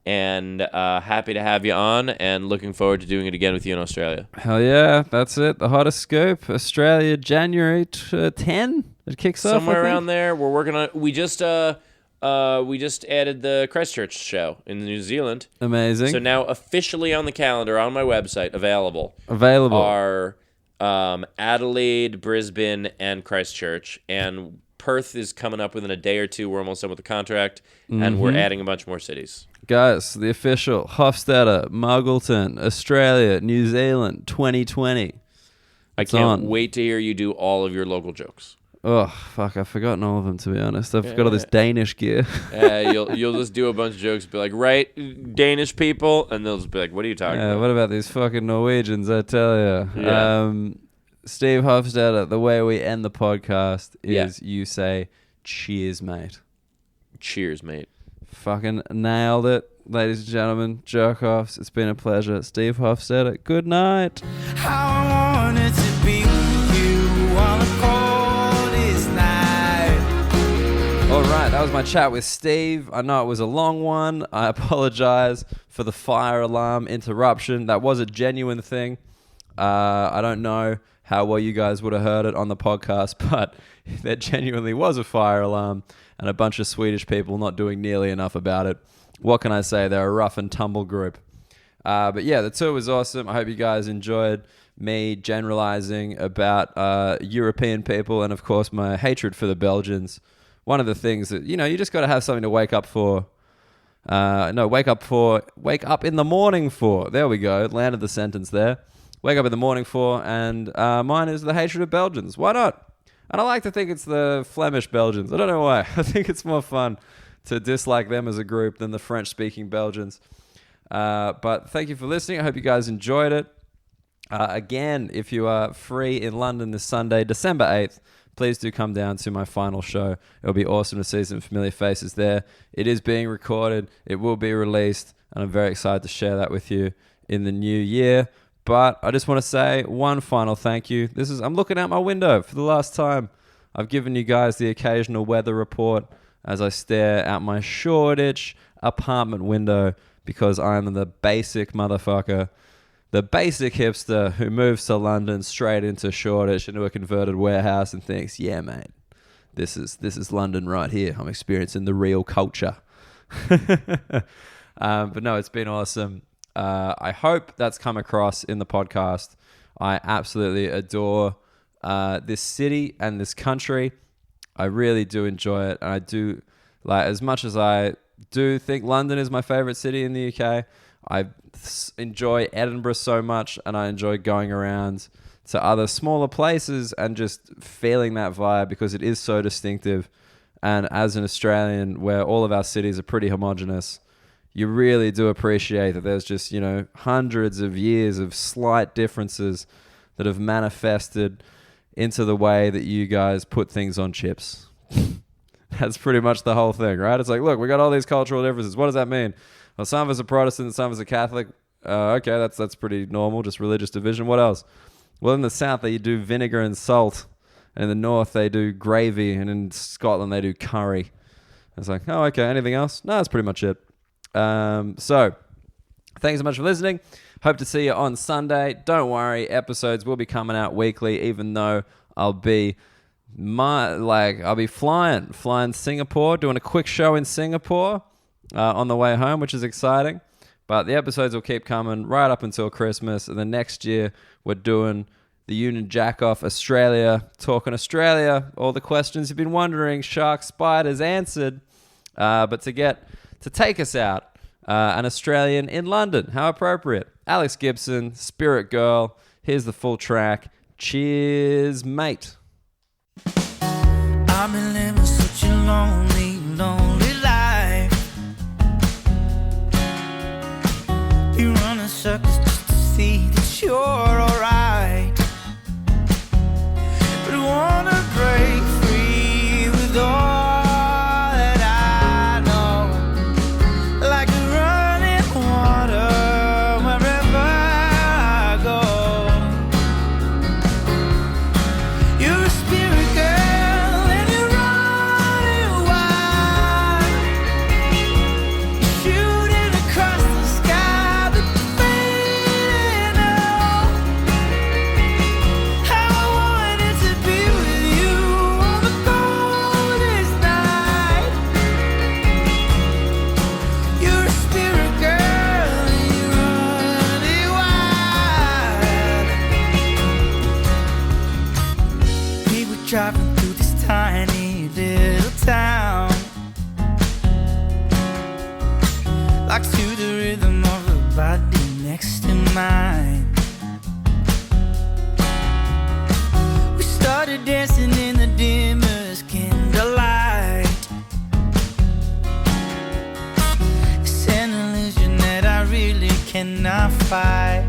And happy to have you on and looking forward to doing it again with you in Australia. Hell yeah. That's it. The hottest scoop. Australia, January 10. It kicks off, somewhere around there. We're working on it. We just added the Christchurch show in New Zealand. Amazing. So now officially on the calendar on my website available are Adelaide, Brisbane, and Christchurch. And Perth is coming up within a day or two. We're almost done with the contract, and we're adding a bunch more cities. Guys, the official Hofstetter, Muggleton, Australia, New Zealand, 2020. I can't wait to hear you do all of your local jokes. Oh, fuck, I've forgotten all of them, to be honest. I've got all this Danish gear. You'll just do a bunch of jokes, be like, right, Danish people, and they'll just be like, what are you talking about? What about these fucking Norwegians, I tell you. Yeah. Steve Hofstetter, the way we end the podcast is you say, cheers, mate. Cheers, mate. Fucking nailed it. Ladies and gentlemen, jerk-offs, it's been a pleasure. Steve Hofstetter, good night. How I wanted to be with you on a coldest night. All right, that was my chat with Steve. I know it was a long one. I apologize for the fire alarm interruption. That was a genuine thing. I don't know how well you guys would have heard it on the podcast, but there genuinely was a fire alarm and a bunch of Swedish people not doing nearly enough about it. What can I say? They're a rough and tumble group. But yeah, the tour was awesome. I hope you guys enjoyed me generalizing about European people and, of course, my hatred for the Belgians. One of the things that, you just got to have something to wake up for. Wake up in the morning for. There we go. Landed the sentence there. Wake up in the morning for, and mine is the hatred of Belgians. Why not? And I like to think it's the Flemish Belgians. I don't know why. I think it's more fun to dislike them as a group than the French-speaking Belgians. But thank you for listening. I hope you guys enjoyed it. Again, if you are free in London this Sunday, December 8th, please do come down to my final show. It'll be awesome to see some familiar faces there. It is being recorded. It will be released, and I'm very excited to share that with you in the new year. But I just want to say one final thank you. I'm looking out my window for the last time. I've given you guys the occasional weather report as I stare out my Shoreditch apartment window because I'm the basic motherfucker, the basic hipster who moves to London straight into Shoreditch into a converted warehouse and thinks, yeah, mate, this is London right here. I'm experiencing the real culture. But no, it's been awesome. I hope that's come across in the podcast. I absolutely adore this city and this country. I really do enjoy it. And I do, as much as I do think London is my favorite city in the UK, I enjoy Edinburgh so much, and I enjoy going around to other smaller places and just feeling that vibe because it is so distinctive. And as an Australian, where all of our cities are pretty homogenous, you really do appreciate that there's just, hundreds of years of slight differences that have manifested into the way that you guys put things on chips. That's pretty much the whole thing, right? It's like, look, we got all these cultural differences. What does that mean? Well, some of us are Protestant, some of us are Catholic. Okay, that's pretty normal, just religious division. What else? Well, in the south, they do vinegar and salt. And in the north, they do gravy. And in Scotland, they do curry. It's like, oh, okay, anything else? No, that's pretty much it. So, thanks so much for listening. Hope to see you on Sunday. Don't worry, episodes will be coming out weekly, even though I'll be flying Singapore, doing a quick show in Singapore on the way home, which is exciting. But the episodes will keep coming right up until Christmas. And then next year, we're doing the Union Jack-Off Australia, talking Australia, all the questions you've been wondering, sharks, spiders answered. But to take us out, an Australian in London. How appropriate. Alex Gibson, Spirit Girl. Here's the full track. Cheers, mate. I've been living such a lonely, lonely life. You run in circles just to see that you're alright. But I wanna break free with all that I know. Like running water wherever I go. You're a spirit girl and you're running wild. You're shooting across the sky, but you're fading out. How I wanted to be with you on the coldest night. You're a spirit girl and you're running wild. We were driving through this tiny little town, locked to the rhythm of her body next to mine. We started dancing in the dimmest candlelight. It's an illusion that I really cannot fight.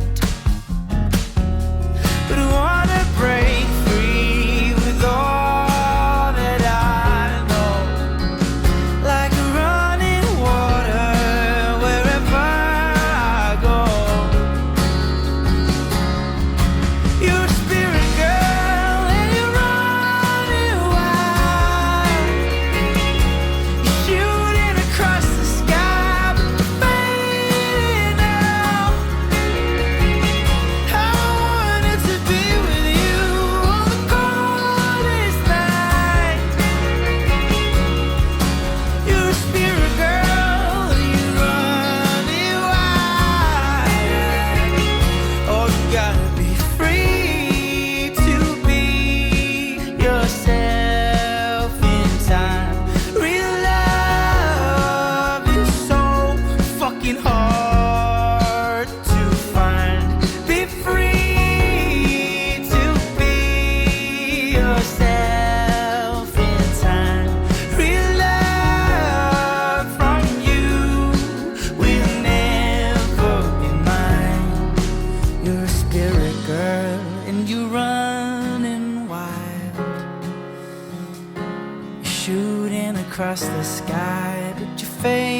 But I wanna break free with all that I know. Like running water wherever I go. You're a spirit girl and you're running wild. You're shooting across the sky, but you're fading out. How I wanted to be with you on the coldest night. You're a spirit girl, you're running wild. Oh, you gotta be free to be yourself in time. Real love is so fucking hard to find. Be free to be yourself in time. Real love from you will never be mine. You're a spirit girl and you're running wild. You're shooting across the sky, but you're fading